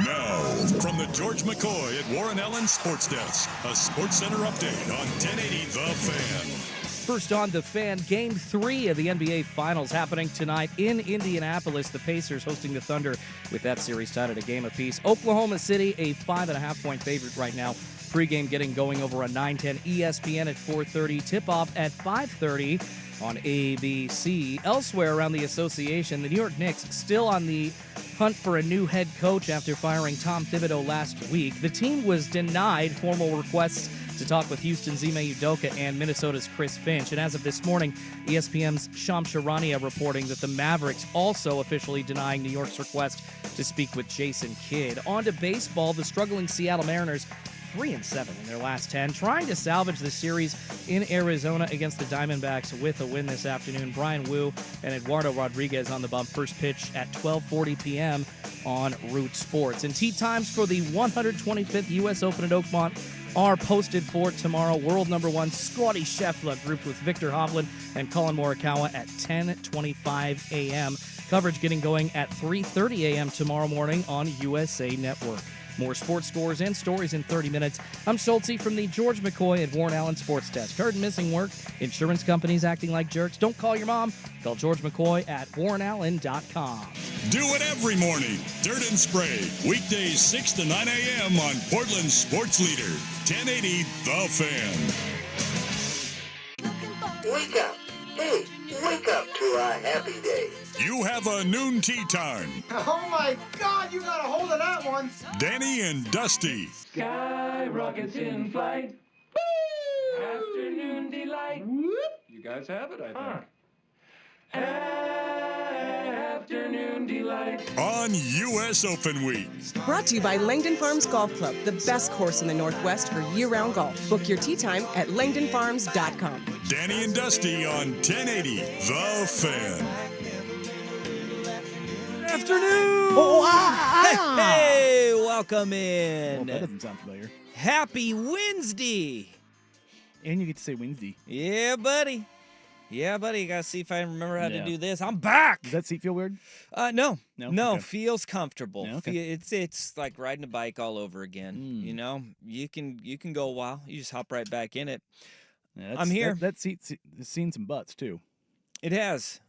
Now, from the George McCoy at Warren Allen Sports Desk, a Sports Center update on 1080 The Fan. First on The Fan, Game 3 of the NBA Finals happening tonight in Indianapolis. The Pacers hosting the Thunder with that series tied at a game apiece. Oklahoma City, a 5.5-point favorite right now. Pre-game getting going over on 910 ESPN at 4:30. Tip-off at 5:30 on ABC. Elsewhere around the association, the New York Knicks still on the hunt for a new head coach after firing Tom Thibodeau last week. The team was denied formal requests to talk with Houston's Ime Udoka and Minnesota's Chris Finch. And as of this morning, ESPN's Shams Charania reporting that the Mavericks also officially denying New York's request to speak with Jason Kidd. On to baseball, the struggling Seattle Mariners 3-7 in their last 10, trying to salvage the series in Arizona against the Diamondbacks with a win this afternoon. Brian Wu and Eduardo Rodriguez on the bump. First pitch at 12:40 p.m. on Root Sports. And tee times for the 125th U.S. Open at Oakmont are posted for tomorrow. World number 1 Scotty Scheffler grouped with Victor Hovland and Colin Morikawa at 10:25 a.m. Coverage getting going at 3:30 a.m. tomorrow morning on USA Network. More sports scores and stories in 30 minutes. I'm Schulte from the George McCoy at Warren Allen Sports Desk. Heard missing work? Insurance companies acting like jerks? Don't call your mom. Call George McCoy at warrenallen.com. Do it every morning. Dirt and Spray. Weekdays 6 to 9 a.m. on Portland's Sports Leader. 1080 The Fan. Wake up. Hey, wake up to a happy day. You have a noon tea time. Oh my God, you got a hold of that one. Danny and Dusty. Sky rockets in flight. Woo! Afternoon delight. Whoop. You guys have it, I think. Afternoon delight. On U.S. Open Week. Brought to you by Langdon Farms Golf Club, the best course in the Northwest for year-round golf. Book your tee time at langdonfarms.com. Danny and Dusty on 1080 The Fan. Afternoon. Hey, welcome in. Well, that doesn't sound familiar. Happy Wednesday. And you get to say Wednesday. Yeah, buddy. You gotta see if I remember how to do this. I'm back. Does that seat feel weird? No. Okay. Feels comfortable. Yeah, okay. It's like riding a bike all over again. You know, you can go a while. You just hop right back in it. Yeah, I'm here. That seat's seen some butts too. It has.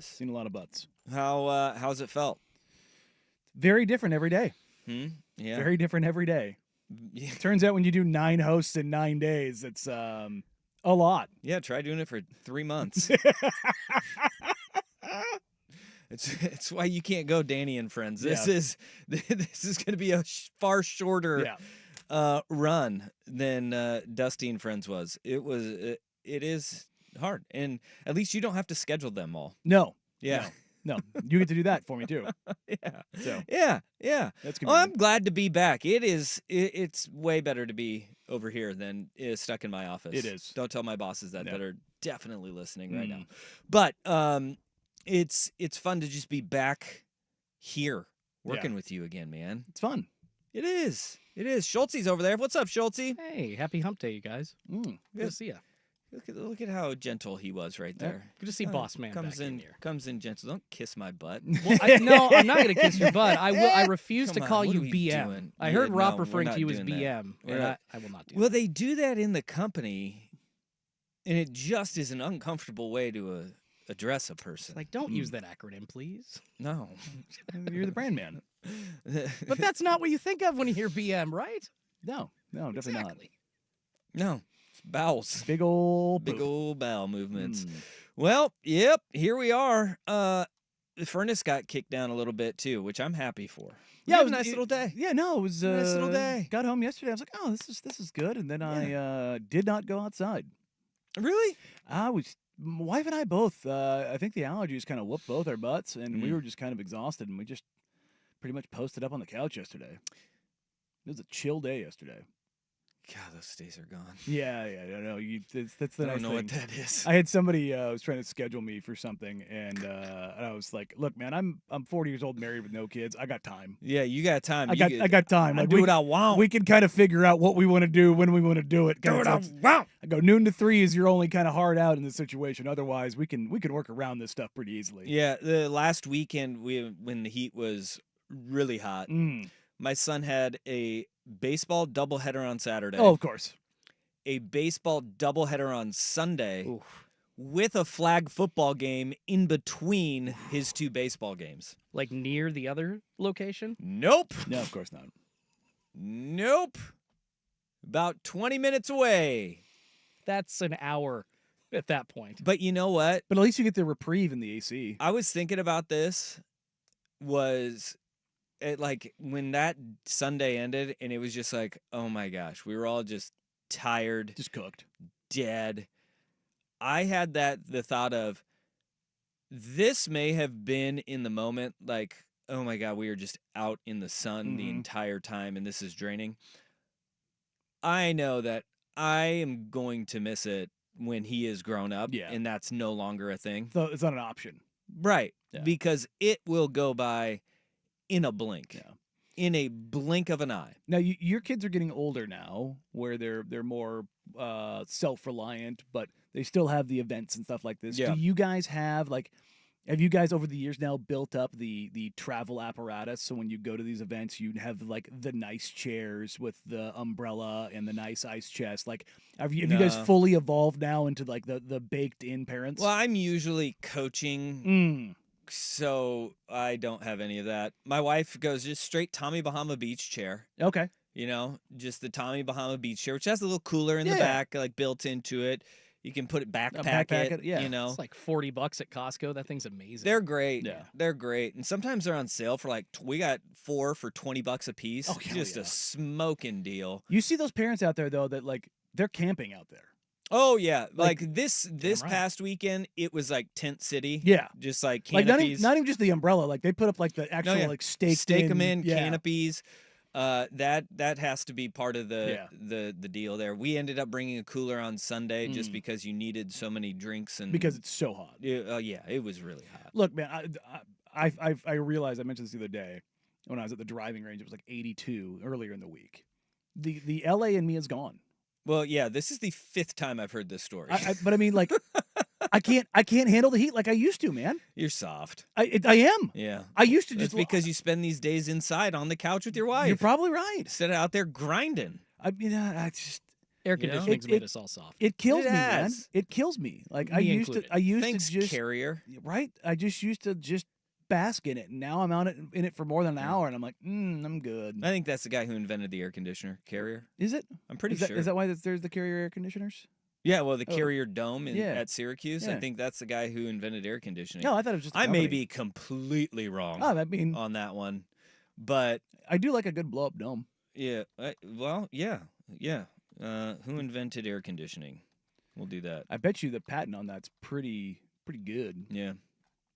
Seen a lot of butts. How's it felt? Very different every day. Yeah. Very different every day. Yeah. Turns out when you do 9 hosts in 9 days, it's a lot. Yeah, try doing it for 3 months. It's why you can't go Danny and Friends. This is going to be a far shorter run than Dusty and Friends was. It is hard, and at least you don't have to schedule them all. No. Yeah. No. You get to do that for me too. Yeah. So Yeah. that's Oh, I'm glad to be back. It's way better to be over here than stuck in my office. It is. Don't tell my bosses that are definitely listening right now. Mm. But it's fun to just be back here working with you again, man. It's fun. It is. Schulte's over there. What's up, Schulte? Hey, happy hump day, you guys. Good to see you. Look at how gentle he was right there. Good to see Boss Man comes back in here. Comes in gentle. Don't kiss my butt. Well, no, I'm not going to kiss your butt. I refuse to Come call on, what you are we BM. doing? I heard Yeah, Rob no, referring we're to you not as doing that. BM, We're and not- I will not do Well, that. they do that in the company, and it just is an uncomfortable way to address a person. Like, don't use that acronym, please. No. You're the brand man. But that's not what you think of when you hear BM, right? No, definitely Exactly. No. It's bowels. not. Big old Bowel movements. Well, yep, here we are. The furnace got kicked down a little bit too, which I'm happy for. Yeah, It was a nice little day. Yeah, no, it was Nice little day. Got home yesterday. I was like, oh, this is good, and then I did not go outside. Really? My wife and I both. I think the allergies kind of whooped both our butts, and we were just kind of exhausted, and we just pretty much posted up on the couch yesterday. It was a chill day yesterday. God, those days are gone. Yeah, no, that's the I nice don't know thing. what that is. I had somebody was trying to schedule me for something, and I was like, "Look, man, I'm 40 years old, married with no kids. I got time. Yeah, you got time. I got time. I Like, do what I want. We can kind of figure out what we want to do when we want to do it. Do what I Kinda want. I go noon to 3 is your only kind of hard out in this situation. Otherwise, we can work around this stuff pretty easily. Yeah, the last weekend when the heat was really hot, my son had a baseball doubleheader on Saturday. Oh, of course. A baseball doubleheader on Sunday with a flag football game in between his two baseball games. Like near the other location? Nope. No, of course not. Nope. About 20 minutes away. That's an hour at that point. But you know what? But at least you get the reprieve in the AC. I was thinking about this like when that Sunday ended and it was just like, oh my gosh, we were all just tired, just cooked, dead. I had the thought of this may have been in the moment like, oh my God, we were just out in the sun the entire time and this is draining. I know that I am going to miss it when he is grown up and that's no longer a thing. So it's not an option. Right. Yeah. Because it will go by in a blink. Yeah. In a blink of an eye. Now, your kids are getting older now, where they're more self-reliant, but they still have the events and stuff like this. Yeah. Do you guys have you guys over the years now built up the travel apparatus so when you go to these events you have like the nice chairs with the umbrella and the nice ice chest? Like, have you guys fully evolved now into like the baked-in parents? Well, I'm usually coaching. So I don't have any of that. My wife goes just straight Tommy Bahama Beach chair. Okay. You know, just the Tommy Bahama Beach chair, which has a little cooler in the back, like built into it. You can put it backpack it, yeah. you know. It's like $40 at Costco. That thing's amazing. They're great. Yeah. They're great. And sometimes they're on sale for like, we got 4 for $20 a piece. Oh, hell just yeah. a smoking deal. You see those parents out there though that like they're camping out there. Oh yeah, like this right. past weekend, it was like tent city. Yeah, just like like canopies. not even just the umbrella. Like they put up like the actual like stake them in yeah. canopies. That has to be part of the deal there. We ended up bringing a cooler on Sunday just because you needed so many drinks and because it's so hot. Yeah, it was really hot. Look, man, I realized I mentioned this the other day when I was at the driving range. It was like 82 earlier in the week. The LA in me is gone. Well, yeah, this is the 5th time I've heard this story. But I mean, like, I can't handle the heat like I used to, man. You're soft. I am. Yeah. I used to just It's because you spend these days inside on the couch with your wife. You're probably right. Instead of out there grinding. I mean, I just air conditioning's made us all soft. It kills It me, man. has. It kills me. Like Me I used included. to Thanks, just carrier. right. I just used to just bask in it, and now I'm out in it for more than an hour, and I'm like, I'm good. I think that's the guy who invented the air conditioner, Carrier. Is it? I'm pretty sure. Is that why there's the Carrier air conditioners? Yeah, well, the Carrier Dome yeah. at Syracuse, I Yeah. think that's the guy who invented air conditioning. No, I thought it was just. I may be completely wrong I mean, on that one, but I do like a good blow up dome. yeah, yeah. Who invented air conditioning? We'll do that. I bet you the patent on that's pretty good.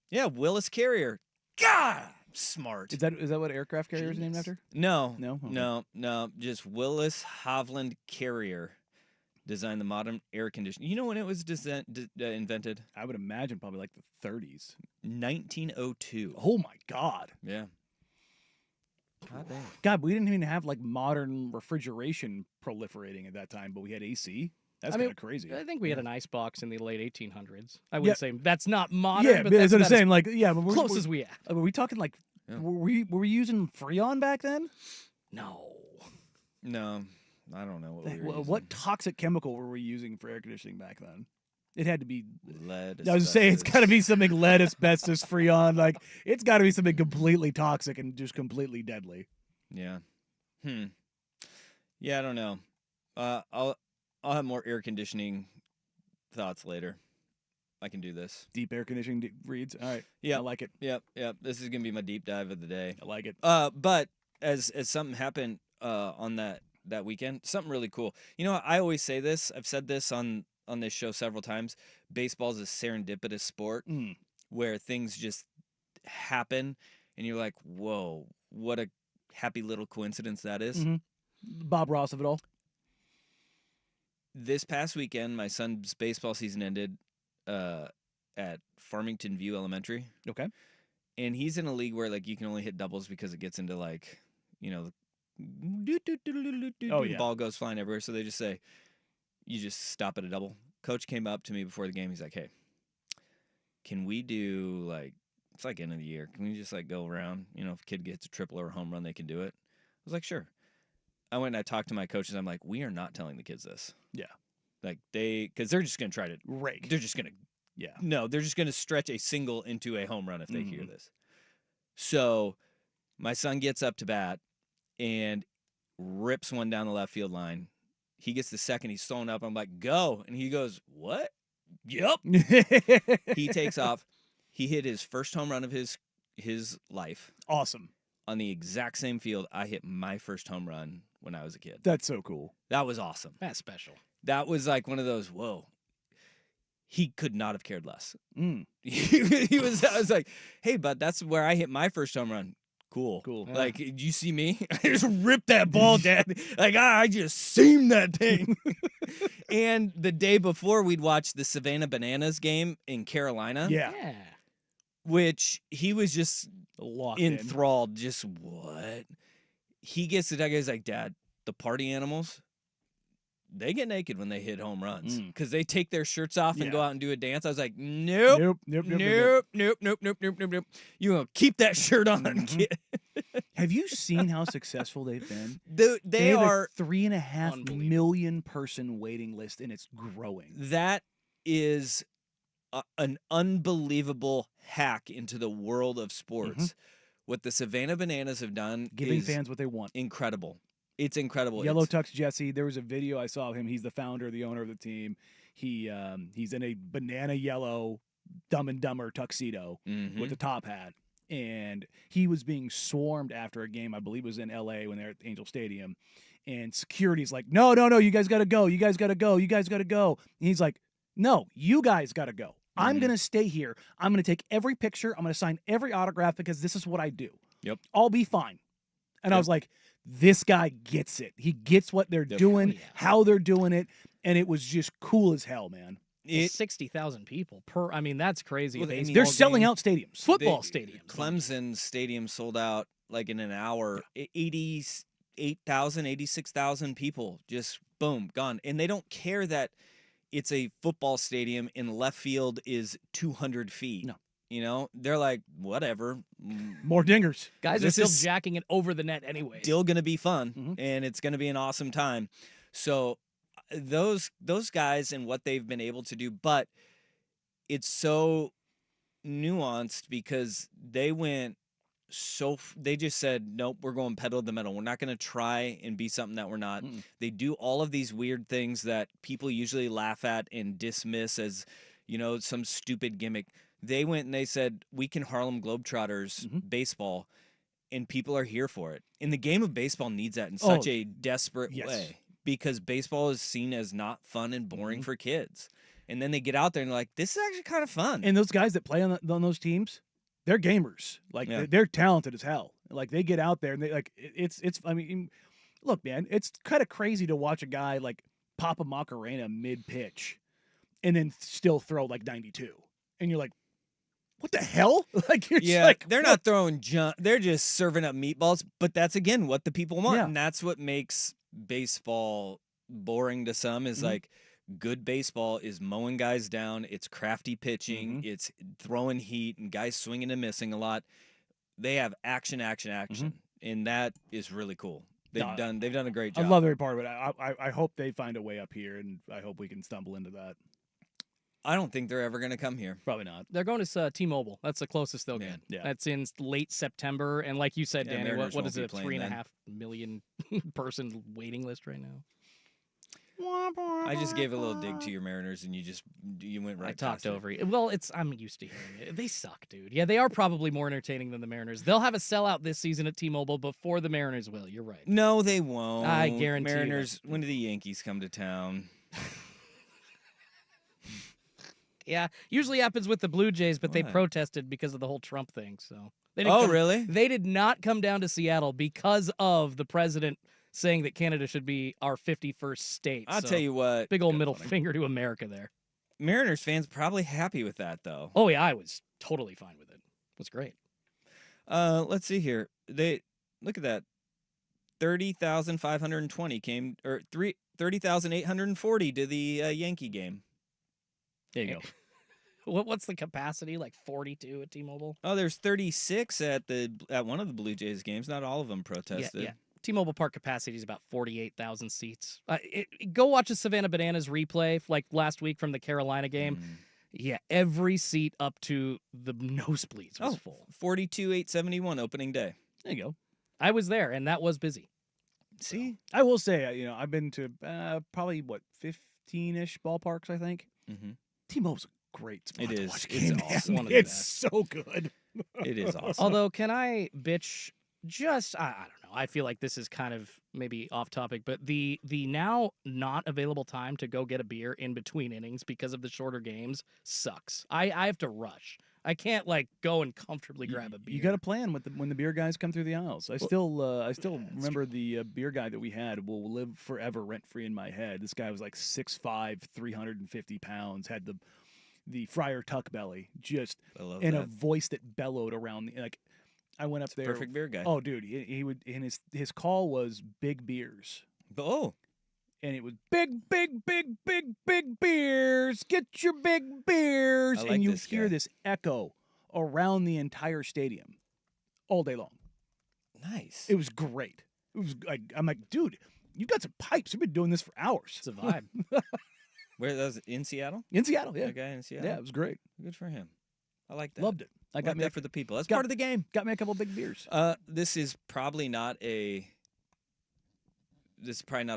Yeah, Willis Carrier. God, smart. Is that what aircraft carrier is named after? No, No? Okay. no. Just Willis Hovland Carrier designed the modern air conditioner. You know when it was invented? I would imagine probably like the 30s. 1902. Oh my God. Yeah. God damn. God, we didn't even have like modern refrigeration proliferating at that time, but we had AC. That's I kind mean, of crazy. I think we had an icebox in the late 1800s. I wouldn't say that's not modern, Yeah, but that's what I'm about saying. Like, yeah, but close as we have. Were we talking like? Yeah. Were we using Freon back then? No. No, I don't know what we were using. What toxic chemical were we using for air conditioning back then? It had to be Lead. I was saying it's asbestos. got to be something lead, asbestos, Freon. Like it's got to be something completely toxic and just completely deadly. Yeah. Yeah, I don't know. I'll have more air conditioning thoughts later. I can do this. Deep air conditioning reads. All right. Yeah. I like it. Yep. This is gonna be my deep dive of the day. I like it. But as something happened on that weekend, something really cool. You know, I always say this. I've said this on this show several times. Baseball is a serendipitous sport where things just happen, and you're like, "Whoa, what a happy little coincidence that is." Bob Ross of it all. This past weekend, my son's baseball season ended at Farmington View Elementary. Okay. And he's in a league where like you can only hit doubles because it gets into like, the ball goes flying everywhere. So they just say, you just stop at a double. Coach came up to me before the game. He's like, hey, can we do like, it's like end of the year. Can we just like go around? If a kid gets a triple or a home run, they can do it. I was like, sure. I went and I talked to my coaches. I'm like, we are not telling the kids this. Yeah. Like because they're just going to try to rake. They're just going to. Yeah. No, they're just going to stretch a single into a home run if they hear this. So my son gets up to bat and rips one down the left field line. He gets the second. He's thrown up. I'm like, go. And he goes, what? Yep. He takes off. He hit his first home run of his life. Awesome. On the exact same field I hit my first home run when I was a kid. That's so cool. That was awesome. That's special. That was like one of those, whoa. He could not have cared less. I was like, hey, bud, that's where I hit my first home run. Cool. Yeah. Like, did you see me? I just ripped that ball, Dad. Like, I just seamed that thing. And the day before, we'd watch the Savannah Bananas game in Carolina. Yeah. Which he was just locked enthralled. Just what? He gets to that guy's like, Dad, the party animals, they get naked when they hit home runs because they take their shirts off and go out and do a dance. I was like, nope. You're going to keep that shirt on, kid. Have you seen how successful they've been? They are a 3.5 million person waiting list, and it's growing. That is an unbelievable hack into the world of sports. What the Savannah Bananas have done Giving is fans what they want. Incredible. It's incredible. Yellow Tux Jesse. There was a video I saw of him. He's the founder, the owner of the team. He's in a banana yellow Dumb and Dumber tuxedo with a top hat. And he was being swarmed after a game, I believe it was in L.A. when they were at Angel Stadium. And security's like, no, you guys got to go. You guys got to go. You guys got to go. And he's like, no, you guys got to go. I'm going to stay here. I'm going to take every picture. I'm going to sign every autograph because this is what I do. Yep. I'll be fine. And I was like, this guy gets it. He gets what they're doing, how they're doing it, and it was just cool as hell, man. 60,000 people per. I mean, that's crazy. Well, they're selling out stadiums. Football stadiums. Clemson Stadium sold out like in an hour. 88,000, 86,000 people. Just boom, gone. And they don't care that it's a football stadium and left field is 200 feet. No. They're like, whatever. More dingers. Guys are still jacking it over the net anyway. Still going to be fun, and it's going to be an awesome time. So those guys and what they've been able to do, but it's so nuanced because they just said, nope, we're going pedal to the metal. We're not going to try and be something that we're not. They do all of these weird things that people usually laugh at and dismiss as, some stupid gimmick. They went and they said, we can Harlem Globetrotters baseball, and people are here for it. And the game of baseball needs that in such a desperate way because baseball is seen as not fun and boring for kids. And then they get out there and they're like, this is actually kind of fun. And those guys that play on those teams, they're gamers. Like, they're talented as hell. Like, they get out there and they like, I mean, look, man, it's kind of crazy to watch a guy like pop a Macarena mid-pitch and then still throw like 92. And you're like, what the hell? Like, you're just like, they're not throwing junk. They're just serving up meatballs. But that's, again, what the people want. Yeah. And that's what makes baseball boring to some is like good baseball is mowing guys down. It's crafty pitching. It's throwing heat and guys swinging and missing a lot. They have action. And that is really cool. They've done a great job. I love every part of it. I hope they find a way up here, and I hope we can stumble into that. I don't think they're ever going to come here. Probably not. They're going to T-Mobile. That's the closest they'll get. Yeah. That's in late September. And like you said, Danny, Mariners what is won't it, be playing 3.5 million person waiting list right now? I just gave a little dig to your Mariners, and you went right. I talked past over it. Well, I'm used to hearing it. They suck, dude. Yeah, they are probably more entertaining than the Mariners. They'll have a sellout this season at T-Mobile before the Mariners will. You're right. No, they won't. I guarantee you Mariners. When do the Yankees come to town? Yeah, usually happens with the Blue Jays, but they protested because of the whole Trump thing. So Really? They did not come down to Seattle because of the president saying that Canada should be our 51st state. I'll So tell you what, big old middle finger to America there. Mariners fans probably happy with that though. Oh yeah, I was totally fine with it. It was great. Let's see here. They look at that. 30,520 came, or 30,840 to the Yankee game. There you go. What's the capacity? Like 42 at T-Mobile? Oh, there's 36 at one of the Blue Jays games. Not all of them protested. Yeah. T-Mobile Park capacity is about 48,000 seats. Go watch a Savannah Bananas replay like last week from the Carolina game. Yeah, every seat up to the nosebleeds was full. 42,871 opening day. There you go. I was there, and that was busy. See? I will say, I've been to probably, 15-ish ballparks, I think. Mm-hmm. T-Mobile's a great spot It to is. watch a It's game, awesome. man. One of the It's best. so good. It is awesome. Although, can I bitch just, I don't know. I feel like this is kind of maybe off topic, but the now not available time to go get a beer in between innings because of the shorter games sucks. I have to rush. I can't go and comfortably grab a beer. You got to plan when the beer guys come through the aisles. I still remember the beer guy that we had will live forever rent free in my head. This guy was like 6'5", 350 pounds, had the Friar Tuck belly, just in a voice that bellowed around I went up there. Perfect beer guy. Oh, dude, he would, and his call was big beers. Oh. And it was big beers. Get your big beers. I like and you this hear guy. this echo around the entire stadium all day long. Nice. It was great. It was I'm like, dude, you got some pipes. You've been doing this for hours. It's a vibe. Where that was in Seattle? In Seattle, yeah. That guy in Seattle. Yeah, it was great. Good for him. I like that. Loved it. I got like me that for the people. That's part of the game. Got me a couple big beers. This is probably not a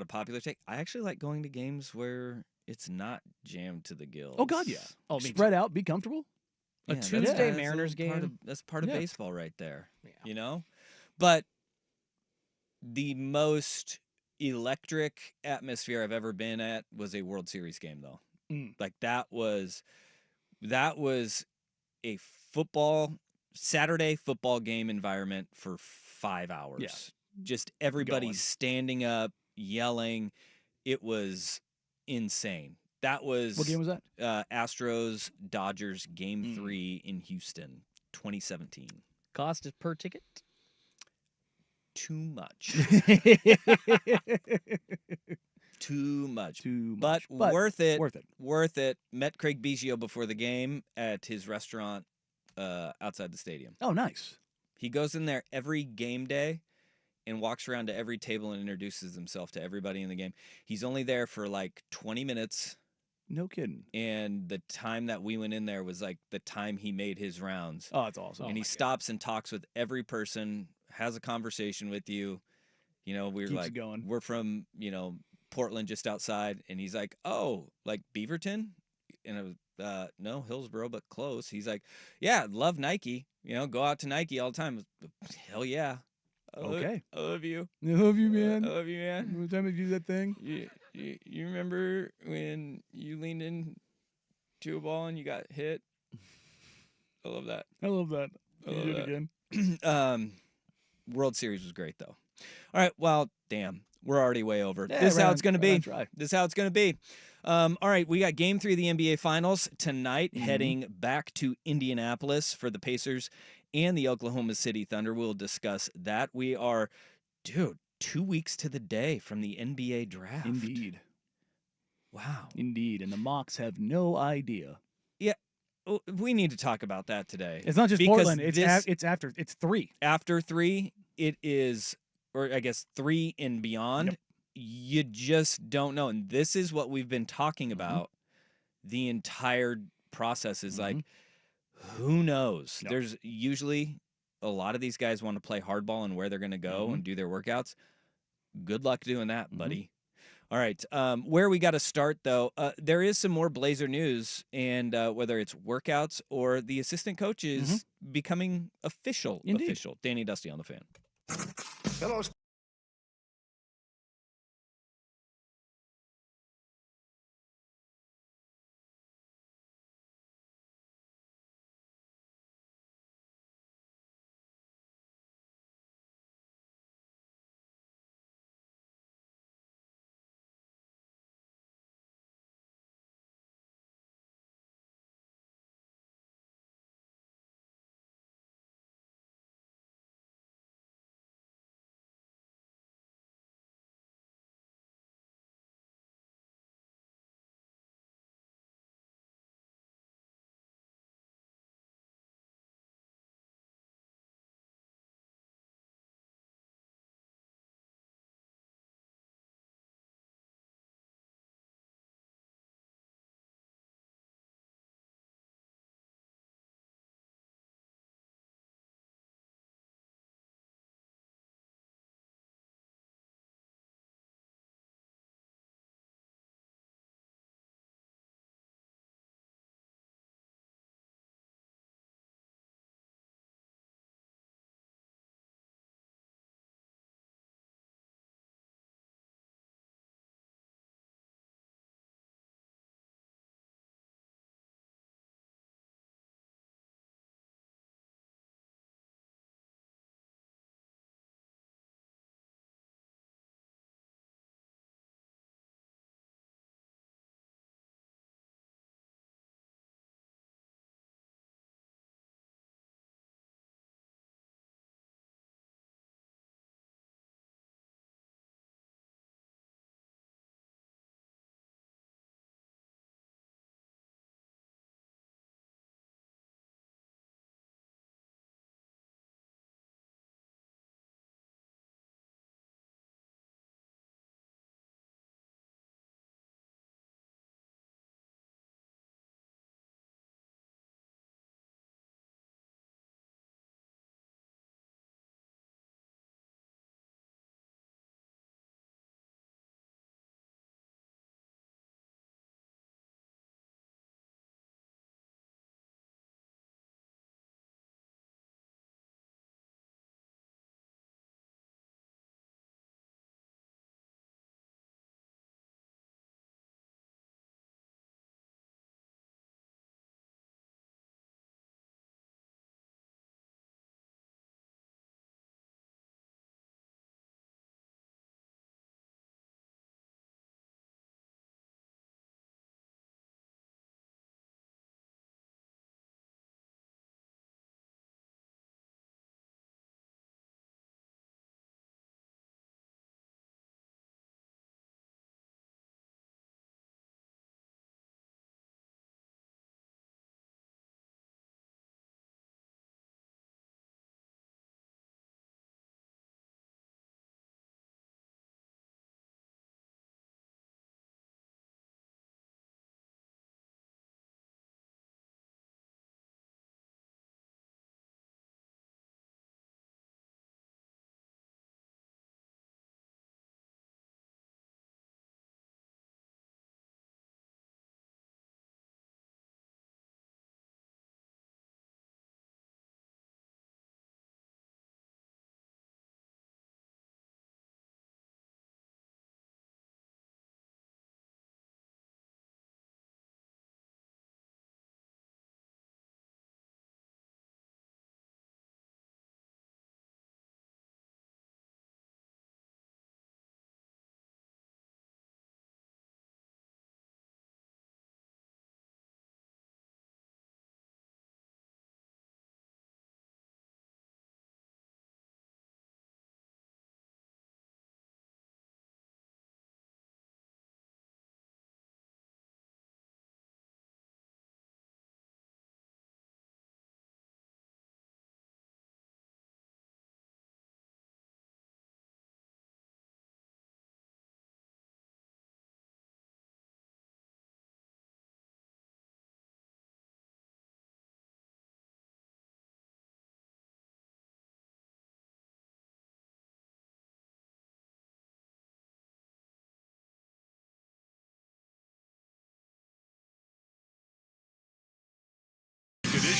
popular take. I actually like going to games where it's not jammed to the gills. Oh God, yeah. Oh, me spread out, be comfortable. A Yeah, Tuesday that's Mariners game. That's part of Yeah. baseball right there. Yeah. You know? But the most electric atmosphere I've ever been at was a World Series game though. Like that was a Saturday football game environment for 5 hours. Yeah. Just everybody Going. standing up, yelling. It was insane. That was What game was that? Astros Dodgers game 3 in Houston, 2017. Cost is per ticket? Too much. Too much. But worth it. Worth it. Met Craig Biggio before the game at his restaurant outside the stadium. Oh, nice. He goes in there every game day and walks around to every table and introduces himself to everybody in the game. He's only there for like 20 minutes. No kidding. And the time that we went in there was like the time he made his rounds. Oh, that's awesome. And he stops and talks with every person, has a conversation with you. You know, we're Keeps like, it going. we're from, Portland just outside. And he's like, oh, like Beaverton? And it was, no, Hillsboro, but close. He's like, yeah, love Nike. Go out to Nike all the time. Hell yeah. Okay. I love you. I love you, man. I love you, man. What time did you do that thing? You remember when you leaned into a ball and you got hit? I love that. I love that. I You love do it that. again. World Series was great, though. All right, well, damn. We're already way over. Yeah, This is how right it's going to on- be. right on try. This is how it's going to be. All right, we got Game 3 of the NBA Finals tonight, heading back to Indianapolis for the Pacers and the Oklahoma City Thunder. We'll discuss that. We are, 2 weeks to the day from the NBA draft. Indeed. Wow. Indeed. And the Mocs have no idea. Yeah, we need to talk about that today. It's not just Because Portland. It's after. It's 3. After 3, it is, or I guess 3 and beyond. Yep. You just don't know. And this is what we've been talking about the entire process is like, who knows? Yep. There's usually a lot of these guys want to play hardball and where they're going to go and do their workouts. Good luck doing that, buddy. All right. Where we got to start, though, there is some more Blazer news, and whether it's workouts or the assistant coaches becoming official. Danny Dusty on the Fan. Hello,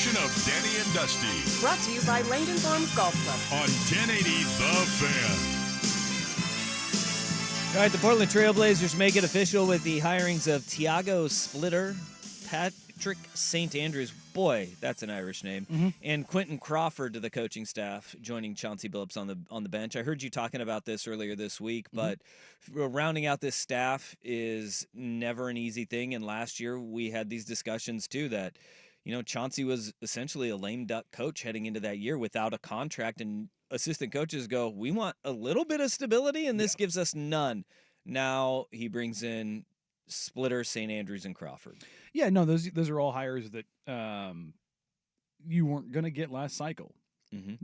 edition of Danny and Dusty Brought to you by Langdon Farms Golf Club. on 1080 The Fan. All right, the Portland Trailblazers make it official with the hirings of Tiago Splitter, Patrick St. Andrews, boy, that's an Irish name, and Quentin Crawford to the coaching staff, joining Chauncey Billups on the bench. I heard you talking about this earlier this week, but rounding out this staff is never an easy thing. And last year we had these discussions too that, you know, Chauncey was essentially a lame duck coach heading into that year without a contract, and assistant coaches go, we want a little bit of stability, and this gives us none. Now he brings in Splitter, St. Andrews, and Crawford. Yeah, no, those are all hires that you weren't going to get last cycle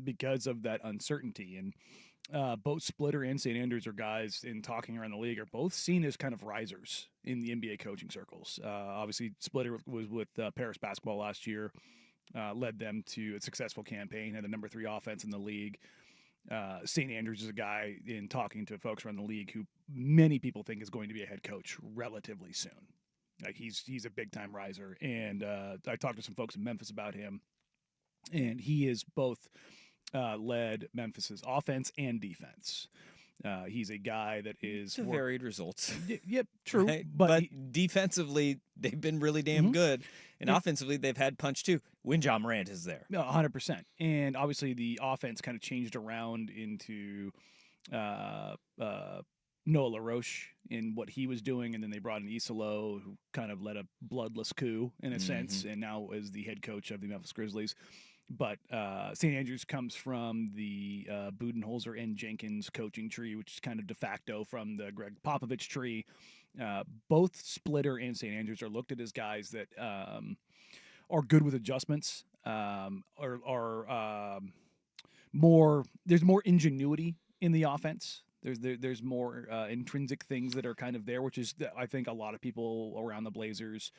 because of that uncertainty. And both Splitter and St. Andrews are guys in talking around the league are both seen as kind of risers in the NBA coaching circles. Obviously, Splitter was with Paris basketball last year. Led them to a successful campaign, had the number 3 offense in the league. St. Andrews is a guy, in talking to folks around the league, who many people think is going to be a head coach relatively soon. Like he's a big time riser, and I talked to some folks in Memphis about him, and he is both led Memphis's offense and defense. He's a guy that is varied results. Yep, true. Right? But defensively, they've been really damn good. And offensively, they've had punch too when John Morant is there. 100%. And obviously, the offense kind of changed around into Noah LaRoche in what he was doing. And then they brought in Isolo, who kind of led a bloodless coup in a sense, and now is the head coach of the Memphis Grizzlies. But St. Andrews comes from the Budenholzer and Jenkins coaching tree, which is kind of de facto from the Greg Popovich tree. Both Splitter and St. Andrews are looked at as guys that are good with adjustments, are more. There's more ingenuity in the offense. There's more intrinsic things that are kind of there, which is, I think, a lot of people around the Blazers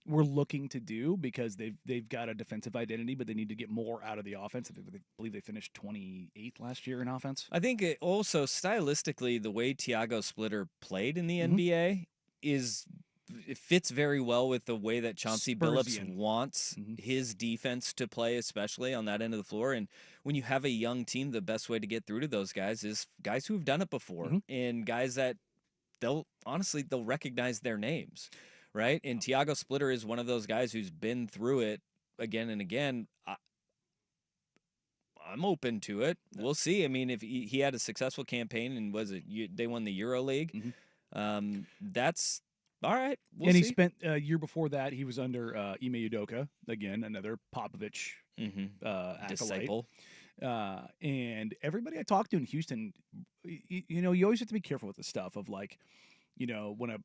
were looking to do, because they've got a defensive identity, but they need to get more out of the offense. I believe they finished 28th last year in offense. I think it also stylistically, the way Tiago Splitter played in the NBA it fits very well with the way that Chauncey Billups wants his defense to play, especially on that end of the floor. And when you have a young team, the best way to get through to those guys is guys who've done it before, and guys that they'll recognize their names. Right? And Tiago Splitter is one of those guys who's been through it again and again. I'm open to it. We'll see. I mean, if he had a successful campaign, and they won the Euro League, that's all right. We'll see. He spent a year before that, he was under Ime Udoka, again, another Popovich disciple. And everybody I talked to in Houston, you always have to be careful with the stuff of, like, when a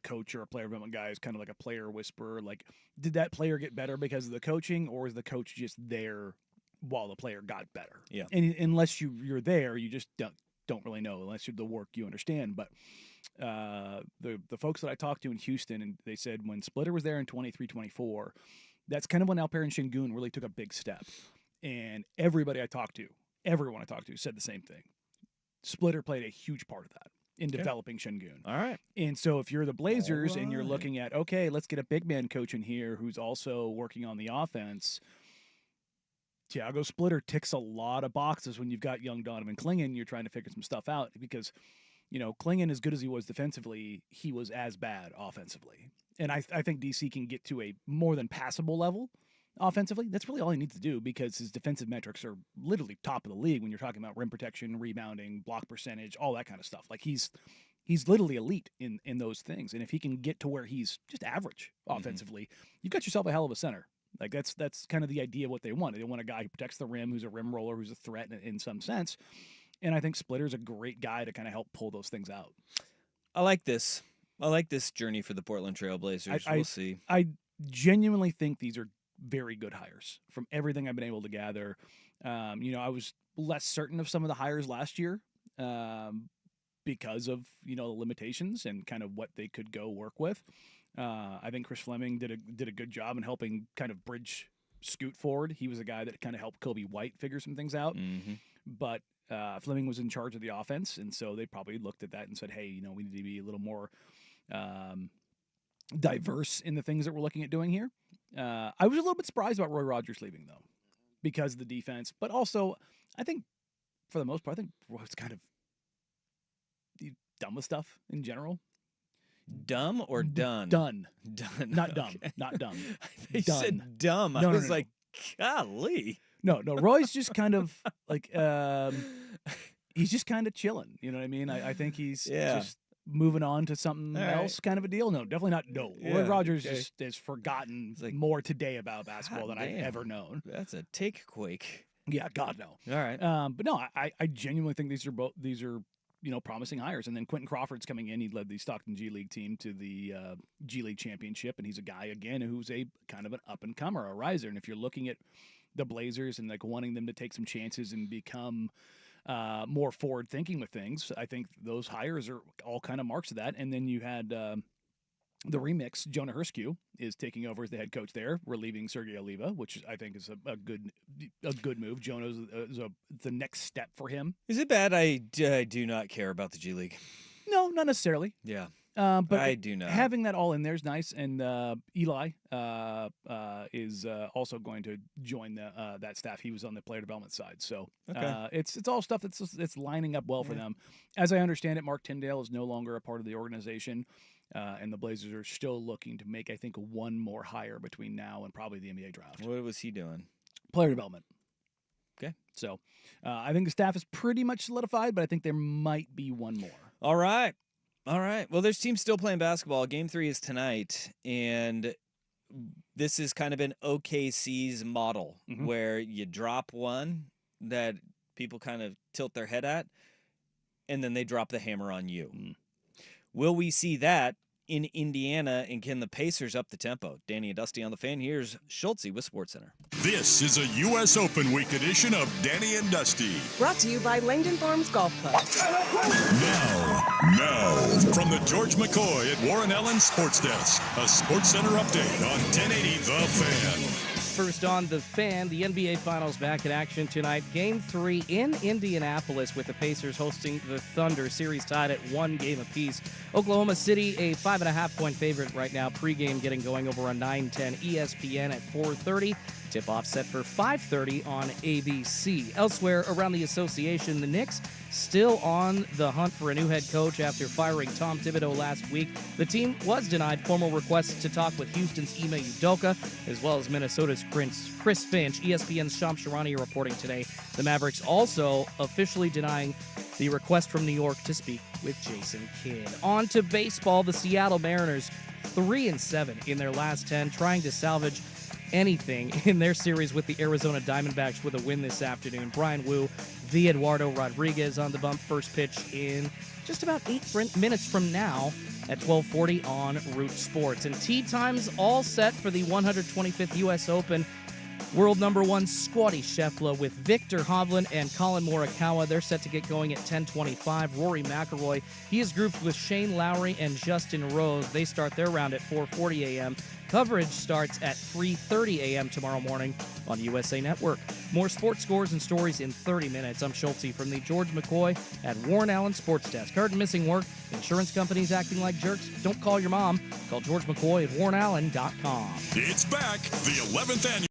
coach or a player development guy is kind of like a player whisperer, like, did that player get better because of the coaching, or is the coach just there while the player got better? Yeah. And unless you're there, you just don't really know, unless you're the work you understand. But the folks that I talked to in Houston, and they said when Splitter was there in 23-24, that's kind of when Alperen Şengün really took a big step. And everyone I talked to said the same thing. Splitter played a huge part of that in developing Şengün. All right. And so if you're the Blazers and you're looking at, okay, let's get a big man coach in here who's also working on the offense, Tiago Splitter ticks a lot of boxes when you've got young Donovan Clingan. You're trying to figure some stuff out, because, Clingan, as good as he was defensively, he was as bad offensively. And I think DC can get to a more than passable level offensively. That's really all he needs to do, because his defensive metrics are literally top of the league when you're talking about rim protection, rebounding, block percentage, all that kind of stuff. Like, he's literally elite in those things. And if he can get to where he's just average offensively, you've got yourself a hell of a center. Like, that's kind of the idea of what they want. They want a guy who protects the rim, who's a rim roller, who's a threat in some sense. And I think Splitter's a great guy to kind of help pull those things out. I like this journey for the Portland Trailblazers. We'll see. I genuinely think these are very good hires from everything I've been able to gather. I was less certain of some of the hires last year because of, the limitations and kind of what they could go work with. I think Chris Fleming did a good job in helping kind of bridge Scoot forward. He was a guy that kind of helped Kobe White figure some things out. But Fleming was in charge of the offense, and so they probably looked at that and said, hey, we need to be a little more diverse in the things that we're looking at doing here. I was a little bit surprised about Roy Rogers leaving, though, because of the defense. But also, I think, for the most part, I think Roy's kind of done with stuff in general. Dumb or done? Done. Done. Not dumb. Not dumb. They Done. said dumb. No, I no, was no, like, golly. No. Roy's just kind of like he's just kind of chilling. You know what I mean? I think he's just moving on to something else, kind of a deal. No, definitely not. No, Roy Rogers just has forgotten more today about basketball than I've ever known. That's a take quake. Yeah, God no. All right. But no, I genuinely think these are promising hires. And then Quentin Crawford's coming in. He led the Stockton G League team to the G League championship, and he's a guy again who's a kind of an up and comer, a riser. And if you're looking at the Blazers and like wanting them to take some chances and become more forward thinking with things, I think those hires are all kind of marks of that. And then you had the remix. Jonah Herskew is taking over as the head coach there, relieving Sergey Oliva, which I think is a good move. Jonah is the next step for him. Is it bad? I do not care about the G League. No, not necessarily. Yeah. But I do not. Having that all in there is nice. And Eli is also going to join that staff. He was on the player development side. So it's all stuff that's lining up well for them. As I understand it, Mark Tyndale is no longer a part of the organization. And the Blazers are still looking to make, I think, one more hire between now and probably the NBA draft. What was he doing? Player development. Okay. So I think the staff is pretty much solidified, but I think there might be one more. All right. Well, there's teams still playing basketball. Game 3 is tonight, and this is kind of an OKC's model where you drop one that people kind of tilt their head at, and then they drop the hammer on you. Will we see that in Indiana, and can the Pacers up the tempo? Danny and Dusty on the Fan. Here's Schultze with SportsCenter. This is a U.S. Open Week edition of Danny and Dusty. Brought to you by Langdon Farms Golf Club. Now, from the George McCoy at Warren Allen Sports Desk, a SportsCenter update on 1080 The Fan. First on The Fan, the NBA Finals back in action tonight. Game 3 in Indianapolis with the Pacers hosting the Thunder. Series tied at 1 game apiece. Oklahoma City, a 5.5-point favorite right now. Pregame getting going over on 910 ESPN at 4:30. Tip-off set for 5:30 on ABC. Elsewhere around the association, the Knicks still on the hunt for a new head coach after firing Tom Thibodeau last week. The team was denied formal requests to talk with Houston's Ime Udoka, as well as Minnesota's Chris Finch. ESPN's Sham Sharani reporting today. The Mavericks also officially denying the request from New York to speak with Jason Kidd. On to baseball, the Seattle Mariners 3-7 in their last 10, trying to salvage anything in their series with the Arizona Diamondbacks with a win this afternoon. Brian Wu, the Eduardo Rodriguez on the bump. First pitch in just about 8 minutes from now at 12:40 on Root Sports. And tee times all set for the 125th U.S. Open. World number 1 Scotty Scheffler with Victor Hovland and Colin Morikawa. They're set to get going at 10:25. Rory McIlroy, he is grouped with Shane Lowry and Justin Rose. They start their round at 4:40 a.m. Coverage starts at 3:30 a.m. tomorrow morning on USA Network. More sports scores and stories in 30 minutes. I'm Schultze from the George McCoy at Warren Allen Sports Desk. Heard missing work? Insurance companies acting like jerks? Don't call your mom. Call George McCoy at warrenallen.com. It's back, the 11th annual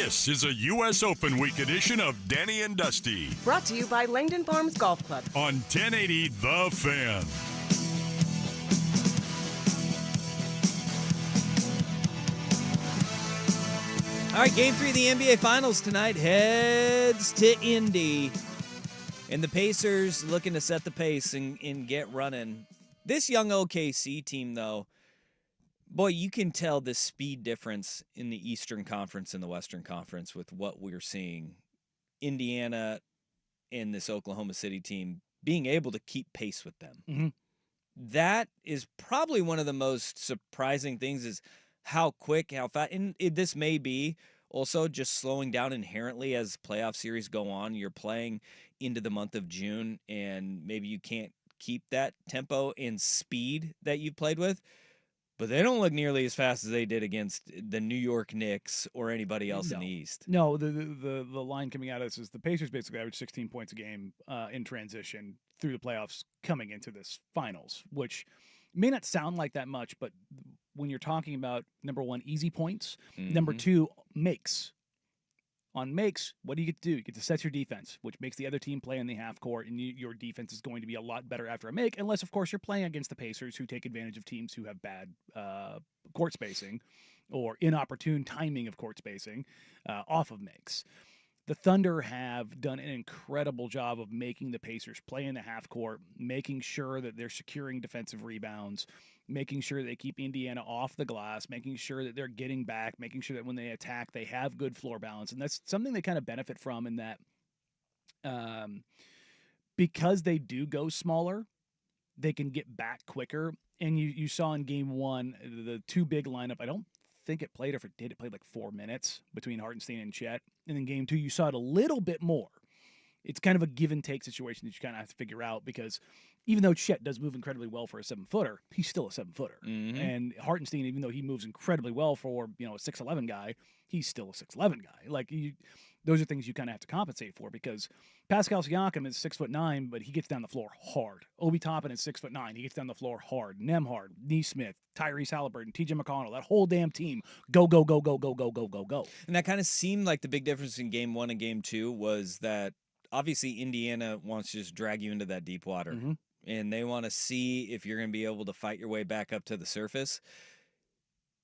This is a U.S. Open Week edition of Danny and Dusty Brought to you by Langdon Farms Golf Club. on 1080 The Fan. All right, Game 3 of the NBA Finals tonight heads to Indy. And the Pacers looking to set the pace and get running. This young OKC team, though, boy, you can tell the speed difference in the Eastern Conference and the Western Conference with what we're seeing. Indiana and this Oklahoma City team being able to keep pace with them. Mm-hmm. That is probably one of the most surprising things is how quick, how fast. And this may be also just slowing down inherently as playoff series go on. You're playing into the month of June, and maybe you can't keep that tempo and speed that you've played with. But they don't look nearly as fast as they did against the New York Knicks or anybody else in the East. No, the line coming out of this is the Pacers basically average 16 points a game in transition through the playoffs coming into this finals, which may not sound like that much, but when you're talking about, number one, easy points, number two, makes. On makes, what do you get to do? You get to set your defense, which makes the other team play in the half court, and your defense is going to be a lot better after a make, unless, of course, you're playing against the Pacers, who take advantage of teams who have bad court spacing or inopportune timing of court spacing off of makes. The Thunder have done an incredible job of making the Pacers play in the half court, making sure that they're securing defensive rebounds, making sure they keep Indiana off the glass, making sure that they're getting back, making sure that when they attack, they have good floor balance. And that's something they kind of benefit from in that because they do go smaller, they can get back quicker. And you saw in game one, the two big lineup, I don't think it played, or if it did, it played like 4 minutes between Hartenstein and Chet. And in game two, you saw it a little bit more. It's kind of a give and take situation that you kind of have to figure out, because even though Chet does move incredibly well for a 7-footer, he's still a 7-footer. Mm-hmm. And Hartenstein, even though he moves incredibly well for, a 6'11" guy, he's still a 6'11" guy. Like, those are things you kind of have to compensate for, because Pascal Siakam is 6'9", but he gets down the floor hard. Obi Toppin is 6'9", he gets down the floor hard. Nembhard, Nesmith, Tyrese Halliburton, T.J. McConnell, that whole damn team, go, go, go, go, go, go, go, go, go. And that kind of seemed like the big difference in game one and game two was that obviously Indiana wants to just drag you into that deep water. Mm-hmm. And they want to see if you're going to be able to fight your way back up to the surface.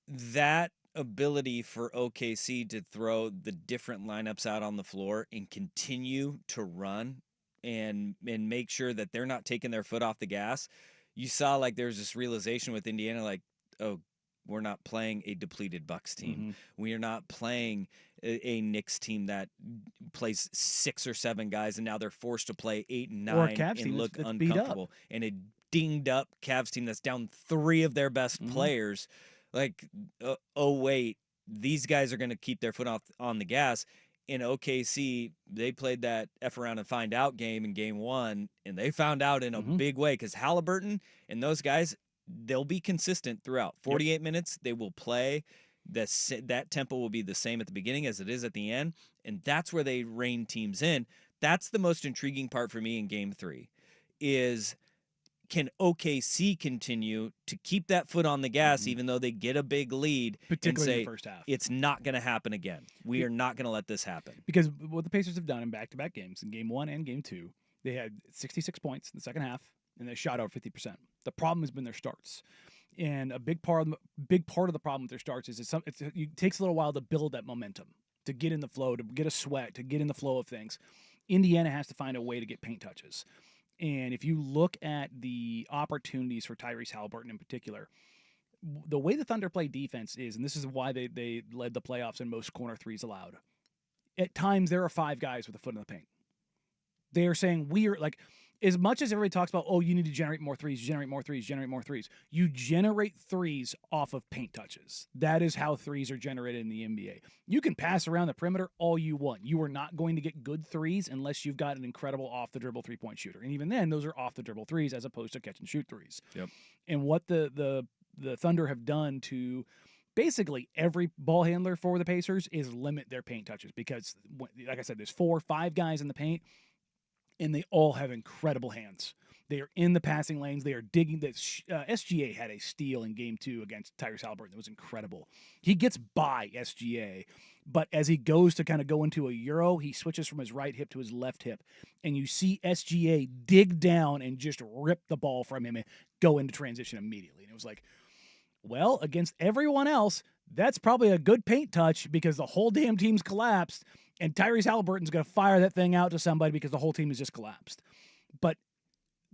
That ability for OKC to throw the different lineups out on the floor and continue to run and make sure that they're not taking their foot off the gas. You saw like there's this realization with Indiana, like, oh, we're not playing a depleted Bucks team. Mm-hmm. We are not playing a Knicks team that plays 6 or 7 guys, and now they're forced to play 8 and 9 or a Cavs and look that's uncomfortable. And a dinged up Cavs team that's down 3 of their best players. Like, oh wait, these guys are going to keep their foot on the gas. In OKC, they played that F around and find out game in game one, and they found out in a big way, because Halliburton and those guys, they'll be consistent throughout. 48 minutes, they will play. That tempo will be the same at the beginning as it is at the end, and that's where they rein teams in. That's the most intriguing part for me in game 3, is can OKC continue to keep that foot on the gas even though they get a big lead, particularly and say, in the first half. It's not going to happen again. We are not going to let this happen. Because what the Pacers have done in back-to-back games, in game 1 and game 2, they had 66 points in the second half, and they shot over 50%. The problem has been their starts. And a big part of the problem with their starts is it takes a little while to build that momentum, to get in the flow, to get a sweat, to get in the flow of things. Indiana has to find a way to get paint touches. And if you look at the opportunities for Tyrese Halliburton in particular, the way the Thunder play defense is, and this is why they led the playoffs in most corner threes allowed, at times there are 5 guys with a foot in the paint. They are saying, we are like, as much as everybody talks about, oh, you need to generate more threes, you generate threes off of paint touches. That is how threes are generated in the NBA. You can pass around the perimeter all you want. You are not going to get good threes unless you've got an incredible off-the-dribble three-point shooter. And even then, those are off-the-dribble threes as opposed to catch-and-shoot threes. Yep. And what the Thunder have done to basically every ball handler for the Pacers is limit their paint touches, because, like I said, there's 4 or 5 guys in the paint, and they all have incredible hands. They are in the passing lanes. They are digging. SGA had a steal in Game 2 against Tyrese Haliburton. That was incredible. He gets by SGA, but as he goes to kind of go into a Euro, he switches from his right hip to his left hip, and you see SGA dig down and just rip the ball from him and go into transition immediately. And it was like, well, against everyone else, that's probably a good paint touch because the whole damn team's collapsed, and Tyrese Haliburton's going to fire that thing out to somebody because the whole team has just collapsed. But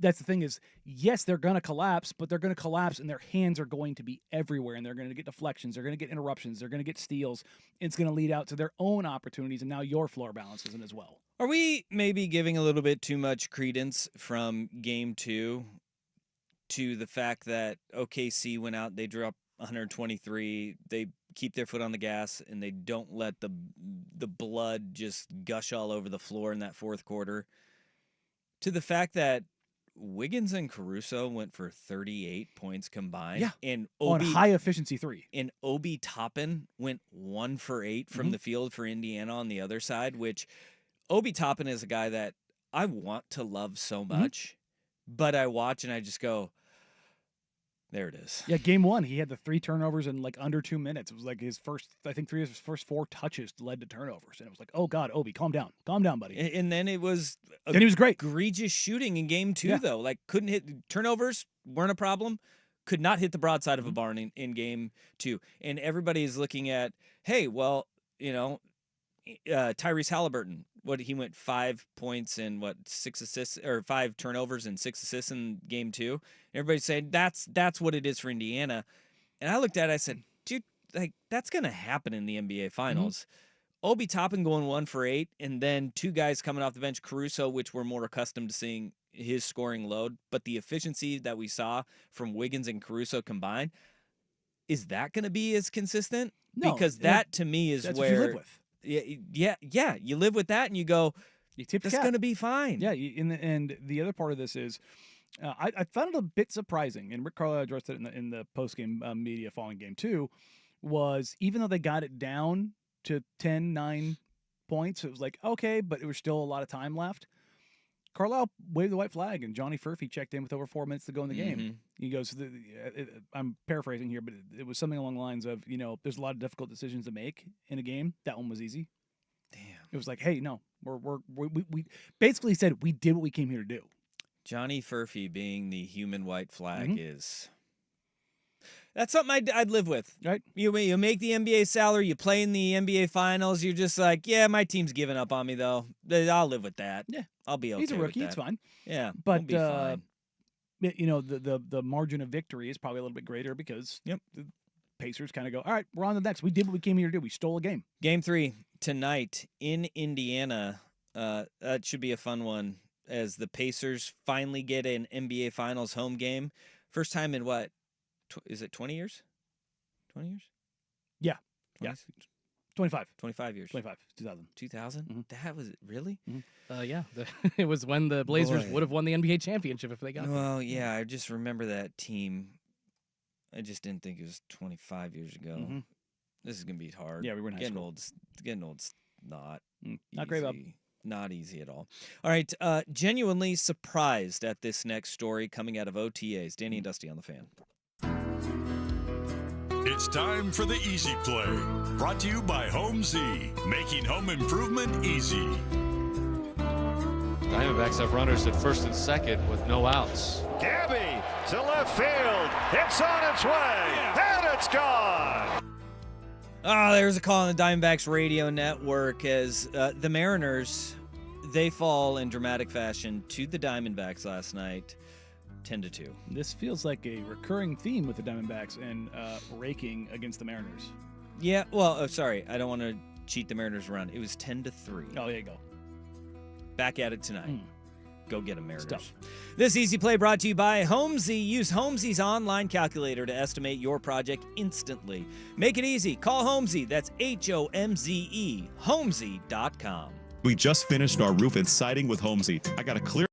that's the thing is, yes, they're going to collapse, but they're going to collapse and their hands are going to be everywhere, and they're going to get deflections. They're going to get interruptions. They're going to get steals. It's going to lead out to their own opportunities, and now your floor balance isn't as well. Are we maybe giving a little bit too much credence from Game 2 to the fact that OKC went out, they drew up 123, they keep their foot on the gas, and they don't let the blood just gush all over the floor in that fourth quarter, to the fact that Wiggins and Caruso went for 38 points combined. Yeah, and on high-efficiency three. And Obi Toppin went 1 for 8 from the field for Indiana on the other side, which Obi Toppin is a guy that I want to love so much, but I watch and I just go, there it is. Yeah, Game 1, he had the 3 turnovers in like under 2 minutes. It was like his first, I think 3 of his first 4 touches led to turnovers. And it was like, oh, God, Obi, calm down. Calm down, buddy. And then it was he was great. Egregious shooting in Game 2, though. Like, couldn't hit turnovers, weren't a problem. Could not hit the broadside of a barn in Game 2. And everybody is looking at, hey, well, you know, Tyrese Haliburton, he went 5 points and 6 assists, or 5 turnovers and 6 assists in Game 2. Everybody's saying that's what it is for Indiana. And I looked at it, I said, dude, like that's gonna happen in the NBA Finals. Obi Toppin going 1 for 8, and then 2 guys coming off the bench, Caruso, which we're more accustomed to seeing his scoring load, but the efficiency that we saw from Wiggins and Caruso combined, is that going to be as consistent? No, because that to me is that's where what you live with. Yeah. You live with that, and you go, you tip that's going to be fine. Yeah, and the other part of this is, I found it a bit surprising, and Rick Carlisle addressed it in the post-game media following Game 2, was even though they got it down to 10-9 points, it was like, okay, but it was still a lot of time left. Carlisle waved the white flag, and Johnny Furphy checked in with over 4 minutes to go in the game. He goes, I'm paraphrasing here, but it was something along the lines of, there's a lot of difficult decisions to make in a game. That one was easy. Damn. It was like, hey, no, we basically said we did what we came here to do. Johnny Furphy being the human white flag is... That's something I'd live with. Right. You make the NBA salary, you play in the NBA Finals, you're just like, yeah, my team's giving up on me, though. I'll live with that. Yeah. I'll be okay. He's a rookie. With It's that. fine. Yeah. But, we'll be fine. The margin of victory is probably a little bit greater because the Pacers kind of go, all right, we're on to the next. We did what we came here to do. We stole a game. Game 3 tonight in Indiana. That should be a fun one as the Pacers finally get an NBA Finals home game. First time in what? Is it 20 years? 20 years? Yeah. 20? Yeah. 25. 25 years. 25. 2000. 2000? That was it? Really? Yeah. It was when the Blazers would have won the NBA championship if they got Well, yeah, I just remember that team. I just didn't think it was 25 years ago. This is going to be hard. Yeah, we were in high school. Getting old's not Not great, Bob. Not easy at all. All right, genuinely surprised at this next story coming out of OTAs. Danny and Dusty on the Fan. It's time for the Easy Play, brought to you by Home Z, making home improvement easy. Diamondbacks have runners at first and second with no outs. Gabby to left field. It's on its way, and it's gone. Oh, there's a call on the Diamondbacks radio network as the Mariners, they fall in dramatic fashion to the Diamondbacks last night, 10-2. This feels like a recurring theme with the Diamondbacks and raking against the Mariners. Yeah, well, sorry, I don't want to cheat the Mariners' run. It was 10-3. Oh, there you go. Back at it tonight. Go get them, Mariners. Stuff. This Easy Play brought to you by Homesy. Use Homesy's online calculator to estimate your project instantly. Make it easy. Call Homesy. That's HOMZE. Homesy.com. We just finished our roof and siding with Homesy. I got a clear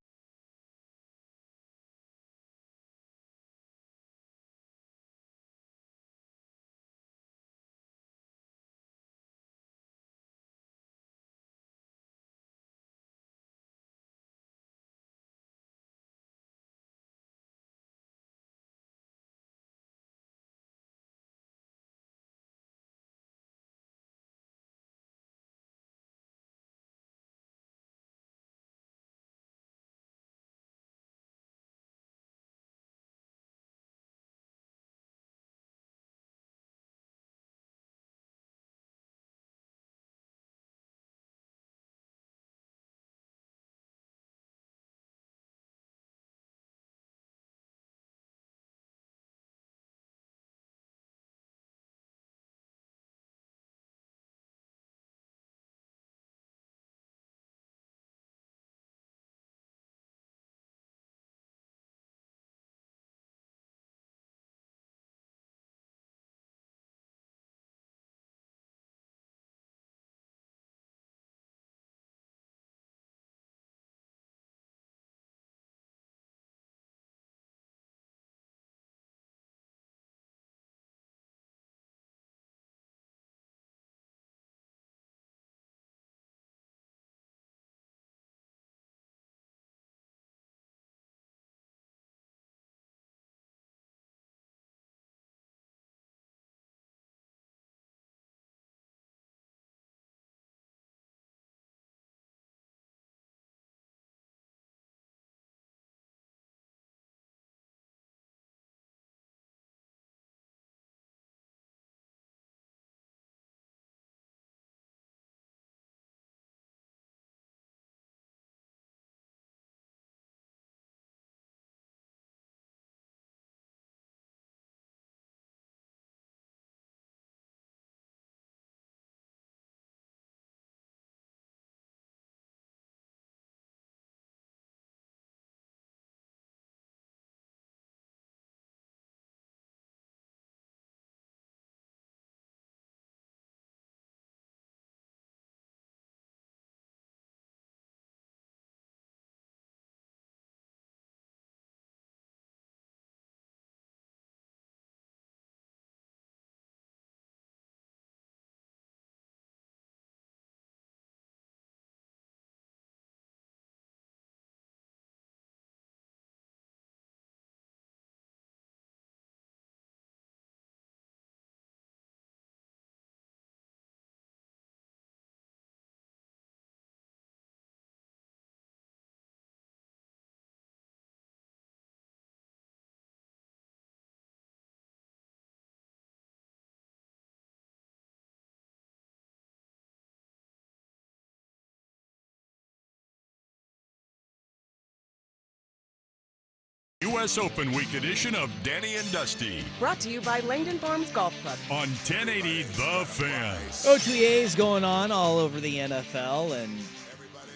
U.S. Open Week edition of Danny and Dusty Brought to you by Langdon Farms Golf Club. on 1080 The Fan. OTAs going on all over the NFL, and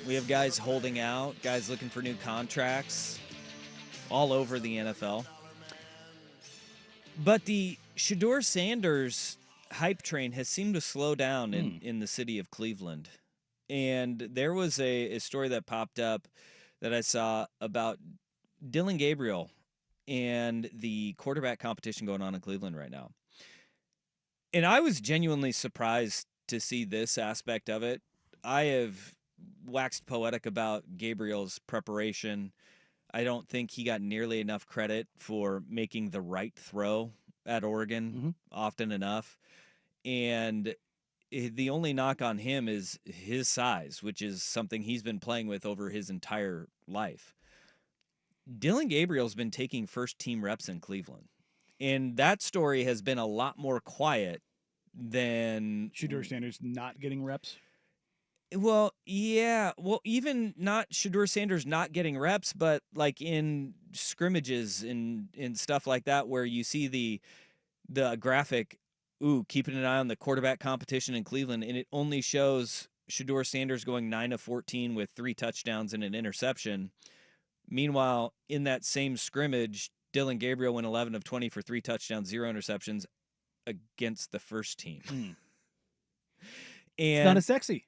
we have guys holding out, guys looking for new contracts all over the NFL. But the Shedeur Sanders hype train has seemed to slow down in the city of Cleveland. And there was a story that popped up that I saw about Dylan Gabriel and the quarterback competition going on in Cleveland right now. And I was genuinely surprised to see this aspect of it. I have waxed poetic about Gabriel's preparation. I don't think he got nearly enough credit for making the right throw at Oregon often enough. And the only knock on him is his size, which is something he's been playing with over his entire life. Dylan Gabriel's been taking first-team reps in Cleveland. And that story has been a lot more quiet than Shedeur Sanders not getting reps. Well, yeah. Well, even not Shedeur Sanders not getting reps, but like in scrimmages and stuff like that, where you see the graphic, keeping an eye on the quarterback competition in Cleveland, and it only shows Shedeur Sanders going 9 of 14 with 3 touchdowns and an interception. Meanwhile, in that same scrimmage, Dylan Gabriel went 11 of 20 for 3 touchdowns, 0 interceptions against the first team. And it's not as sexy.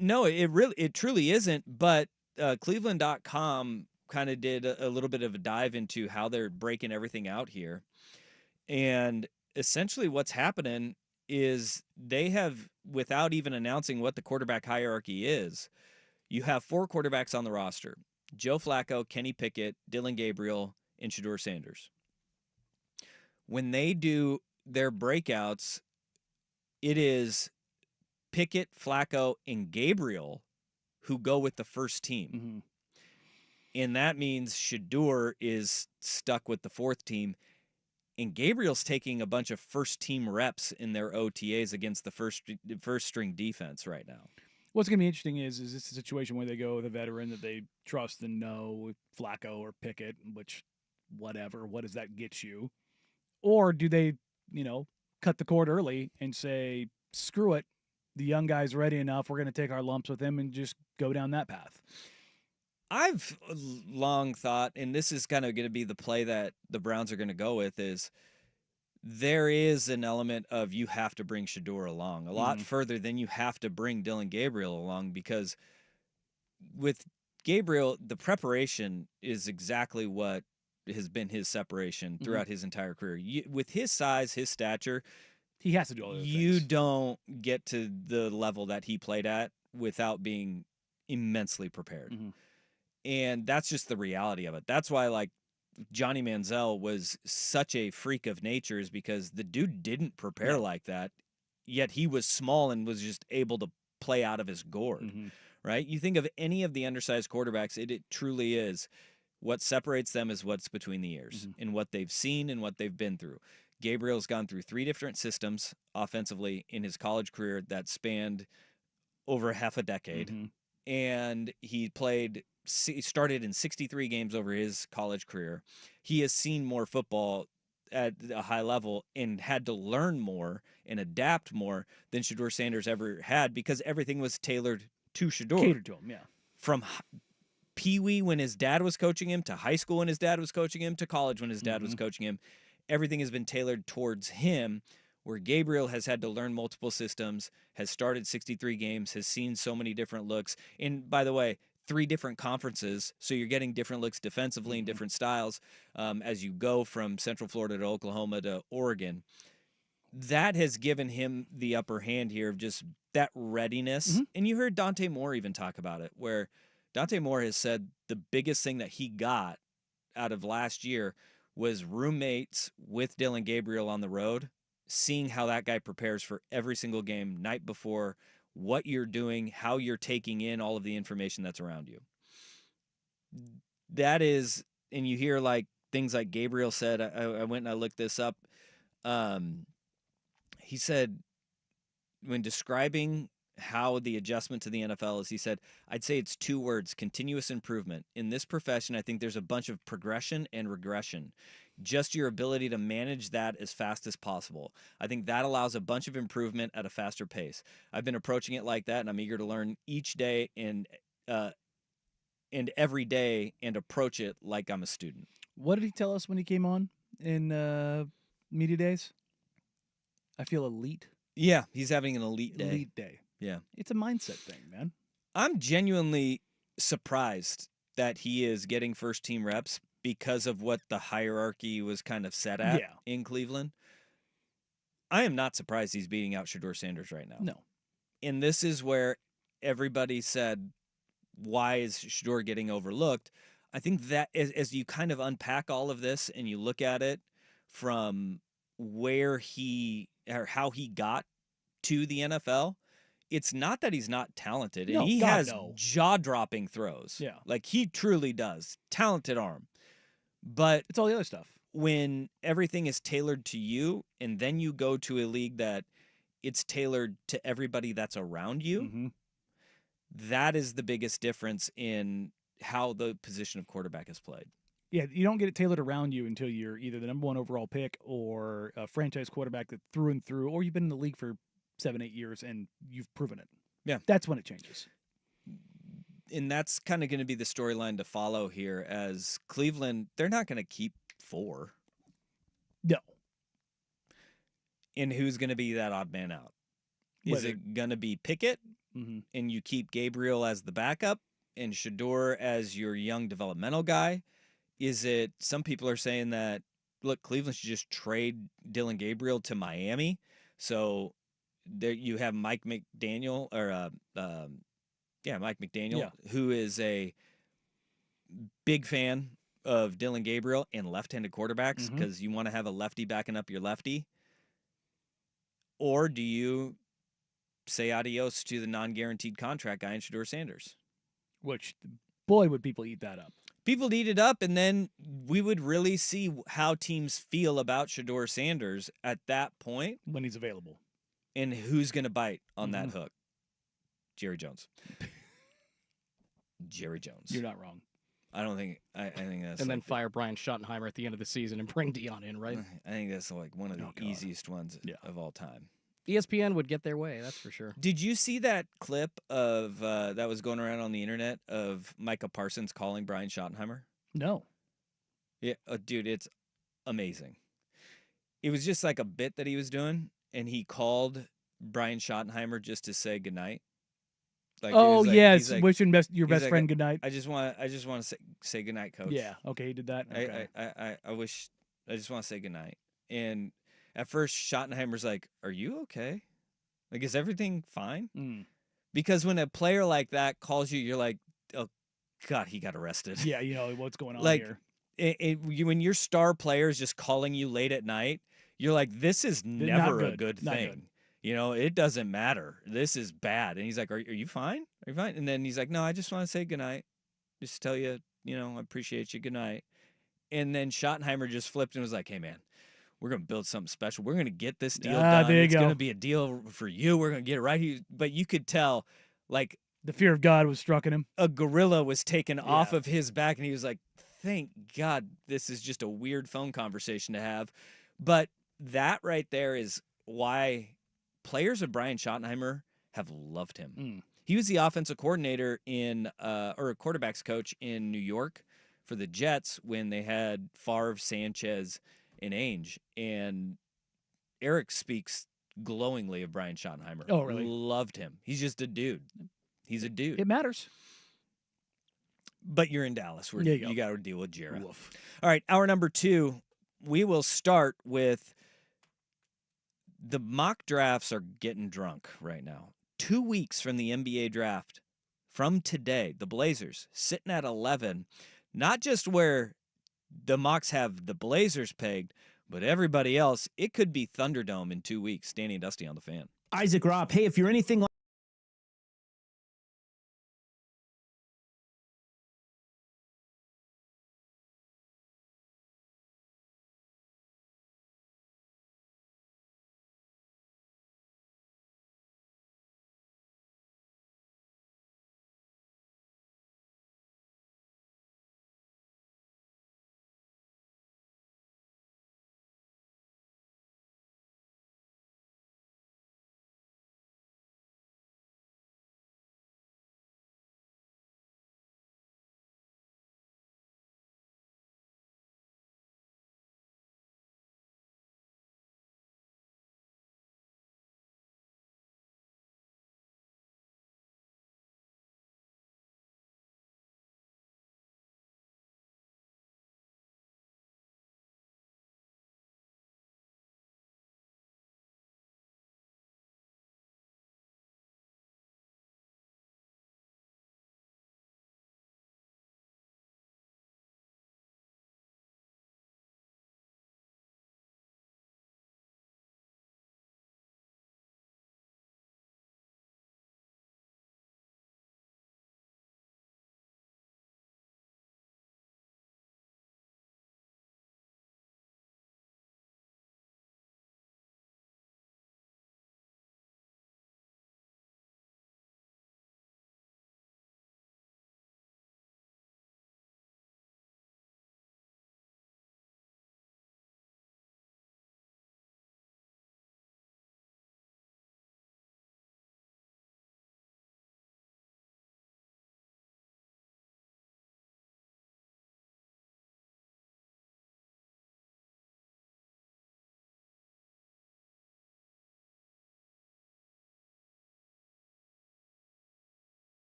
No, it truly isn't. But Cleveland.com kind of did a little bit of a dive into how they're breaking everything out here. And essentially what's happening is they have, without even announcing what the quarterback hierarchy is, you have 4 quarterbacks on the roster: Joe Flacco, Kenny Pickett, Dylan Gabriel, and Shedeur Sanders. When they do their breakouts, it is Pickett, Flacco, and Gabriel who go with the first team. And that means Shedeur is stuck with the 4th team. And Gabriel's taking a bunch of first-team reps in their OTAs against the first-string defense right now. What's going to be interesting is this a situation where they go with a veteran that they trust and know, Flacco or Pickett, which, whatever, what does that get you? Or do they, cut the cord early and say, screw it, the young guy's ready enough, we're going to take our lumps with him and just go down that path? I've long thought, and this is kind of going to be the play that the Browns are going to go with, is there is an element of you have to bring Shedeur along a lot further than you have to bring Dylan Gabriel along, because with Gabriel, the preparation is exactly what has been his separation throughout his entire career. With his size, his stature, he has to do all those you things. don't get to the level that he played at without being immensely prepared. And that's just the reality of it. That's why, like, Johnny Manziel was such a freak of nature, is because the dude didn't prepare like that, yet he was small and was just able to play out of his gourd, right? You think of any of the undersized quarterbacks, it truly is. What separates them is what's between the ears and what they've seen and what they've been through. Gabriel's gone through 3 different systems offensively in his college career that spanned over half a decade. And he started in 63 games over his college career. He has seen more football at a high level and had to learn more and adapt more than Shedeur Sanders ever had, because everything was tailored to Shedeur. Catered to him, yeah. From Pee-wee when his dad was coaching him, to high school when his dad was coaching him, to college when his dad was coaching him. Everything has been tailored towards him, where Gabriel has had to learn multiple systems, has started 63 games, has seen so many different looks. And by the way, 3 different conferences, so you're getting different looks defensively and different styles as you go from Central Florida to Oklahoma to Oregon. That has given him the upper hand here of just that readiness. And you heard Dante Moore even talk about it, where Dante Moore has said the biggest thing that he got out of last year was roommates with Dylan Gabriel on the road, seeing how that guy prepares for every single game night before, what you're doing, how you're taking in all of the information that's around you. That is, and you hear like things like Gabriel said, I went and I looked this up. He said, when describing how the adjustment to the NFL is. He said, I'd say it's 2 words: continuous improvement. In this profession, I think there's a bunch of progression and regression. Just your ability to manage that as fast as possible. I think that allows a bunch of improvement at a faster pace. I've been approaching it like that, and I'm eager to learn each day and every day and approach it like I'm a student. What did he tell us when he came on in media days? I feel elite. Yeah, he's having an elite day. Elite day. Yeah. It's a mindset thing, man. I'm genuinely surprised that he is getting first-team reps because of what the hierarchy was kind of set at in Cleveland. I am not surprised he's beating out Shedeur Sanders right now. No. And this is where everybody said, why is Shedeur getting overlooked? I think that as you kind of unpack all of this and you look at it from where he or how he got to the NFL, it's not that he's not talented. No, And he God, has no. jaw-dropping throws. Yeah. Like, he truly does. Talented arm. But it's all the other stuff. When everything is tailored to you and then you go to a league that it's tailored to everybody that's around you, that is the biggest difference in how the position of quarterback is played. Yeah, you don't get it tailored around you until you're either the number 1 overall pick or a franchise quarterback that through and through, or you've been in the league for 7-8 years and you've proven it. Yeah. That's when it changes. And that's kind of going to be the storyline to follow here, as Cleveland, they're not going to keep 4. No. And who's going to be that odd man out? Is it going to be Pickett and you keep Gabriel as the backup and Shedeur as your young developmental guy? Is it, some people are saying that, look, Cleveland should just trade Dylan Gabriel to Miami. So there you have Mike McDaniel, Mike McDaniel, who is a big fan of Dylan Gabriel and left-handed quarterbacks because you want to have a lefty backing up your lefty. Or do you say adios to the non-guaranteed contract guy in Shedeur Sanders? Which, boy, would people eat that up. People eat it up, and then we would really see how teams feel about Shedeur Sanders at that point. When he's available. And who's going to bite on that hook? Jerry Jones. Jerry Jones. You're not wrong. I don't think, I think that's. And then fire Brian Schottenheimer at the end of the season and bring Dion in, right? I think that's like one of the easiest ones of all time. ESPN would get their way, that's for sure. Did you see that clip of that was going around on the internet of Micah Parsons calling Brian Schottenheimer? No. Yeah, dude, it's amazing. It was just like a bit that he was doing, and he called Brian Schottenheimer just to say goodnight. Like, yes, like, wishing your best like, friend goodnight. I just want to say goodnight, coach. Yeah, okay, he did that. Okay. I just want to say goodnight. And at first, Schottenheimer's like, "Are you okay? Like, is everything fine?" Because when a player like that calls you, you're like, "Oh, God, he got arrested." Yeah, you know what's going on here. Like, when your star player is just calling you late at night, you're like, "This is never a good thing." Good. You know, it doesn't matter. This is bad. And he's like, are you fine? Are you fine? And then he's like, no, I just want to say goodnight. Just tell you, I appreciate you. Goodnight. And then Schottenheimer just flipped and was like, hey, man, we're going to build something special. We're going to get this deal done. It's going to be a deal for you. We're going to get it right here. But you could tell, like, the fear of God was struck in him. A gorilla was taken off of his back. And he was like, thank God this is just a weird phone conversation to have. But that right there is why players of Brian Schottenheimer have loved him. He was the offensive coordinator or a quarterback's coach in New York for the Jets when they had Favre, Sanchez, and Ainge. And Eric speaks glowingly of Brian Schottenheimer. Oh, really? Loved him. He's just a dude. He's a dude. It matters. But you're in Dallas. You got to deal with Jarrett. Woof. All right, hour number 2. We will start with the mock drafts are getting drunk right now. 2 weeks from the NBA draft, from today, the Blazers sitting at 11, not just where the mocks have the Blazers pegged, but everybody else. It could be Thunderdome in 2 weeks. Danny and Dusty on the Fan. Isaac Robb, hey, if you're anything like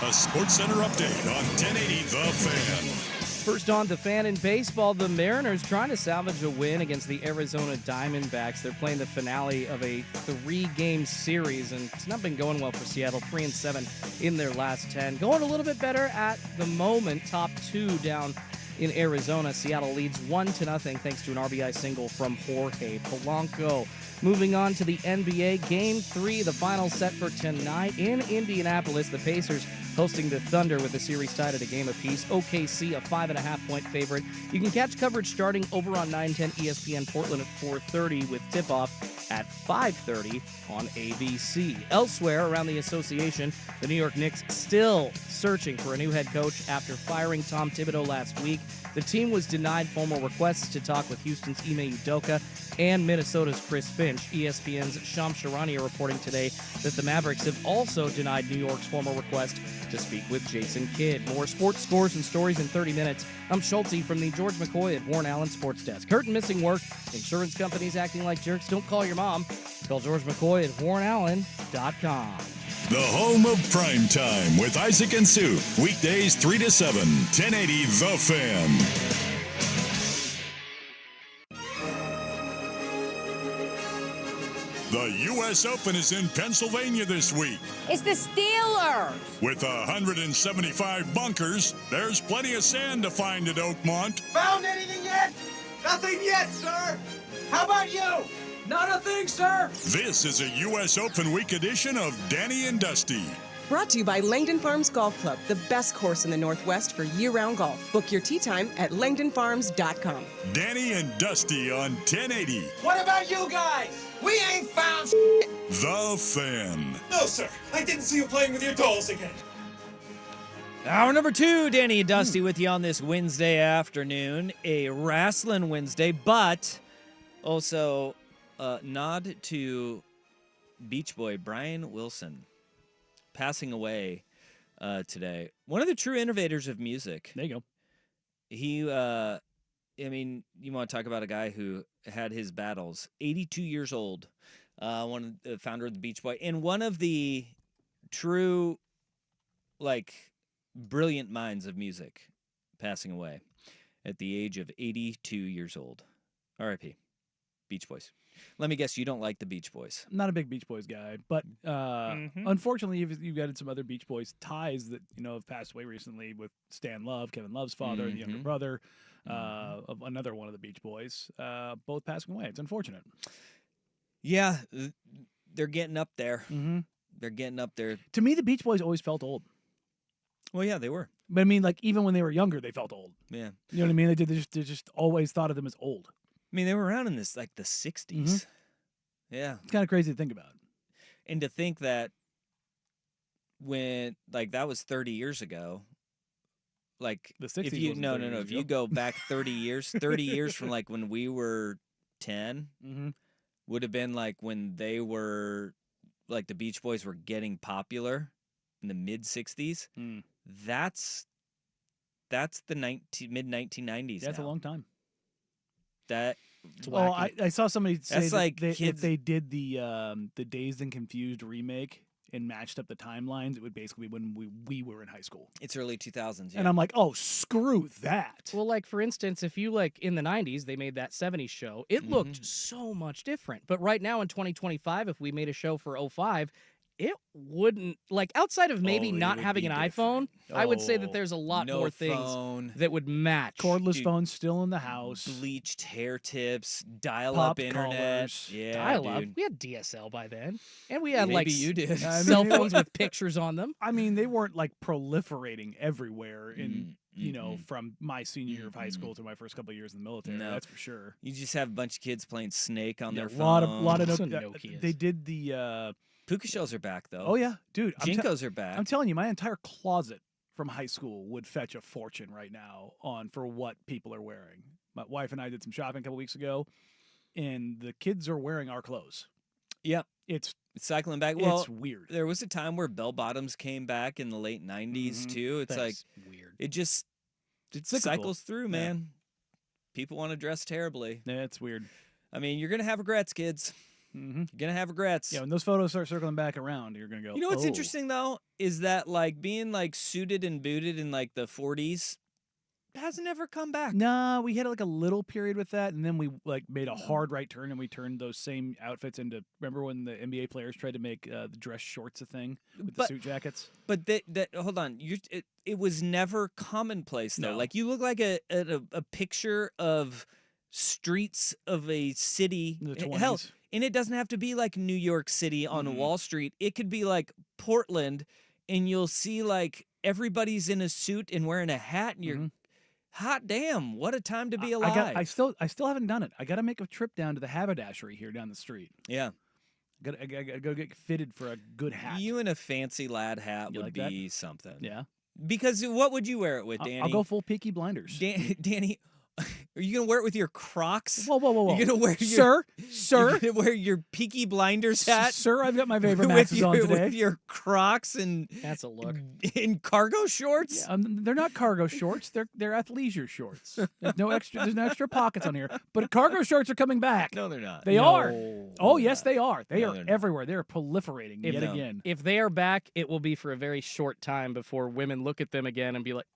a SportsCenter update on 1080 The Fan. First on The Fan in baseball, the Mariners trying to salvage a win against the Arizona Diamondbacks. They're playing the finale of a 3-game series, and it's not been going well for Seattle. 3-7 in their last 10. Going a little bit better at the moment. Top 2 down in Arizona. Seattle leads 1-0 thanks to an RBI single from Jorge Polanco. Moving on to the NBA, Game 3, the final set for tonight in Indianapolis. The Pacers hosting the Thunder with the series tied at a game apiece. OKC, a 5.5-point favorite. You can catch coverage starting over on 910 ESPN Portland at 4:30 with tip-off at 5:30 on ABC. Elsewhere around the association, the New York Knicks still searching for a new head coach after firing Tom Thibodeau last week. The team was denied formal requests to talk with Houston's Ime Udoka and Minnesota's Chris Finch. ESPN's Shams Charania reporting today that the Mavericks have also denied New York's formal request to speak with Jason Kidd. More sports scores and stories in 30 minutes. I'm Schulte from the George McCoy at Warren Allen Sports Desk. Hurt and missing work, insurance companies acting like jerks. Don't call your mom. Call George McCoy at warrenallen.com. The home of prime time with Isaac and Sue. Weekdays 3 to 7, 1080 The Fan. The U.S. Open is in Pennsylvania this week. It's the Steelers. With 175 bunkers, there's plenty of sand to find at Oakmont. Found anything yet? Nothing yet, sir. How about you? Not a thing, sir. This is a U.S. Open Week edition of Danny and Dusty. Brought to you by Langdon Farms Golf Club, the best course in the Northwest for year-round golf. Book your tee time at langdonfarms.com. Danny and Dusty on 1080. What about you guys? We ain't found shit. The Fan. No, sir. I didn't see you playing with your dolls again. Hour number 2, Danny and Dusty with you on this Wednesday afternoon. A wrestling Wednesday, but also nod to Beach Boy Brian Wilson passing away today. One of the true innovators of music. There you go. He, I mean, you want to talk about a guy who had his battles. 82 years old, one of the founder of the Beach Boy, and one of the true, like, brilliant minds of music, passing away at the age of 82 years old. R.I.P. Beach Boys. Let me guess, you don't like the Beach Boys. I'm not a big Beach Boys guy, but unfortunately, you've got some other Beach Boys ties that have passed away recently with Stan Love, Kevin Love's father, the younger brother of another one of the Beach Boys, both passing away. It's unfortunate. Yeah, they're getting up there. They're getting up there. To me, the Beach Boys always felt old. Well, yeah, they were. But I mean, like, even when they were younger, they felt old. Yeah. You know what I mean? They just always thought of them as old. I mean, they were around in the 60s. Yeah. It's kind of crazy to think about. And to think that when, like, that was 30 years ago, like, the 60s if you, wasn't no, 30 no, no, years if you ago. go back 30 years from, like, when we were 10, would have been, like, when they were, like, the Beach Boys were getting popular in the mid-60s. That's the mid-1990s. Yeah, that's a long time. Well, I saw somebody say that's that like if they did the Dazed and Confused remake and matched up the timelines, it would basically be when we were in high school. It's early 2000s, yeah. And I'm like, oh, screw that. Well, like, for instance, if you, like, in the 90s, they made that 70s show, it looked so much different. But right now in 2025, if we made a show for 05, it wouldn't, like, outside of maybe not having an iPhone, I would say that there's a lot more things that would match. Cordless phones still in the house. Bleached hair tips, dial-up internet. Collars. Yeah, dial-up. dude. We had DSL by then. And we had, Maybe like, you did. cell phones with pictures on them. I mean, they weren't, like, proliferating everywhere in, from my senior year of high school to my first couple of years in the military. No. That's for sure. You just have a bunch of kids playing Snake on their phone. A lot of Nokias. They did the... Puka shells are back, though. Oh, yeah. Dude. Jinkos are back. I'm telling you, my entire closet from high school would fetch a fortune right now for what people are wearing. My wife and I did some shopping a couple weeks ago, and the kids are wearing our clothes. Yep. It's cycling back. Well, it's weird. There was a time where bell bottoms came back in the late 90s, too. It's like weird. It just cycles through, man. People want to dress terribly. Yeah, it's weird. I mean, you're going to have regrets, kids. Mm-hmm. You're gonna have regrets. Yeah, when those photos start circling back around, you're gonna go. You know what's "Oh." interesting though is that like being like suited and booted in like the 40s hasn't ever come back. Nah, we had like a little period with that, and then we like made a hard right turn, and we turned those same outfits into. Remember when the NBA players tried to make the dress shorts a thing with the suit jackets? But hold on, it was never commonplace though. No. Like you look like a picture of streets of a city. In the Hell, 20s. and it doesn't have to be like New York City on Wall Street. It could be like Portland, and you'll see like everybody's in a suit and wearing a hat, and you're hot damn, what a time to be alive. I still haven't done it. I got to make a trip down to the haberdashery here down the street. Yeah. I gotta go get fitted for a good hat. You in a fancy lad hat You would like be that? something. Yeah. Because what would you wear it with, Danny? I'll go full Peaky Blinders. Danny, are you going to wear it with your Crocs? Whoa. You're going to wear your... Sir? You're going to wear your Peaky Blinders hat? Sir, I've got my Vapor Maxes on today. With your Crocs and... That's a look. In cargo shorts? Yeah, they're not cargo shorts. They're athleisure shorts. There's no extra pockets on here. But cargo shorts are coming back. No, they're not. They are. Oh, yes, they are. They are they're not. everywhere. They are proliferating yet again. If they are back, it will be for a very short time before women look at them again and be like,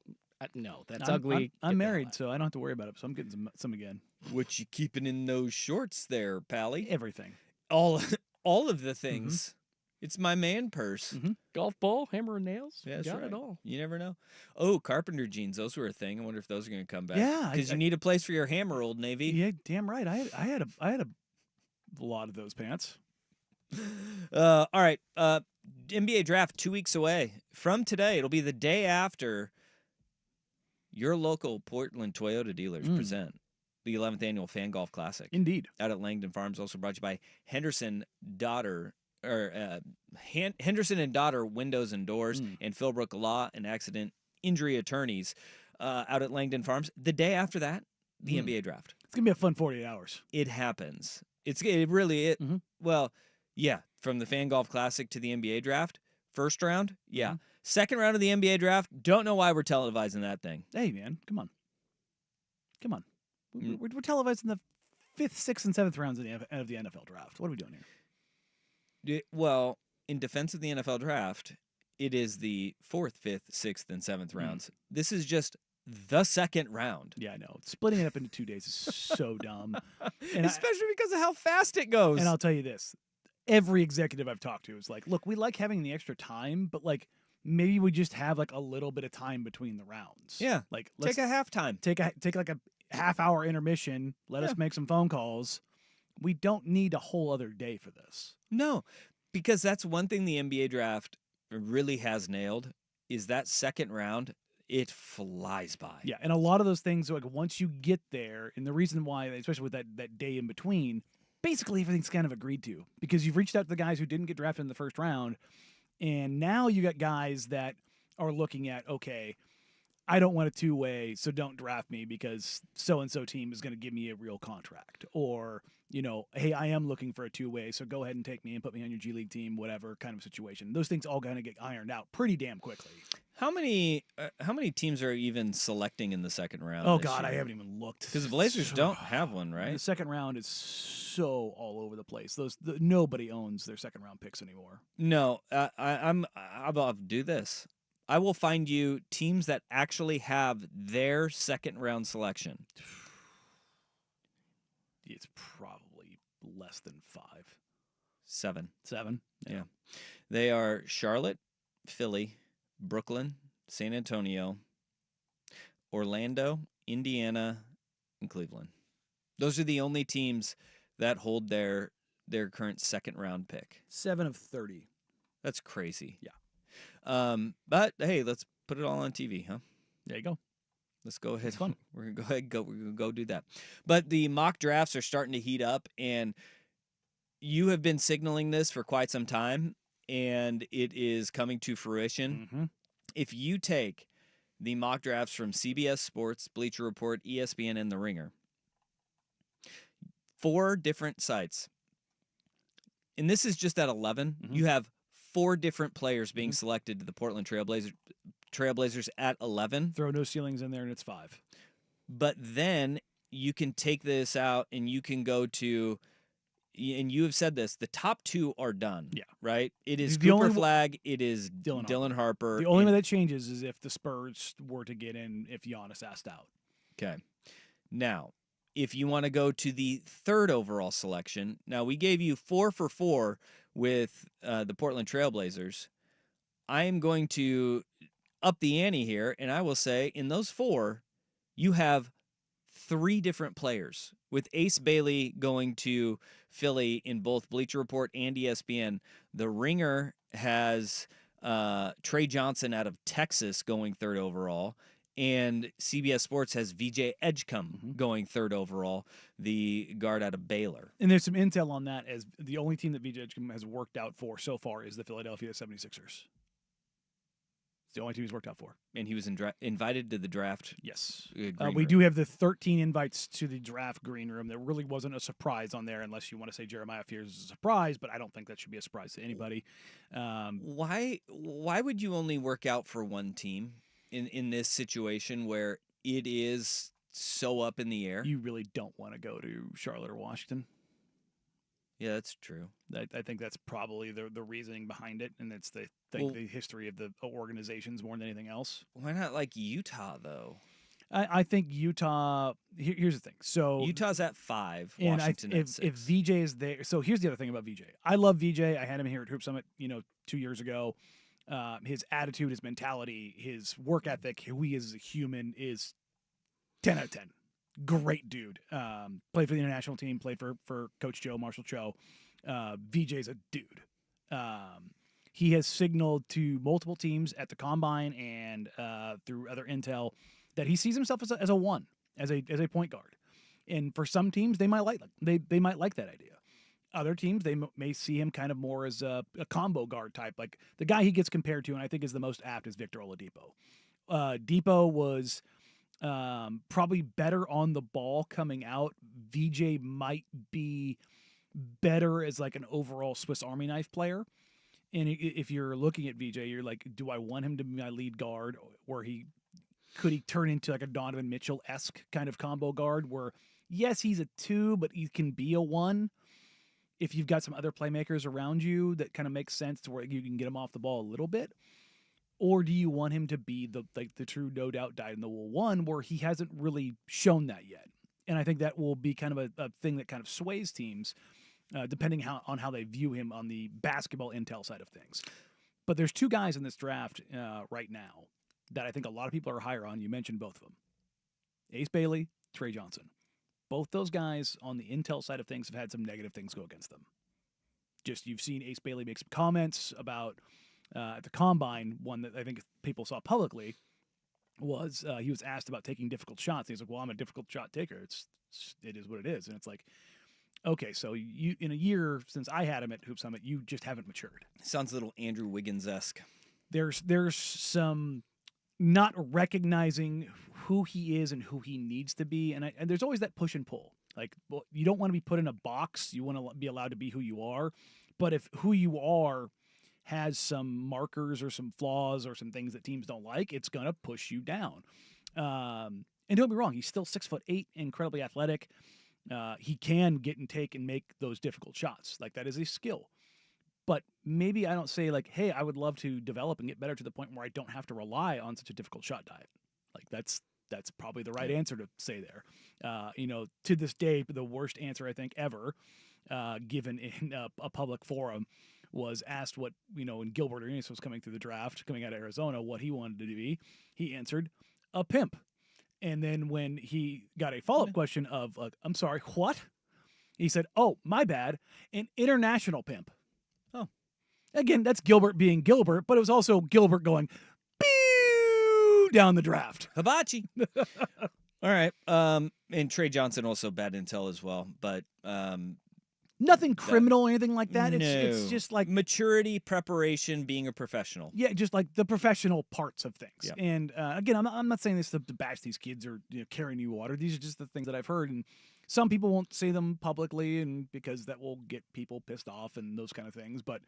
no, that's ugly. I'm married, so I don't have to worry about it. So I'm getting some again. What you keeping in those shorts there, Pally? Everything. All of the things. It's my man purse. Golf ball, hammer and nails. Yeah, that's got right. it all. You never know. Oh, carpenter jeans. Those were a thing. I wonder if those are going to come back. Yeah, because you need a place for your hammer, Old Navy. Yeah, damn right. I had a lot of those pants. All right. NBA draft 2 weeks away from today. It'll be the day after your local Portland Toyota dealers present the 11th annual Fan Golf Classic. Indeed. Out at Langdon Farms, also brought to you by Henderson and Daughter Windows and Doors and Philbrook Law and Accident Injury Attorneys out at Langdon Farms. The day after that, the NBA draft. It's going to be a fun 48 hours. It happens. It really well, yeah, from the Fan Golf Classic to the NBA draft, first round, yeah. Second round of the NBA draft, don't know why we're televising that thing. Hey, man, come on. We're televising the 5th, 6th, and 7th rounds of the NFL draft. What are we doing here? Well, in defense of the NFL draft, it is the 4th, 5th, 6th, and 7th rounds. This is just the second round. Yeah, I know. Splitting it up into 2 days is so dumb. And especially because of how fast it goes. And I'll tell you this. Every executive I've talked to is like, look, we like having the extra time, but like maybe we just have like a little bit of time between the rounds. Yeah. Like take a halftime. Take like a half-hour intermission. Let us make some phone calls. We don't need a whole other day for this. No, because that's one thing the NBA draft really has nailed is that second round, it flies by. Yeah, and a lot of those things, like once you get there, and the reason why, especially with that day in between, basically everything's kind of agreed to because you've reached out to the guys who didn't get drafted in the first round, and now you got guys that are looking at, okay, I don't want a two-way, so don't draft me because so-and-so team is going to give me a real contract. Or, you know, hey, I am looking for a two-way, so go ahead and take me and put me on your G League team, whatever kind of situation. Those things all going to get ironed out pretty damn quickly. How many teams are even selecting in the second round? Oh, God, I haven't even looked. Because the Blazers don't have one, right? The second round is so all over the place. Nobody owns their second-round picks anymore. No, I'll do this. I will find you teams that actually have their second-round selection. It's probably less than 5. 7. 7? Yeah. They are Charlotte, Philly, Brooklyn, San Antonio, Orlando, Indiana, and Cleveland. Those are the only teams that hold their current second-round pick. 7 of 30. That's crazy. Yeah. But hey, let's put it all on TV, huh? There you go. Let's go ahead. It's fun. We're gonna go do that. But the mock drafts are starting to heat up, and you have been signaling this for quite some time, and it is coming to fruition. Mm-hmm. If you take the mock drafts from CBS Sports, Bleacher Report, ESPN, and The Ringer, 4 different sites, and this is just at 11, you have 4 different players being selected to the Portland Trailblazers at 11. Throw no ceilings in there and it's 5. But then you can take this out and you can go to and you have said this, the top 2 are done. Yeah. Right? It is The Cooper only Flag. It is Dylan Harper. The only way that changes is if the Spurs were to get in if Giannis asked out. Okay. Now, if you want to go to the 3rd overall selection, now we gave you 4 for 4 with the Portland Trailblazers. I am going to up the ante here, and I will say in those 4, you have 3 different players, with Ace Bailey going to Philly in both Bleacher Report and ESPN. The Ringer has Trey Johnson out of Texas going 3rd overall, and CBS Sports has VJ Edgecombe going 3rd overall, the guard out of Baylor. And there's some intel on that, as the only team that VJ Edgecombe has worked out for so far is the Philadelphia 76ers. It's the only team he's worked out for. And he was invited to the draft. Yes. Green We room. do have the 13 invites to the draft green room. There really wasn't a surprise on there, unless you want to say Jeremiah Fears is a surprise, but I don't think that should be a surprise to anybody. Why would you only work out for one team in this situation where it is so up in the air? You really don't want to go to Charlotte or Washington. Yeah, that's true. I think that's probably the reasoning behind it, and it's the history of the organizations more than anything else. Why not like Utah, though? I think Utah. Here's the thing. So Utah's at 5. And Washington at 6. if VJ is there, so here's the other thing about VJ. I love VJ. I had him here at Hoop Summit, 2 years ago. His attitude, his mentality, his work ethic, who he is as a human is 10 out of 10. Great dude. Played for the international team. Played for Coach Joe, Marshall Cho. VJ's a dude. He has signaled to multiple teams at the combine and through other intel that he sees himself as a one, as a point guard. And for some teams, they might like that idea. Other teams, they may see him kind of more as a combo guard type. Like the guy he gets compared to, and I think is the most apt, is Victor Oladipo. Depot was probably better on the ball coming out. VJ might be better as like an overall Swiss Army knife player. And if you're looking at VJ, you're like, do I want him to be my lead guard, or could he turn into like a Donovan Mitchell-esque kind of combo guard where, yes, he's a 2, but he can be a 1 if you've got some other playmakers around you that kind of makes sense to where you can get him off the ball a little bit? Or do you want him to be the true no doubt dyed in the wool 1 where he hasn't really shown that yet? And I think that will be kind of a thing that kind of sways teams depending on how they view him on the basketball intel side of things. But there's 2 guys in this draft right now that I think a lot of people are higher on. You mentioned both of them. Ace Bailey, Trey Johnson. Both those guys on the intel side of things have had some negative things go against them. Just you've seen Ace Bailey make some comments about at the combine. One that I think people saw publicly was he was asked about taking difficult shots. He's like, well, I'm a difficult shot taker. It is what it is. And it's like, okay, so you in a year since I had him at Hoop Summit, you just haven't matured. Sounds a little Andrew Wiggins-esque. There's some not recognizing who he is and who he needs to be, and there's always that push and pull. Like, well, you don't want to be put in a box. You want to be allowed to be who you are. But if who you are has some markers or some flaws or some things that teams don't like, it's gonna push you down. And don't be wrong, he's still 6'8", incredibly athletic. He can get and take and make those difficult shots. Like, that is a skill. But maybe I don't say like, hey, I would love to develop and get better to the point where I don't have to rely on such a difficult shot diet. Like that's probably the right answer to say there. To this day, the worst answer I think ever given in a public forum was asked what, when Gilbert Arenas was coming through the draft, coming out of Arizona, what he wanted to be. He answered, a pimp. And then when he got a follow-up question of, I'm sorry, what? He said, oh, my bad, an international pimp. Oh. Again, that's Gilbert being Gilbert, but it was also Gilbert going, pew, down the draft. Hibachi. All right. And Trey Johnson also bad intel as well, but nothing criminal or anything like that. No. It's just like maturity, preparation, being a professional. Yeah, just like the professional parts of things. Yep. And again, I'm not saying this to bash these kids or carry new water. These are just the things that I've heard, and some people won't say them publicly, and because that will get people pissed off and those kind of things. But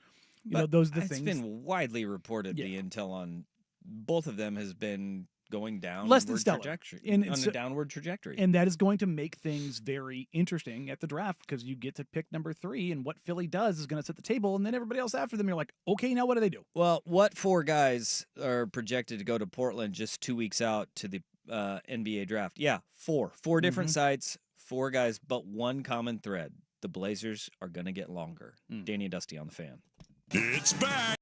those are the things. It's been widely reported. The intel on both of them has been going down Less than stellar. trajectory, And on so- a downward trajectory. And that is going to make things very interesting at the draft because you get to pick number 3, and what Philly does is going to set the table, and then everybody else after them, you're like, okay, now what do they do? Well, what 4 guys are projected to go to Portland just 2 weeks out to the NBA draft? Yeah, 4. 4 different sites, 4 guys, but one common thread. The Blazers are going to get longer. Danny and Dusty on the Fan. It's back.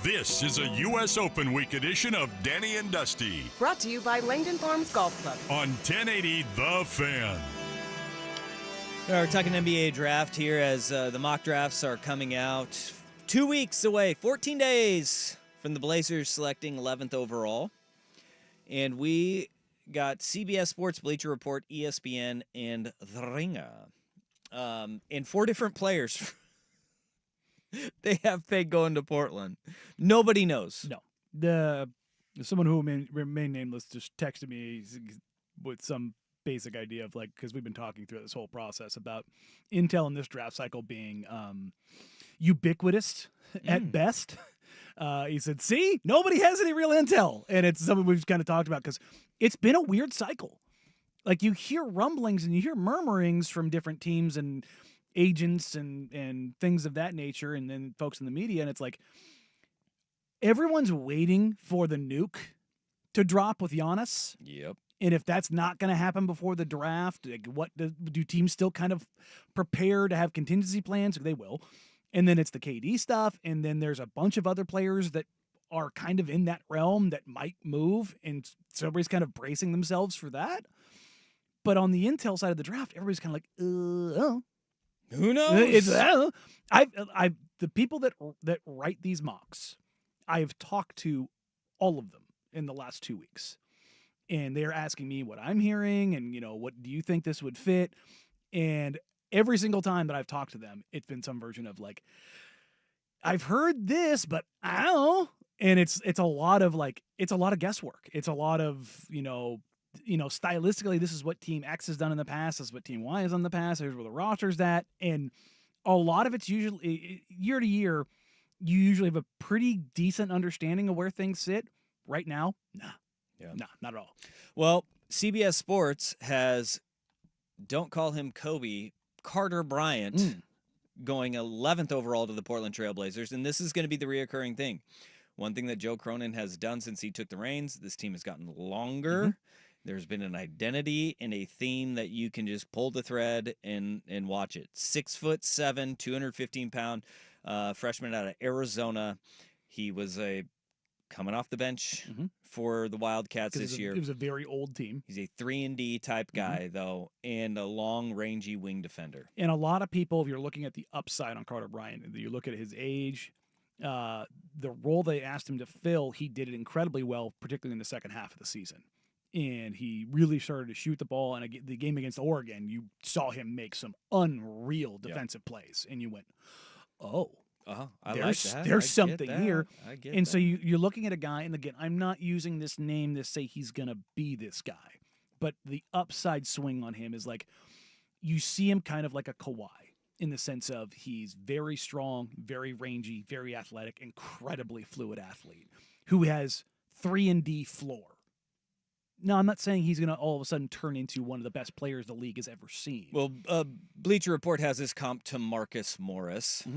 This is a U.S. Open Week edition of Danny and Dusty Brought to you by Langdon Farms Golf Club. on 1080 The Fan. We're talking NBA draft here as the mock drafts are coming out 2 weeks away, 14 days from the Blazers selecting 11th overall. And we got CBS Sports, Bleacher Report, ESPN, and The Ringer. And 4 different players they have pegged going to Portland. Nobody knows. No. Someone who will remain nameless just texted me with some basic idea of, like, because we've been talking through this whole process about intel in this draft cycle being ubiquitous at best. He said, see, nobody has any real intel. And it's something we've kind of talked about because it's been a weird cycle. Like, you hear rumblings and you hear murmurings from different teams and agents and things of that nature, and then folks in the media, and it's like everyone's waiting for the nuke to drop with Giannis. Yep. And if that's not going to happen before the draft, like, what do teams still kind of prepare to have contingency plans? They will. And then it's the KD stuff, and then there's a bunch of other players that are kind of in that realm that might move, and so everybody's kind of bracing themselves for that. But on the intel side of the draft, everybody's kind of like, who knows? The people that write these mocks, I have talked to all of them in the last 2 weeks, and they're asking me what I'm hearing and, what do you think this would fit? And every single time that I've talked to them, it's been some version of like, I've heard this, but I don't know. And it's a lot of guesswork. It's a lot of, stylistically, this is what team X has done in the past. This is what team Y has done in the past. Here's where the roster's at. And a lot of it's usually year to year, you usually have a pretty decent understanding of where things sit. Right now, nah, not at all. Well, CBS Sports has, don't call him Kobe, Carter Bryant going 11th overall to the Portland Trail Blazers. And this is going to be the reoccurring thing. One thing that Joe Cronin has done since he took the reins, this team has gotten longer. Mm-hmm. There's been an identity and a theme that you can just pull the thread and watch it. 6'7", 215-pound freshman out of Arizona. He was coming off the bench for the Wildcats this year. It was a very old team. He's a 3-and-D type guy, though, and a long, rangy wing defender. And a lot of people, if you're looking at the upside on Carter Bryant, you look at his age, the role they asked him to fill, he did it incredibly well, particularly in the second half of the season. And he really started to shoot the ball. And the game against Oregon, you saw him make some unreal defensive plays. And you went, oh. There's something here. And so you're looking at a guy, and again, I'm not using this name to say he's going to be this guy, but the upside swing on him is like, you see him kind of like a Kawhi in the sense of he's very strong, very rangy, very athletic, incredibly fluid athlete who has 3-and-D floor. No, I'm not saying he's going to all of a sudden turn into one of the best players the league has ever seen. Well, Bleacher Report has his comp to Marcus Morris.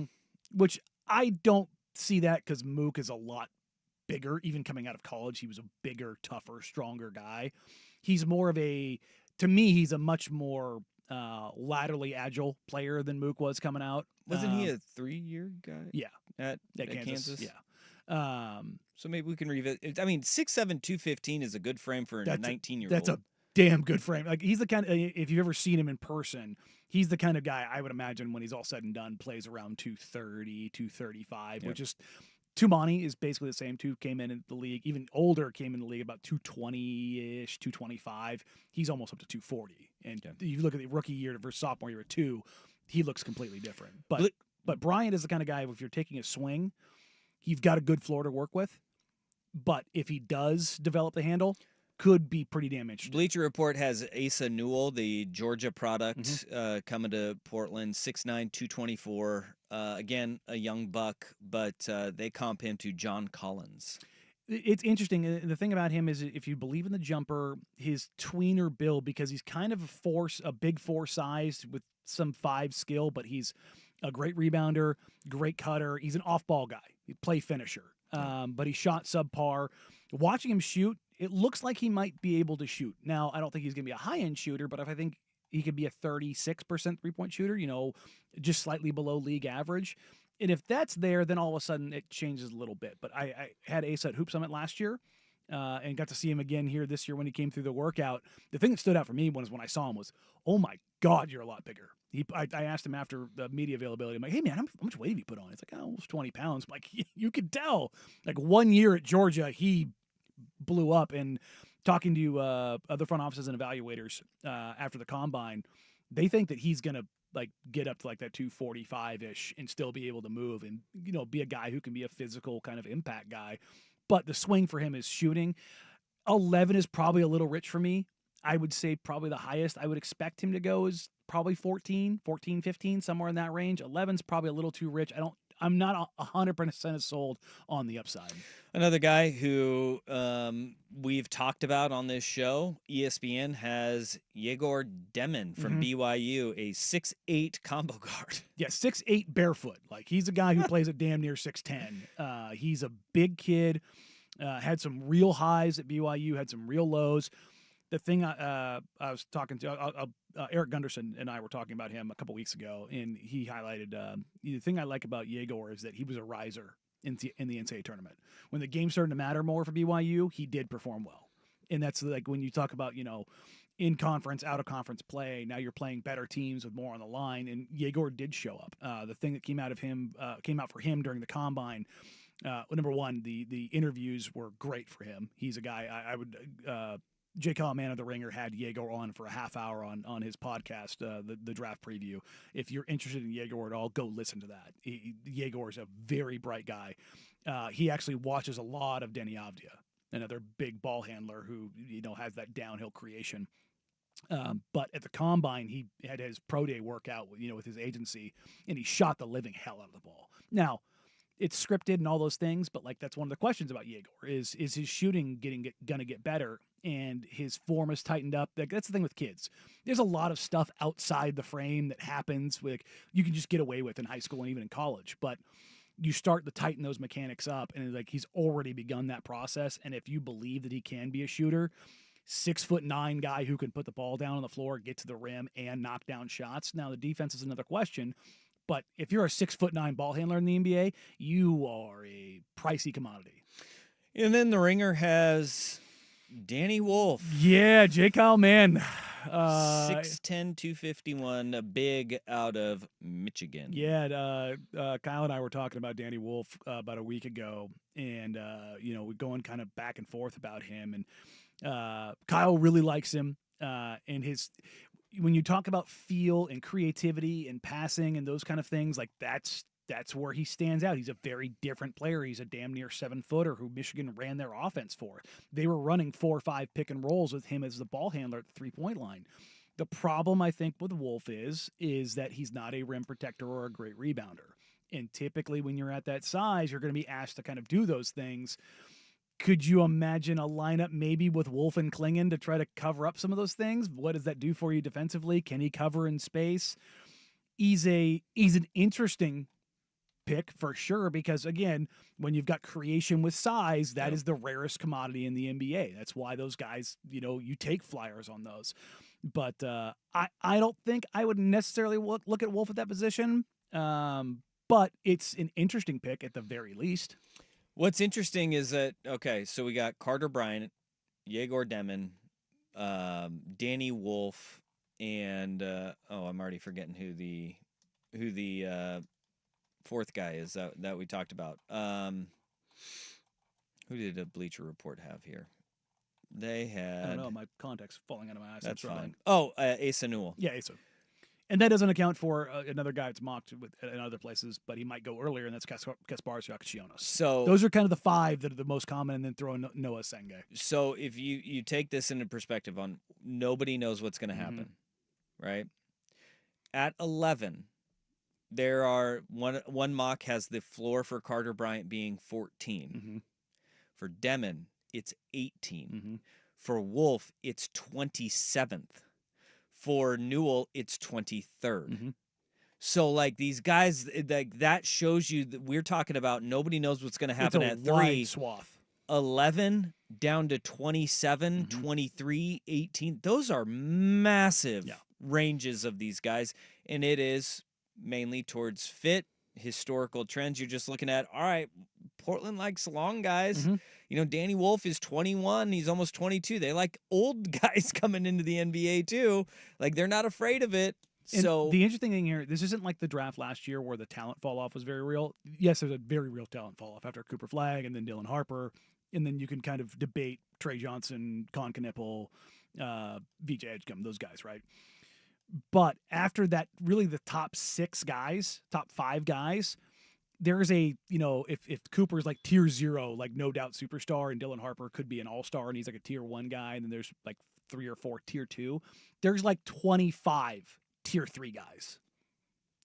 Which I don't see that because Mook is a lot bigger. Even coming out of college, he was a bigger, tougher, stronger guy. He's more of to me, he's a much more laterally agile player than Mook was coming out. Wasn't he a 3-year guy? Yeah. At Kansas? Yeah. So maybe we can revisit. I mean, 6'7", 215 is a good frame for a 19-year-old. That's a damn good frame. Like, he's the kind of, if you've ever seen him in person, he's the kind of guy I would imagine when he's all said and done plays around 230, 235, which is, Tumani is basically the same. Came in the league, even older, came in the league about 220-ish, 225. He's almost up to 240. And you look at the rookie year versus sophomore year at 2, he looks completely different. But Bryant is the kind of guy, if you're taking a swing, you've got a good floor to work with. But if he does develop the handle, could be pretty damn interesting. Bleacher Report has Asa Newell, the Georgia product, coming to Portland, 6'9", 224. Again, a young buck, but they comp him to John Collins. It's interesting. The thing about him is, if you believe in the jumper, his tweener build, because he's kind of a big 4 size with some 5 skill, but he's a great rebounder, great cutter. He's an off-ball guy, play finisher. But he shot subpar. Watching him shoot, it looks like he might be able to shoot. Now, I don't think he's going to be a high-end shooter, but if I think he could be a 36% three-point shooter, just slightly below league average. And if that's there, then all of a sudden it changes a little bit. But I had Asa at Hoop Summit last year and got to see him again here this year when he came through the workout. The thing that stood out for me was when I saw him was, oh, my God, you're a lot bigger. I asked him after the media availability, I'm like, hey, man, how much weight have you put on? It's like, oh, almost 20 pounds. I'm like, you could tell. Like 1 year at Georgia, he blew up. And talking to other front offices and evaluators after the combine, they think that he's going to like get up to like that 245-ish and still be able to move and, be a guy who can be a physical kind of impact guy. But the swing for him is shooting. 11 is probably a little rich for me. I would say probably the highest I would expect him to go is probably 14, 15, somewhere in that range. 11's probably a little too rich. I'm not 100% sold on the upside. Another guy who we've talked about on this show, ESPN has Yegor Demin from BYU, a 6'8" combo guard. Yeah, 6'8" barefoot. Like he's a guy who plays at damn near 6'10". He's a big kid, had some real highs at BYU, had some real lows. The thing I was talking to Eric Gunderson and I were talking about him a couple weeks ago, and he highlighted the thing I like about Yegor is that he was a riser in the NCAA tournament. When the game started to matter more for BYU, he did perform well, and that's like when you talk about in conference, out of conference play. Now you're playing better teams with more on the line, and Yegor did show up. The thing that came out for him during the combine. Number one, the interviews were great for him. He's a guy I would. Jay Man of the Ringer had Yegor on for a half hour on his podcast, the draft preview. If you're interested in Yegor at all, go listen to that. Yegor is a very bright guy. He actually watches a lot of Denny Avdia, another big ball handler who has that downhill creation. But at the combine, he had his pro day workout, with his agency, and he shot the living hell out of the ball. Now, it's scripted and all those things, but like that's one of the questions about Yegor is his shooting gonna get better and his form is tightened up. Like that's the thing with kids. There's a lot of stuff outside the frame that happens like you can just get away with in high school and even in college, but you start to tighten those mechanics up, and like he's already begun that process. And if you believe that he can be a shooter, 6'9" guy who can put the ball down on the floor, get to the rim, and knock down shots. Now the defense is another question. But if you're a 6'9" ball handler in the NBA, you are a pricey commodity. And then the Ringer has Danny Wolf. Yeah, J. Kyle, man. 6'10", 251, a big out of Michigan. Yeah, Kyle and I were talking about Danny Wolf about a week ago, and we're going kind of back and forth about him. And Kyle really likes him, and his. When you talk about feel and creativity and passing and those kind of things, like that's where he stands out. He's a very different player. He's a damn near 7-footer who Michigan ran their offense for. They were running 4 or 5 pick and rolls with him as the ball handler at the 3-point line. The problem I think with Wolf is that he's not a rim protector or a great rebounder. And typically when you're at that size, you're going to be asked to kind of do those things. Could you imagine a lineup maybe with Wolf and Klingon to try to cover up some of those things? What does that do for you defensively? Can he cover in space? He's an interesting pick for sure because, again, when you've got creation with size, that is the rarest commodity in the NBA. That's why those guys, you take flyers on those. But I don't think I would necessarily look at Wolf at that position, but it's an interesting pick at the very least. What's interesting is that, okay, so we got Carter Bryant, Yegor Demin, Danny Wolf, and I'm already forgetting who the fourth guy is that we talked about. Who did a Bleacher Report have here? They had. I don't know. My contact's falling out of my eyes. That's fine. Oh, Asa Newell. Yeah, Asa. And that doesn't account for another guy that's mocked in other places, but he might go earlier, and that's Kasparas Yakashionis. So those are kind of the 5 that are the most common, and then throw in Noah Senge. So if you take this into perspective on nobody knows what's going to happen, right? At 11, there are one mock has the floor for Carter Bryant being 14. For Demin, it's 18. For Wolf, it's 27th. For Newell, it's 23rd. So, like, these guys, like that shows you that we're talking about nobody knows what's going to happen at 3. Swath. 11 down to 27, 23, 18. Those are massive ranges of these guys, and it is mainly towards fit, historical trends. You're just looking at, all right, Portland likes long guys. Mm-hmm. You know, Danny Wolf is 21. He's almost 22. They like old guys coming into the NBA too. Like, they're not afraid of it. And So the interesting thing here, this isn't like the draft last year where the talent fall off was very real. Yes, there's a very real talent fall off after Cooper Flagg and then Dylan Harper. And then you can kind of debate Trey Johnson, Con Knippel, VJ Edgecombe, those guys, right? But after that, really the top 6 guys, top 5 guys, there's a, you know, if Cooper's like tier 0, like no doubt superstar, and Dylan Harper could be an all-star and he's like a tier 1 guy, and then there's like 3 or 4 tier 2, there's like 25 tier 3 guys.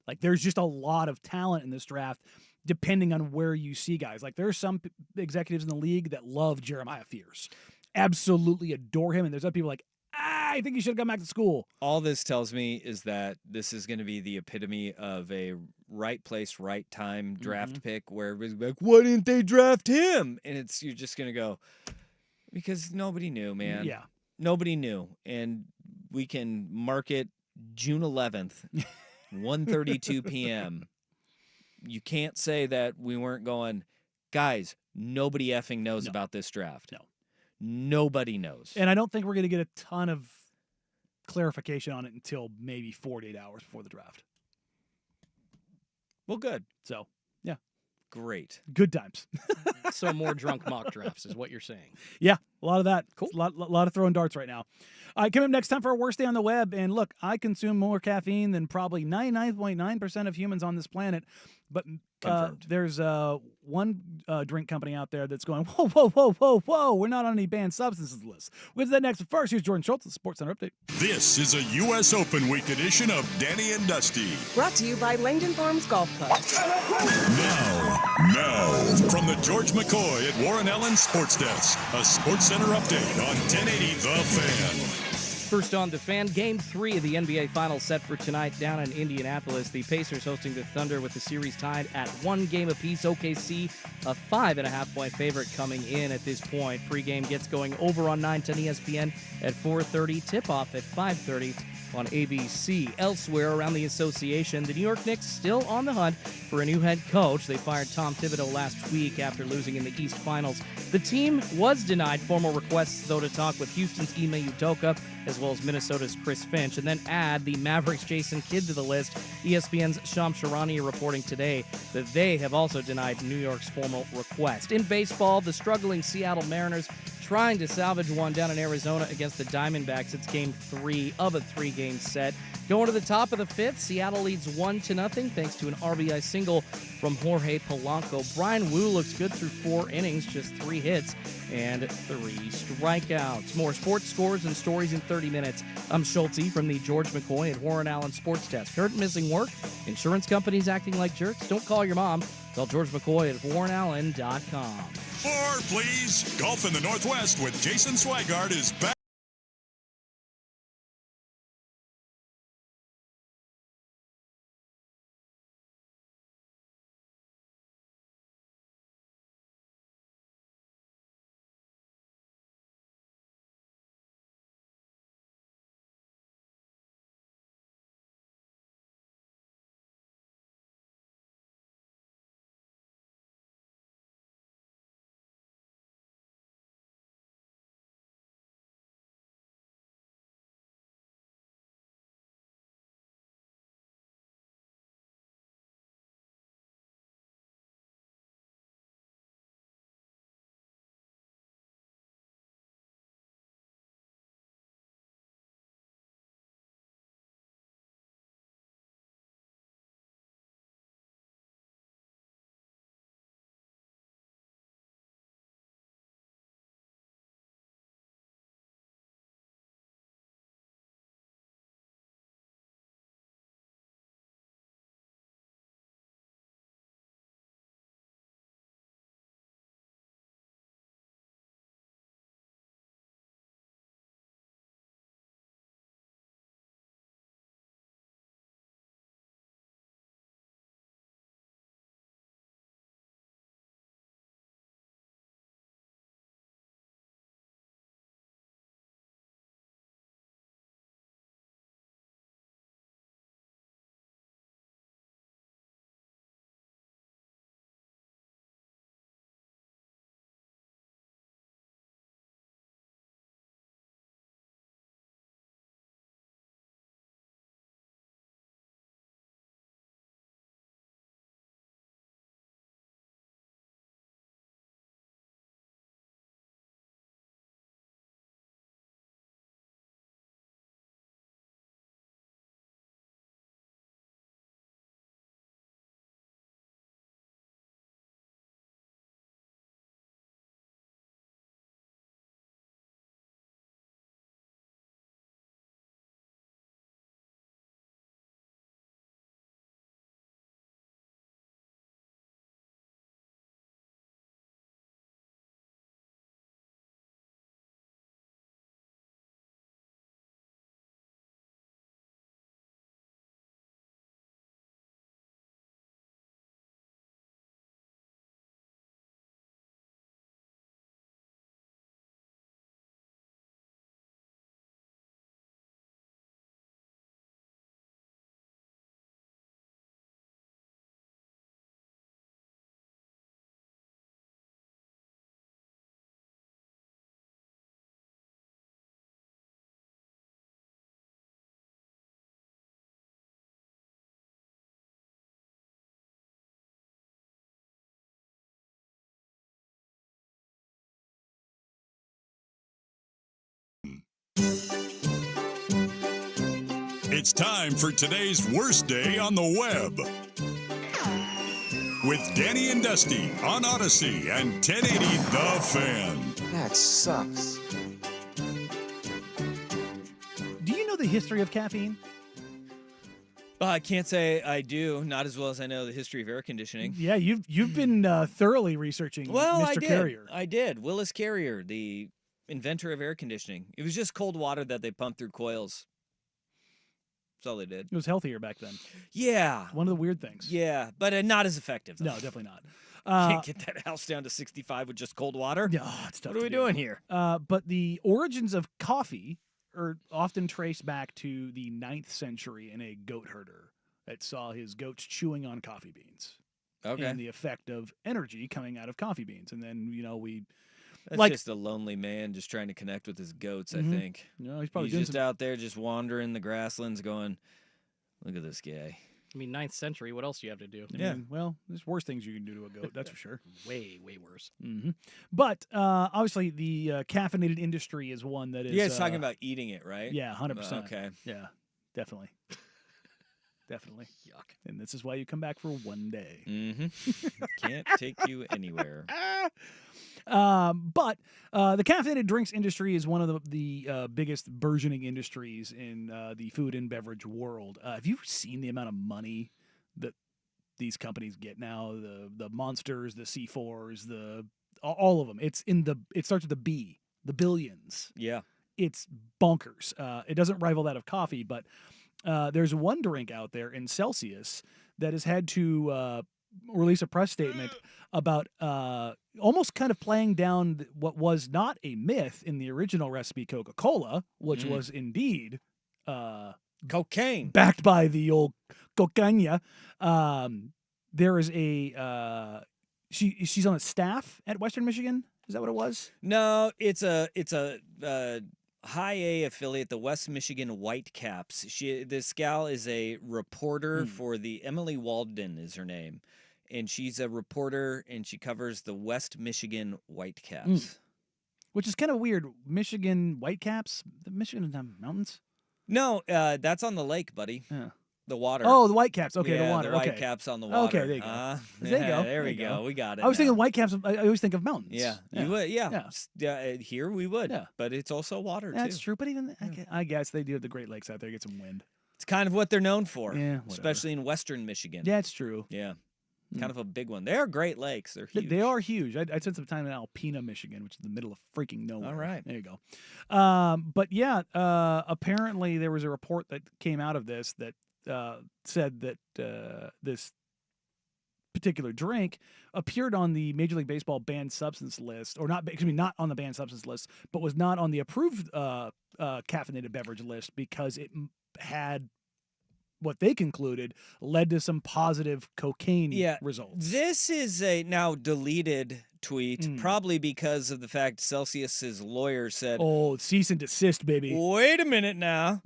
Like, there's just a lot of talent in this draft depending on where you see guys. Like, there's some executives in the league that love Jeremiah Fears, absolutely adore him, and there's other people like, I think he should have gone back to school. all this tells me is that this is going to be the epitome of a right place, right time draft pick where everybody's like, why didn't they draft him? And you're just going to go, because nobody knew, man. Yeah. Nobody knew. And we can mark it June 11th, 1:32 p.m. You can't say that we weren't going, guys, nobody effing knows about this draft. No. Nobody knows. And I don't think we're going to get a ton of clarification on it until maybe 48 hours before the draft. Well, good. So, yeah. Great. Good times. So more drunk mock drafts is what you're saying. Yeah, a lot of that. Cool. A lot of throwing darts right now. All right, coming up next time for our worst day on the web. And look, I consume more caffeine than probably 99.9% of humans on this planet. But there's one drink company out there that's going, whoa, whoa, whoa, whoa, whoa. We're not on any banned substances list. We'll get to that next. But first, here's Jordan Schultz, the Sports Center Update. This is a U.S. Open week edition of Danny and Dusty. Brought to you by Langdon Farms Golf Club. Now, from the George McCoy at Warren Allen Sports Desk, a Sports Center update on 1080 The Fan. First on The Fan, Game 3 of the NBA Finals set for tonight down in Indianapolis. The Pacers hosting the Thunder with the series tied at 1 game apiece. OKC, a 5.5-point favorite coming in at this point. Pre-game gets going over on 910 ESPN at 4:30. Tip-off at 5:30 on ABC. Elsewhere around the association, the New York Knicks still on the hunt for a new head coach. They fired Tom Thibodeau last week after losing in the East Finals. The team was denied formal requests, though, to talk with Houston's Ime Udoka as well as Minnesota's Chris Finch. And then add the Mavericks' Jason Kidd to the list. ESPN's Shams Charania reporting today that they have also denied New York's formal request. In baseball, the struggling Seattle Mariners trying to salvage one down in Arizona against the Diamondbacks. It's Game 3 of a 3-game set. Going to the top of the 5th, Seattle leads 1-0 thanks to an RBI single from Jorge Polanco. Brian Wu looks good through 4 innings, just 3 hits and 3 strikeouts. More sports scores and stories in 30 minutes. I'm Schulte from the George McCoy at Warren Allen Sports Desk. Hurt, missing work? Insurance companies acting like jerks? Don't call your mom. Call George McCoy at warrenallen.com. More, please. Golf in the Northwest with Jason Swigart is back. It's time for today's worst day on the web. With Danny and Dusty on Odyssey and 1080 The Fan. That sucks. Do you know the history of caffeine? I can't say I do, not as well as I know the history of air conditioning. Yeah, you've been thoroughly reaching Mr. Carrier. I did. Willis Carrier, the inventor of air conditioning. It was just cold water that they pumped through coils. That's all they did. It was healthier back then. Yeah. One of the weird things. Yeah, but not as effective, though. No, definitely not. Can't get that house down to 65 with just cold water. Yeah, it's tough. What are we doing here? But the origins of coffee are often traced back to the 9th century in a goat herder that saw his goats chewing on coffee beans. Okay. And the effect of energy coming out of coffee beans. And then, we... That's just a lonely man just trying to connect with his goats, I think. No, he's probably just out there just wandering the grasslands going, look at this guy. I mean, 9th century, what else do you have to do? I mean, well, there's worse things you can do to a goat, that's for sure. Way, way worse. Mm-hmm. But obviously the caffeinated industry is one that is... You guys talking about eating it, right? Yeah, 100%. Okay. Yeah, definitely. Definitely. Yuck. And this is why you come back for one day. Mm-hmm. Can't take you anywhere. But the caffeinated drinks industry is one of the biggest burgeoning industries in the food and beverage world. Have you seen the amount of money that these companies get now? The Monsters, the C4s, all of them. It starts with a B, the billions. Yeah. It's bonkers. It doesn't rival that of coffee, but there's one drink out there in Celsius that has had to release a press statement about almost kind of playing down what was not a myth in the original recipe Coca-Cola, which was indeed cocaine, backed by the old cocaine. There is a she's on a staff at Western Michigan. Is that what it was? No, it's a high A affiliate, the West Michigan Whitecaps. This gal is a reporter for the Emily Walden is her name. And she's a reporter, and she covers the West Michigan Whitecaps. Which is kind of weird. Michigan Whitecaps? The Michigan doesn't have mountains? No, that's on the lake, buddy. Yeah. The water. Oh, the Whitecaps. Okay, yeah, the water. The Whitecaps on the water. Okay, there you go. There you go. There we go. We got it. I was thinking Whitecaps. I always think of mountains. Yeah, you would. Yeah. Here we would. Yeah. But it's also water, too. That's true. But even, I guess they do have the Great Lakes out there. Get some wind. It's kind of what they're known for. Yeah, especially in Western Michigan. Yeah, it's true. Yeah. Kind of a big one. They're Great Lakes. They're huge. They are huge. I spent some time in Alpena, Michigan, which is the middle of freaking nowhere. All right. There you go. But yeah, apparently there was a report that came out of this that said that this particular drink appeared on the Major League Baseball banned substance list, or not on the banned substance list, but was not on the approved caffeinated beverage list because it had what they concluded led to some positive cocaine results. This is a now deleted tweet, probably because of the fact Celsius's lawyer said, "Oh, cease and desist, baby." Wait a minute now.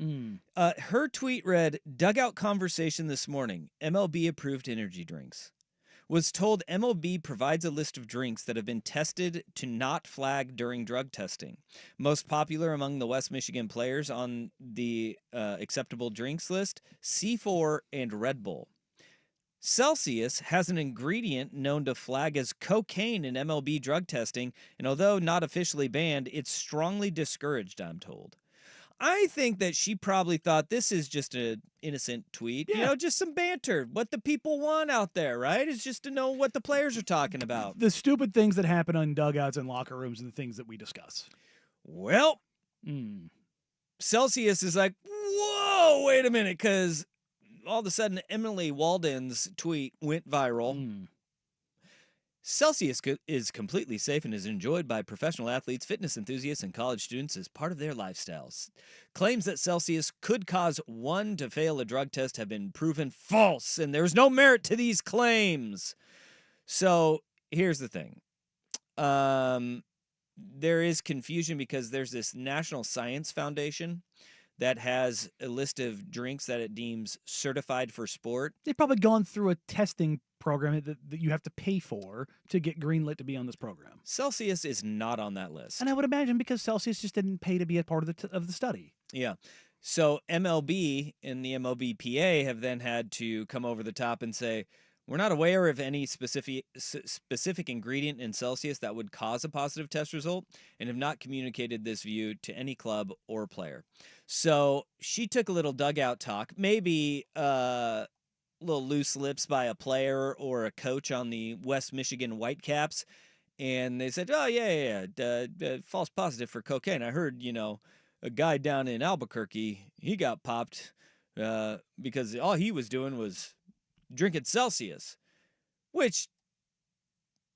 Her tweet read, "Dugout conversation this morning. MLB approved energy drinks. Was told MLB provides a list of drinks that have been tested to not flag during drug testing. Most popular among the West Michigan players on the acceptable drinks list, C4 and Red Bull. Celsius has an ingredient known to flag as cocaine in MLB drug testing, and although not officially banned, it's strongly discouraged, I'm told." I think that she probably thought this is just an innocent tweet. Yeah. Just some banter. What the people want out there, right? Is just to know what the players are talking about. The stupid things that happen on dugouts and locker rooms and the things that we discuss. Well, Celsius is like, whoa, wait a minute, because all of a sudden Emily Walden's tweet went viral. Celsius is completely safe and is enjoyed by professional athletes, fitness enthusiasts, and college students as part of their lifestyles. Claims that Celsius could cause one to fail a drug test have been proven false, and there's no merit to these claims. So here's the thing. There is confusion because there's this National Science Foundation that has a list of drinks that it deems certified for sport. They've probably gone through a testing program that you have to pay for to get greenlit to be on this program. Celsius is not on that list. And I would imagine because Celsius just didn't pay to be a part of the study. Yeah. So MLB and the MLBPA have then had to come over the top and say, we're not aware of any specific ingredient in Celsius that would cause a positive test result and have not communicated this view to any club or player. So she took a little dugout talk, maybe little loose lips by a player or a coach on the West Michigan Whitecaps. And they said, oh, yeah, false positive for cocaine. I heard, a guy down in Albuquerque, he got popped because all he was doing was drinking Celsius, which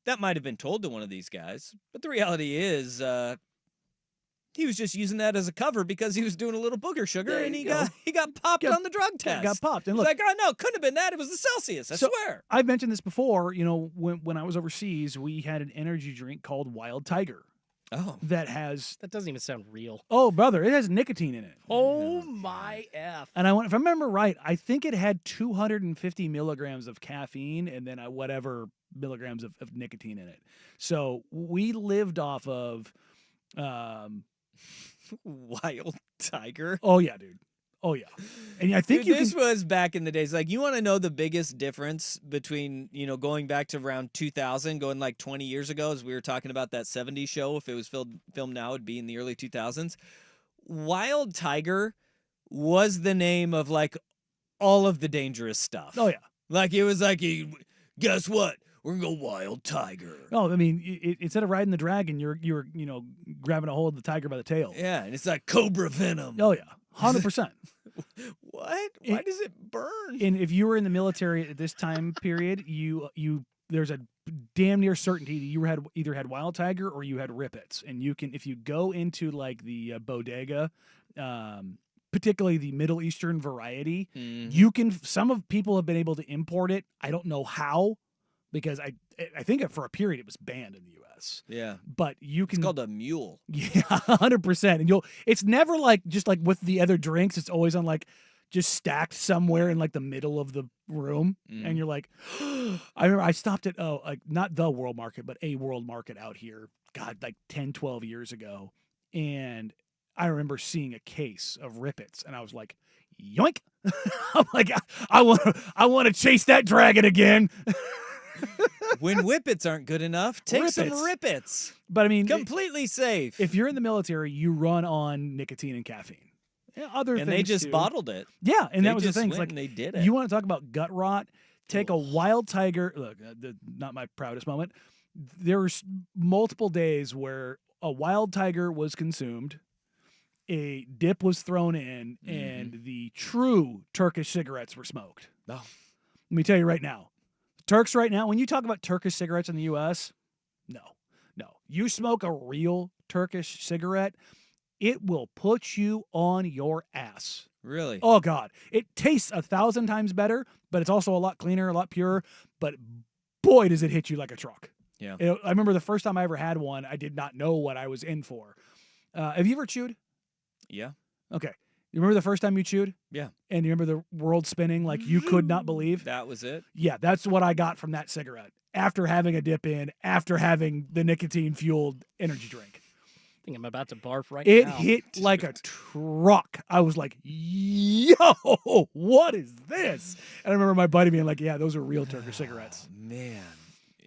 that might have been told to one of these guys. But the reality is he was just using that as a cover because he was doing a little booger sugar and he got popped on the drug test. Got popped. And look, like, oh, no, couldn't have been that. It was the Celsius. I swear. I've mentioned this before. When I was overseas, we had an energy drink called Wild Tiger. Oh. That doesn't even sound real. Oh, brother, it has nicotine in it. Oh, my F. And if I remember right, I think it had 250 milligrams of caffeine and then whatever milligrams of nicotine in it. So we lived off of Wild Tiger. Oh, yeah, dude. Oh, yeah. And I think this was back in the days. Like, you want to know the biggest difference between, going back to around 2000, going like 20 years ago, as we were talking about that 70s show, if it was filmed now, it'd be in the early 2000s. Wild Tiger was the name of, like, all of the dangerous stuff. Oh, yeah. Like, it was like, guess what? We're going to go Wild Tiger. Oh, I mean, instead of riding the dragon, you're grabbing a hold of the tiger by the tail. Yeah, and it's like Cobra Venom. Oh, yeah. 100%. What? Why does it burn? And if you were in the military at this time period, there's a damn near certainty that you either had Wild Tiger or you had Rippets. And if you go into like the bodega, particularly the Middle Eastern variety, some of people have been able to import it. I don't know how, because I think for a period it was banned in the U.S. Yeah, but you can. It's called a mule. Yeah, 100%. And it's never like just like with the other drinks. It's always on like just stacked somewhere in like the middle of the room, and you're like, I remember I stopped at not the World Market, but a World Market out here. God, like 10, 12 years ago, and I remember seeing a case of Rippets, and I was like, yoink! I'm like, I want to chase that dragon again. When whippets aren't good enough, take some Rippets. But I mean, completely safe. If you're in the military, you run on nicotine and caffeine. Yeah, and they just too. Bottled it. Yeah, and that was the thing. Like, they did it. You want to talk about gut rot? Take a Wild Tiger. Look, not my proudest moment. There were multiple days where a Wild Tiger was consumed, a dip was thrown in, and the true Turkish cigarettes were smoked. Oh. Let me tell you right now. Turks right now, when you talk about Turkish cigarettes in the U.S., no. You smoke a real Turkish cigarette, it will put you on your ass. Really? Oh, God. It tastes 1,000 times better, but it's also a lot cleaner, a lot purer. But boy, does it hit you like a truck. Yeah. I remember the first time I ever had one, I did not know what I was in for. Have you ever chewed? Yeah. Okay. You remember the first time you chewed? Yeah. And you remember the world spinning like you could not believe? That was it? Yeah, that's what I got from that cigarette. After having a dip in, after having the nicotine-fueled energy drink. I think I'm about to barf right It now. hit like a truck. I was like, yo, what is this? And I remember my buddy being like, yeah, those are real Turkish cigarettes. Man.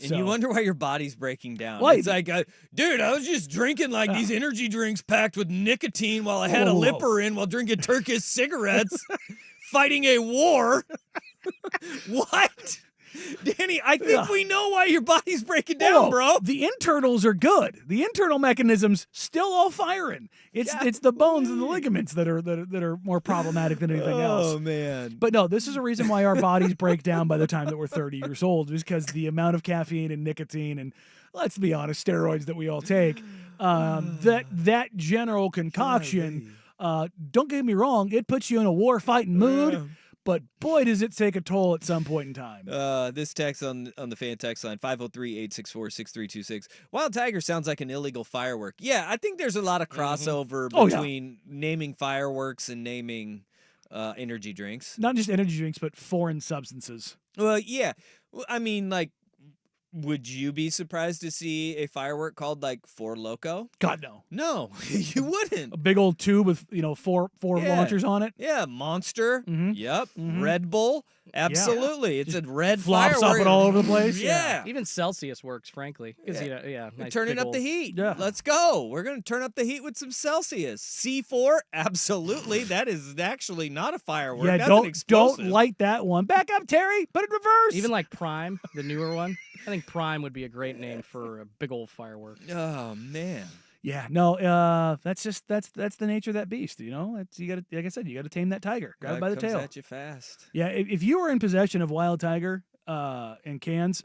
And you wonder why your body's breaking down. Well, it's like, dude, I was just drinking like these energy drinks packed with nicotine while I had a lipper in while drinking Turkish cigarettes, fighting a war. What? Danny, I think we know why your body's breaking down, bro. The internals are good. The internal mechanisms still all firing. It's the bones and the ligaments that are more problematic than anything else. Oh man. But no, this is a reason why our bodies break down by the time that we're 30 years old, is because the amount of caffeine and nicotine and, let's be honest, steroids that we all take, that general concoction, don't get me wrong, it puts you in a war fighting mood. But boy, does it take a toll at some point in time. This text on the fan text line, 503-864-6326. Wild Tiger sounds like an illegal firework. Yeah, I think there's a lot of crossover between naming fireworks and naming energy drinks. Not just energy drinks, but foreign substances. Well, yeah. I mean, like, Would you be surprised to see a firework called like Four Loko? God, no. No, you wouldn't. A big old tube with four launchers on it. Yeah, Monster. Mm-hmm. Yep. Red Bull. Absolutely. It's a red flops firework. up it all over the place. Yeah. Even Celsius works, frankly. Nice Turning up the heat. Yeah. Let's go. We're going to turn up the heat with some Celsius. C4, absolutely. That is actually not a firework. Yeah, That's an explosive. don't light that one. Back up, Terry. Put it in reverse. Even like Prime, the newer one. I think Prime would be a great name for a big old firework. Oh, man. Yeah, no, that's the nature of that beast. You know, you got to, like I said, you got to tame that tiger. Grab it by the tail. Comes at you fast. Yeah, if you are in possession of wild tiger in cans,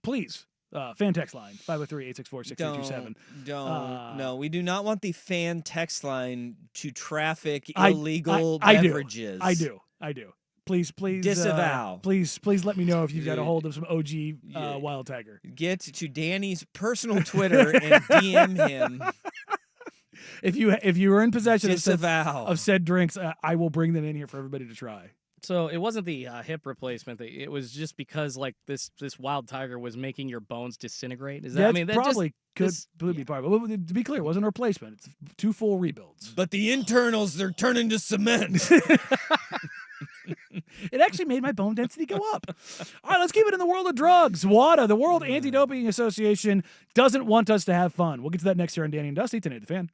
please, fan text line 503-864-6327. No, we do not want the fan text line to traffic illegal beverages. I do. Please disavow. Please let me know if you've got a hold of some OG wild tiger. Get to Danny's personal Twitter and DM him. If you are in possession of said drinks, I will bring them in here for everybody to try. So it wasn't the hip replacement. It was just because like this wild tiger was making your bones disintegrate. Is that? I mean, that probably could be part of it. To be clear, it wasn't a replacement. It's 2 full rebuilds. But the internals, they're turning to cement. It actually made my bone density go up. All right, let's keep it in the world of drugs. WADA, the World Anti-Doping Association, doesn't want us to have fun. We'll get to that next here on Danny and Dusty, Tonight the Fan.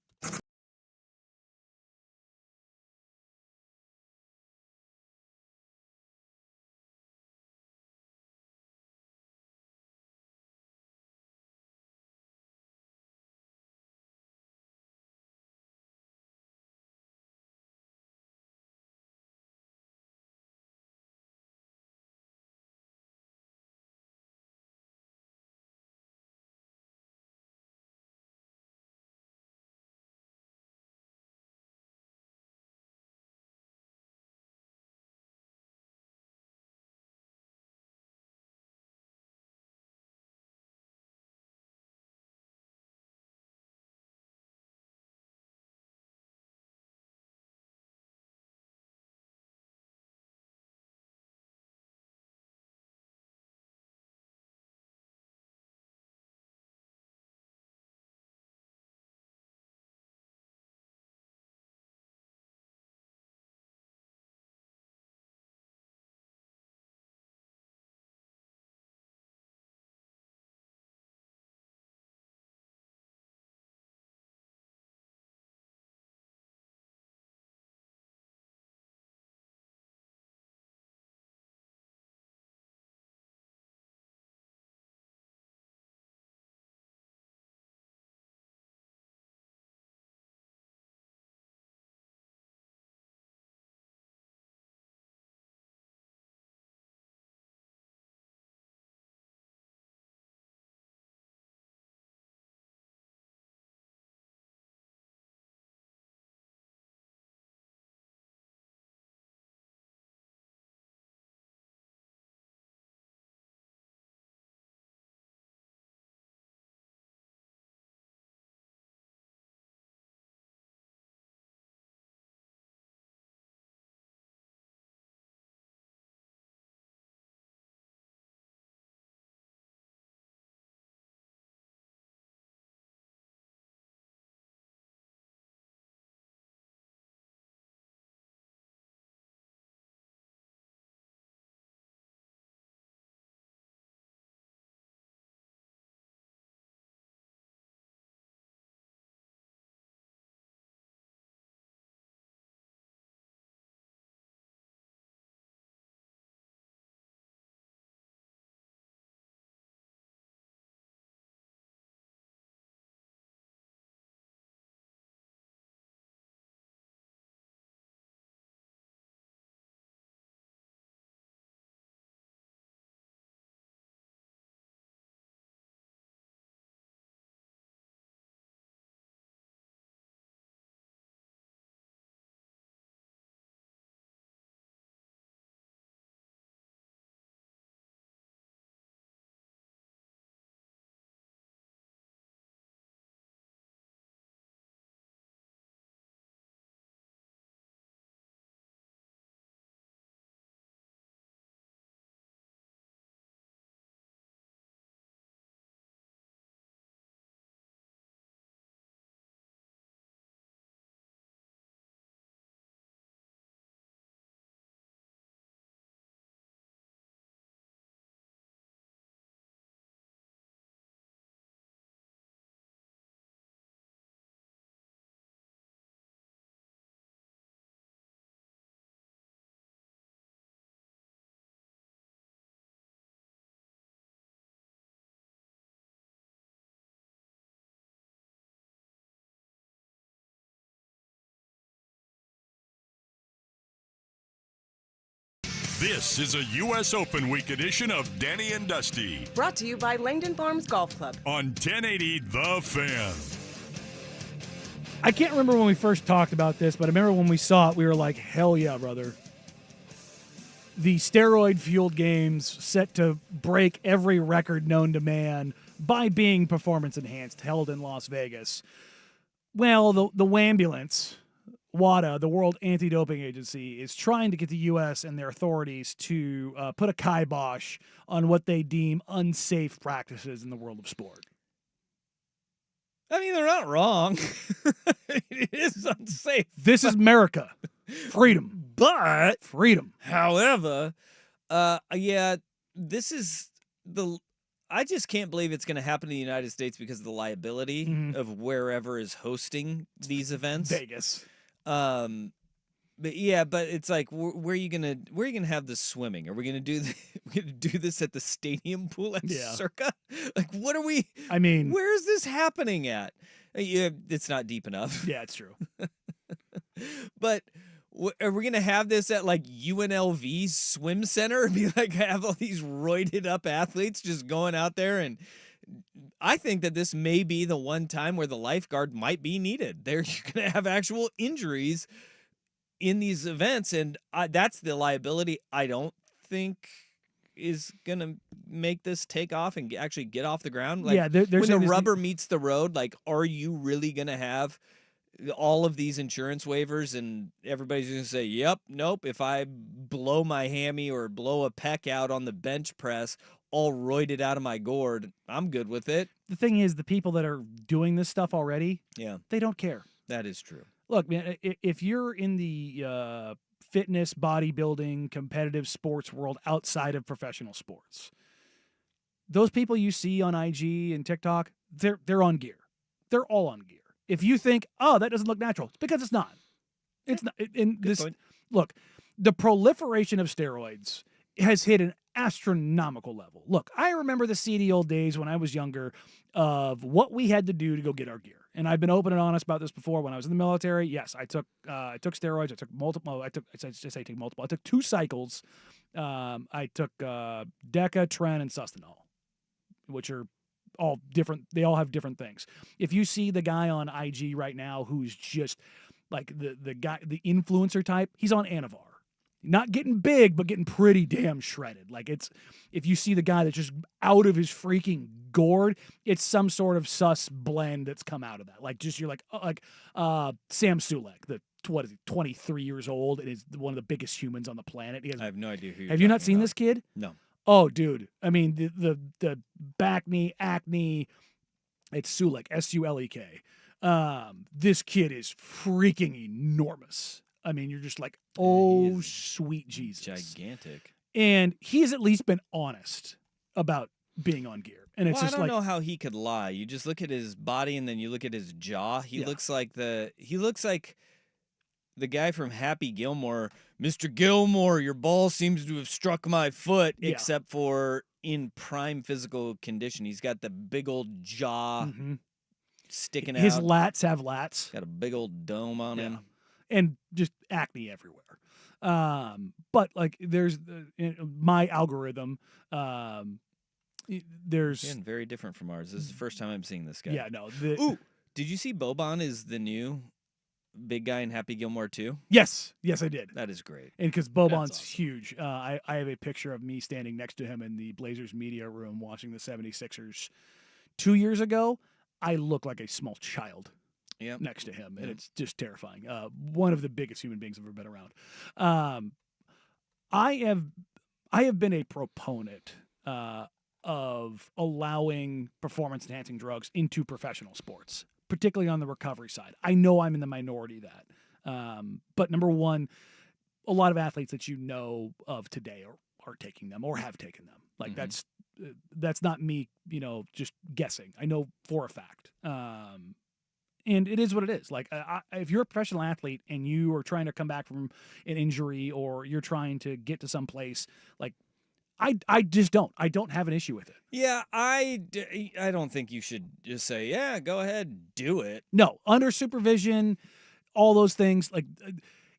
This is a U.S. Open Week edition of Danny and Dusty Brought to you by Langdon Farms Golf Club. on 1080 The Fan. I can't remember when we first talked about this, but I remember when we saw it, we were like, hell yeah, brother. The steroid-fueled games set to break every record known to man by being performance-enhanced, held in Las Vegas. Well, the WAMbulance, WADA, the World Anti-Doping Agency, is trying to get the U.S. and their authorities to put a kibosh on what they deem unsafe practices in the world of sport. I mean, they're not wrong. It is unsafe. This is America. Freedom. But freedom. However, yeah, this is I just can't believe it's going to happen in the United States because of the liability of wherever is hosting these events. Vegas. But yeah, but it's like, where are you gonna have this swimming? Are we gonna do this at the stadium pool at Circa? Like, what are we? I mean, where is this happening at? Yeah, it's not deep enough. Yeah, it's true. But are we gonna have this at like UNLV's swim center and be like, have all these roided up athletes just going out there? And I think that this may be the one time where the lifeguard might be needed. You're gonna have actual injuries in these events, and that's the liability I don't think is going to make this take off and actually get off the ground. Like, yeah, when the rubber meets the road, like, are you really going to have all of these insurance waivers and everybody's going to say, yep, nope, if I blow my hammy or blow a pec out on the bench press, all roided out of my gourd, I'm good with it. The thing is, the people that are doing this stuff already, they don't care. That is true. Look, man, if you're in the fitness, bodybuilding, competitive sports world outside of professional sports, those people you see on IG and TikTok, they're on gear. They're all on gear. If you think, oh, that doesn't look natural, it's because it's not. It's not. Look, the proliferation of steroids has hit an astronomical level. Look, I remember the seedy old days when I was younger of what we had to do to go get our gear. And I've been open and honest about this before. When I was in the military, yes, I took steroids. I took multiple. I take multiple. I took 2 cycles. I took Deca, Tren, and Sustanol, which are all different. They all have different things. If you see the guy on IG right now who's just like the guy, the influencer type, he's on Anavar. Not getting big, but getting pretty damn shredded. Like, it's, if you see the guy that's just out of his freaking gourd, it's some sort of sus blend that's come out of that. Like, just, you're like Sam Sulek, what is he, 23 years old, and is one of the biggest humans on the planet. I have no idea who you're Have you not seen about. this kid? No. Oh, dude. I mean, the back knee, acne, it's Sulek, S-U-L-E-K. This kid is freaking enormous. I mean, you're just like, oh, sweet Jesus. Gigantic. And he's at least been honest about being on gear. And it's I just don't know how he could lie. You just look at his body and then you look at his jaw. He looks like the guy from Happy Gilmore. Mr. Gilmore, your ball seems to have struck my foot, except for in prime physical condition. He's got the big old jaw sticking out. His lats have lats. Got a big old dome on him. And just acne everywhere. But like, there's my algorithm. There's Again, very different from ours. This is the first time I'm seeing this guy. Yeah, no. Ooh, did you see Boban is the new big guy in Happy Gilmore 2? Yes, I did. That is great. And because Boban's huge. I have a picture of me standing next to him in the Blazers media room watching the 76ers 2 years ago. I look like a small child. Next to him, and it's just terrifying. One of the biggest human beings I've ever been around. I have been a proponent of allowing performance-enhancing drugs into professional sports, particularly on the recovery side. I know I'm in the minority of that, but number one, a lot of athletes that you know of today are taking them or have taken them. Like that's not me, just guessing. I know for a fact. And it is what it is. Like, if you're a professional athlete and you are trying to come back from an injury or you're trying to get to some place, like, I just don't. I don't have an issue with it. Yeah, I don't think you should just say, yeah, go ahead, do it. No, under supervision, all those things. Like,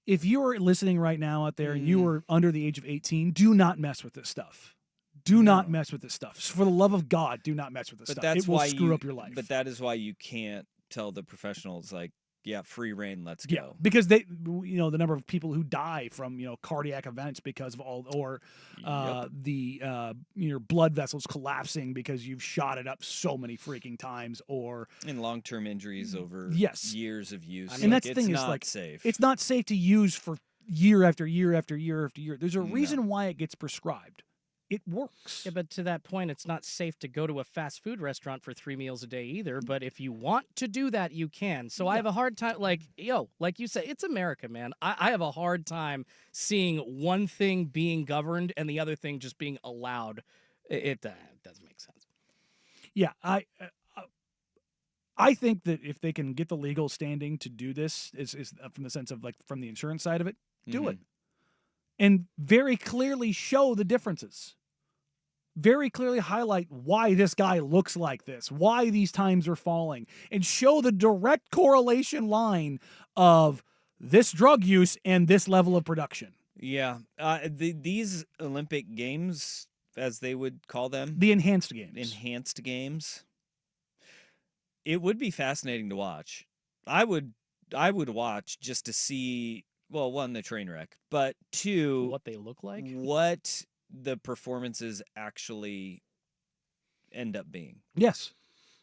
if you are listening right now out there and you are under the age of 18, do not mess with this stuff. Do not mess with this stuff. For the love of God, do not mess with this stuff. It will screw up your life. But that is why you can't tell the professionals, like, yeah, free reign, let's go. Yeah, because they, the number of people who die from, cardiac events because of your blood vessels collapsing because you've shot it up so many freaking times, or in long-term injuries over years of use. And that's the thing, it's is not like safe. It's not safe to use for year after year after year after year. There's a reason why it gets prescribed. It works. Yeah, but to that point, it's not safe to go to a fast food restaurant for 3 meals a day either. But if you want to do that, you can. So I have a hard time, like you said, it's America, man. I have a hard time seeing one thing being governed and the other thing just being allowed. It doesn't make sense. Yeah, I think that if they can get the legal standing to do this, is from the sense of, like, from the insurance side of it, do it. And very clearly show the differences. Very clearly highlight why this guy looks like this, why these times are falling, and show the direct correlation line of this drug use and this level of production. Yeah. These Olympic Games, as they would call them. The enhanced games. Enhanced games. It would be fascinating to watch. I would watch just to see, well, one, the train wreck, but two, what they look like, what the performances actually end up being. Yes.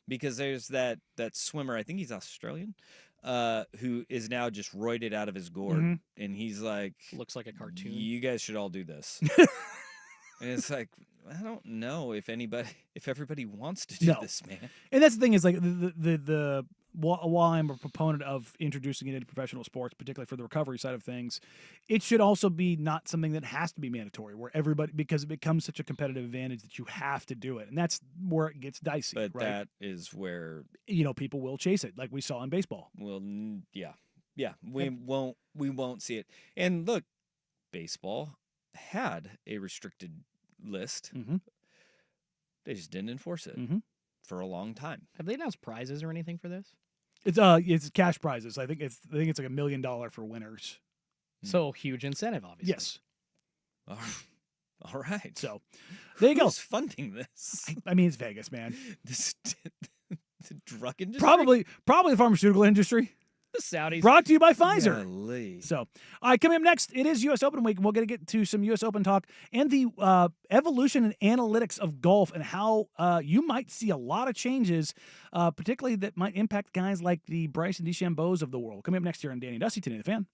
Because there's that swimmer, I think he's Australian, who is now just roided out of his gourd. And he's like, looks like a cartoon. You guys should all do this. And it's like, I don't know if everybody wants to do this, man. And that's the thing, is like while I'm a proponent of introducing it into professional sports, particularly for the recovery side of things, it should also be not something that has to be mandatory, where everybody, because it becomes such a competitive advantage that you have to do it. And that's where it gets dicey. But right? that is where, people will chase it, like we saw in baseball. Well, yeah. We won't see it. And look, baseball had a restricted list. They just didn't enforce it for a long time. Have they announced prizes or anything for this? It's cash prizes. I think it's like $1 million for winners. So huge incentive, obviously. Yes. All right. So there you go. Who's funding this? I mean, it's Vegas, man. The drug industry? Probably the pharmaceutical industry. The Saudis. Brought to you by Pfizer. Golly. So, all right, coming up next, it is U.S. Open week. We're going to get to some U.S. Open talk and the evolution and analytics of golf, and how you might see a lot of changes, particularly that might impact guys like the Bryson DeChambeaus of the world. Coming up next here on Danny and Dusty, today, the Fan.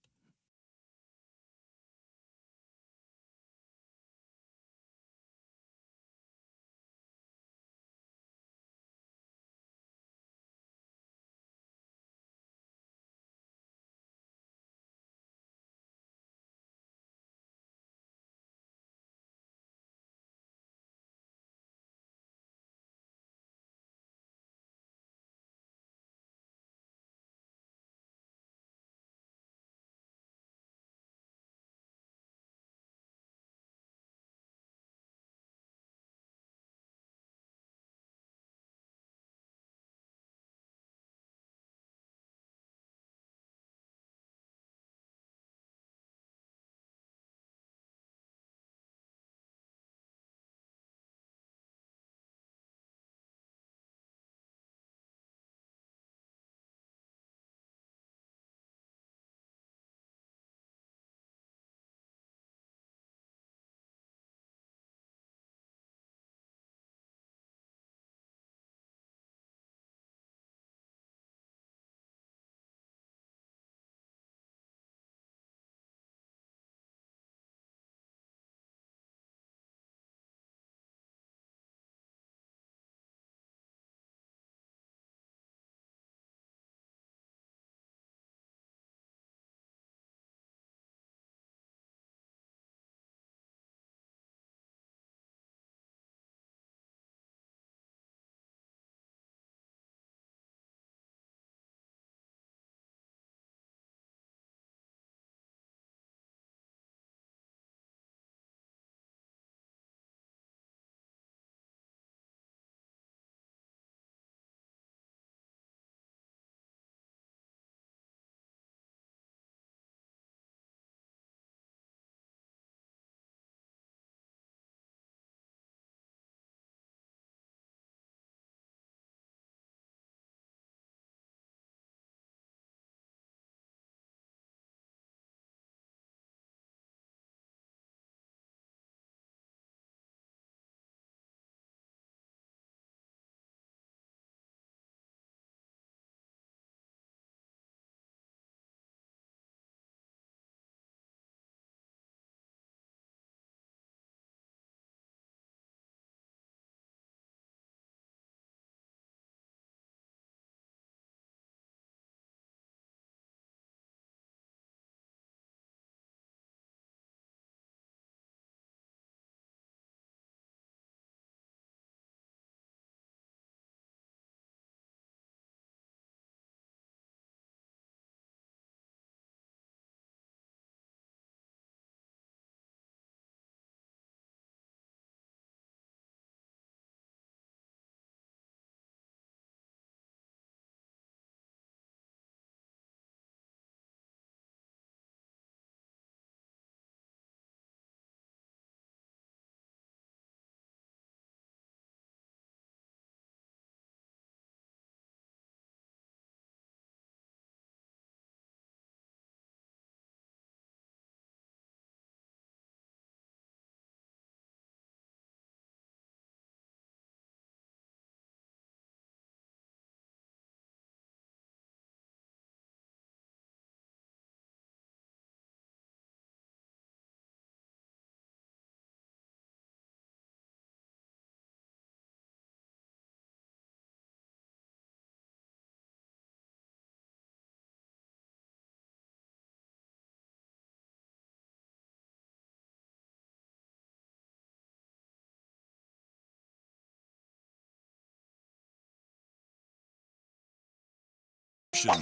action.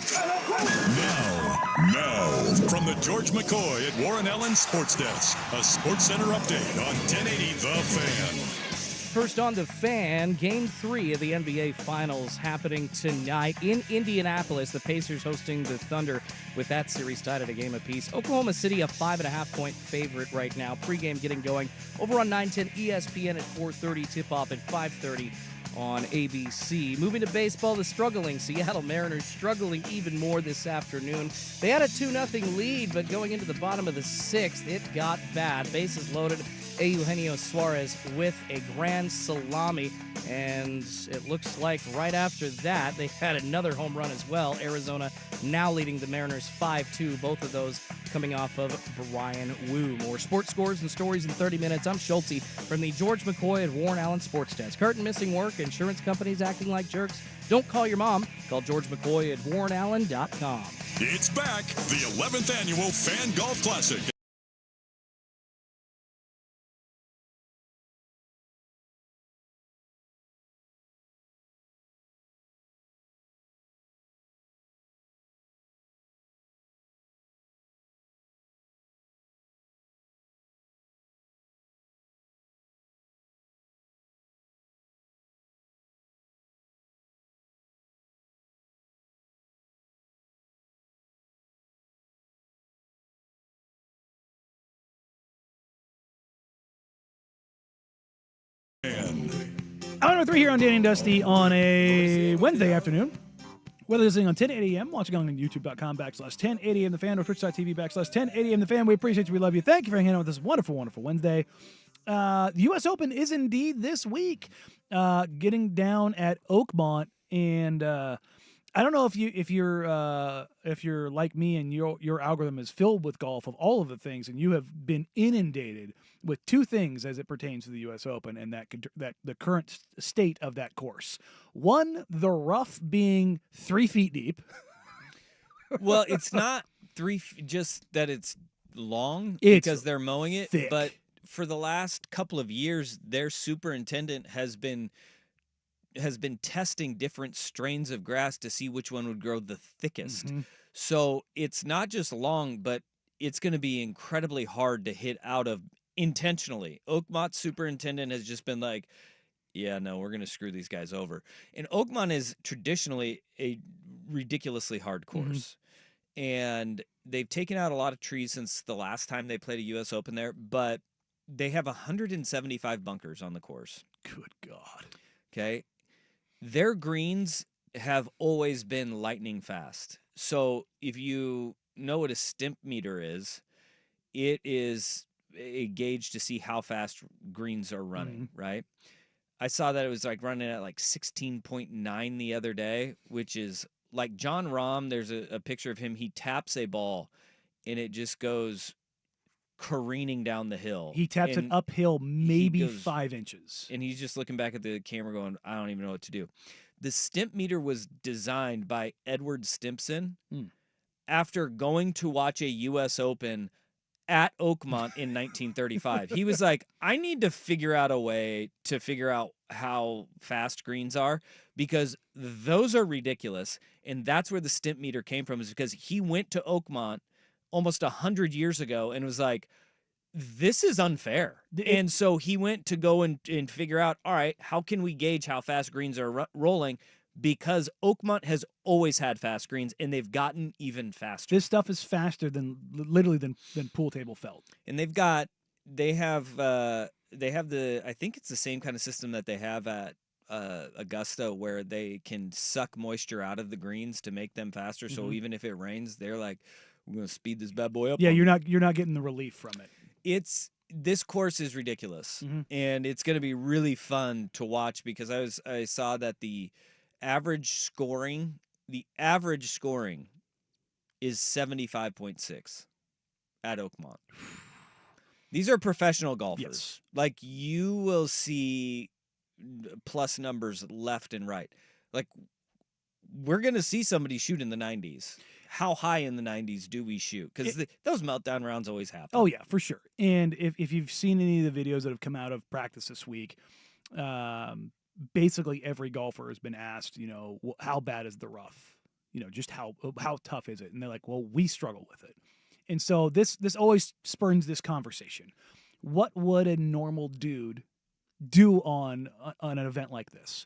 Now, from the George McCoy at Warren Allen Sports Desk, a Sports Center update on 1080 The Fan. First on The Fan, Game 3 of the NBA Finals happening tonight in Indianapolis. The Pacers hosting the Thunder with that series tied at a game apiece. Oklahoma City a 5.5-point favorite right now. Pregame getting going over on 910 ESPN at 4:30. Tip-off at 5:30 on ABC. Moving to baseball, the struggling Seattle Mariners struggling even more this afternoon. They had a 2-0 lead, but going into the bottom of the 6th, it got bad. Bases loaded. Eugenio Suarez with a grand salami, and it looks like right after that they had another home run as well. Arizona now leading the Mariners 5-2, both of those coming off of Brian Wu. More sports scores and stories in 30 minutes. I'm Schulte from the George McCoy at Warren Allen Sports Desk. Curtain missing work, insurance companies acting like jerks. Don't call your mom. Call George McCoy at warrenallen.com. It's back, the 11th annual Fan Golf Classic. Hour number 3 here on Danny and Dusty on a Wednesday afternoon. Whether listening on 1080 AM, watching on youtube.com/1080am the fan or twitch.tv/1080am the fan. We appreciate you. We love you. Thank you for hanging out with us. Wonderful, wonderful Wednesday. The U.S. Open is indeed this week, getting down at Oakmont, and I don't know if you're like me and your algorithm is filled with golf of all of the things, and you have been inundated with two things as it pertains to the U.S. Open and that the current state of that course. One, the rough being 3 feet deep. Well, it's not just that it's long It's because they're mowing it, thick. but for the last couple of years, their superintendent has been testing different strains of grass to see which one would grow the thickest. Mm-hmm. So it's not just long, but it's going to be incredibly hard to hit out of intentionally. Oakmont's superintendent has just been like, yeah, no, we're going to screw these guys over. And Oakmont is traditionally a ridiculously hard course. Mm-hmm. And they've taken out a lot of trees since the last time they played a U.S. Open there, but they have 175 bunkers on the course. Good God. Okay. Their greens have always been lightning fast. So if you know what a stimp meter is, it is a gauge to see how fast greens are running, right? I saw that it was like running at like 16.9 the other day, which is like John Rahm. There's a picture of him. He taps a ball and it just goes careening down the hill. He taps it uphill maybe 5 inches. And he's just looking back at the camera going, I don't even know what to do. The stimp meter was designed by Edward Stimpson after going to watch a U.S. Open at Oakmont in 1935. He was like, I need to figure out a way to figure out how fast greens are because those are ridiculous. And that's where the stimp meter came from, is because he went to Oakmont almost 100 years ago and was like, this is unfair. And so he went to go and figure out, all right, how can we gauge how fast greens are rolling? Because Oakmont has always had fast greens, and they've gotten even faster. This stuff is faster than pool table felt. And they have the, I think it's the same kind of system that they have at Augusta, where they can suck moisture out of the greens to make them faster. Mm-hmm. So even if it rains, they're like, we're going to speed this bad boy up. Yeah, you're not getting the relief from it. This course is ridiculous, and it's going to be really fun to watch because I saw that the average scoring is 75.6 at Oakmont. These are professional golfers. Yes. Like, you will see plus numbers left and right. Like, we're going to see somebody shoot in the 90s. How high in the 90s do we shoot? Because those meltdown rounds always happen. Oh, yeah, for sure. And if you've seen any of the videos that have come out of practice this week, basically every golfer has been asked, how bad is the rough? just how tough is it? And they're like, well, we struggle with it. And so this always spurns this conversation. What would a normal dude do on an event like this?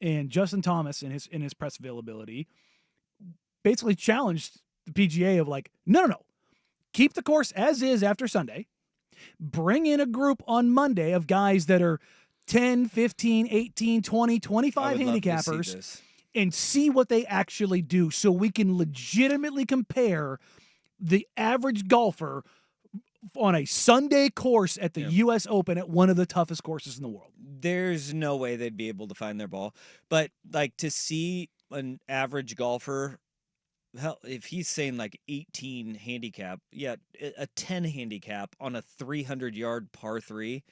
And Justin Thomas in his press availability basically challenged the PGA of like, no, keep the course as is after Sunday. Bring in a group on Monday of guys that are 10, 15, 18, 20, 25 handicappers and see what they actually do so we can legitimately compare the average golfer on a Sunday course at the U.S. Open at one of the toughest courses in the world. There's no way they'd be able to find their ball. But, like, to see an average golfer, hell, if he's saying, like, 18 handicap, a 10 handicap on a 300-yard par 3,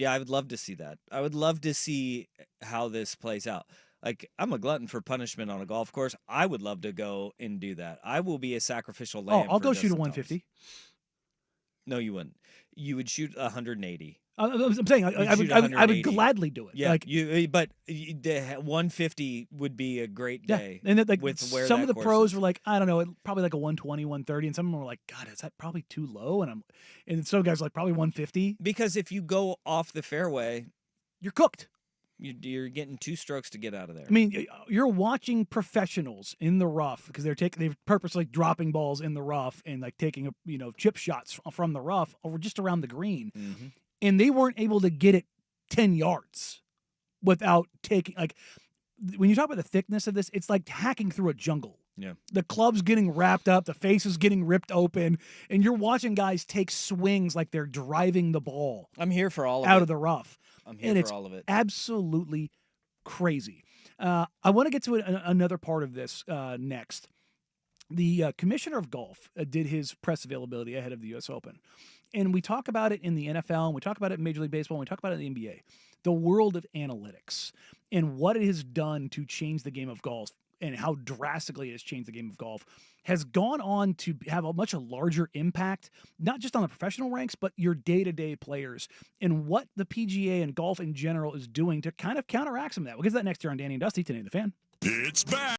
I would love to see that. I would love to see how this plays out. Like, I'm a glutton for punishment on a golf course. I would love to go and do that. I will be a sacrificial lamb. I'll go shoot a Justin 150. Thomas. No, you wouldn't. You would shoot 180. I'm saying I would gladly do it. Yeah, like, but the 150 would be a great day. And that, like, with where some that of the course pros is. were like, I don't know, probably like a 120, 130, and some of them were like, God, is that probably too low? And some guys were like probably 150. Because if you go off the fairway, you're cooked. You're getting 2 strokes to get out of there. I mean, you're watching professionals in the rough because they're purposely dropping balls in the rough and like taking chip shots from the rough over just around the green, and they weren't able to get it 10 yards without taking like. When you talk about the thickness of this, it's like hacking through a jungle. Yeah, the club's getting wrapped up, the face is getting ripped open, and you're watching guys take swings like they're driving the ball. I'm here for all of out it. of the rough. I'm here for all of it. Absolutely crazy. I want to get to another part of this next. The commissioner of golf did his press availability ahead of the U.S. Open. And we talk about it in the NFL, and we talk about it in Major League Baseball, and we talk about it in the NBA. The world of analytics and what it has done to change the game of golf and how drastically it has changed the game of golf has gone on to have a much larger impact, not just on the professional ranks, but your day-to-day players and what the PGA and golf in general is doing to kind of counteract some of that. We'll get to that next year on Danny and Dusty, Today in the Fan. It's back.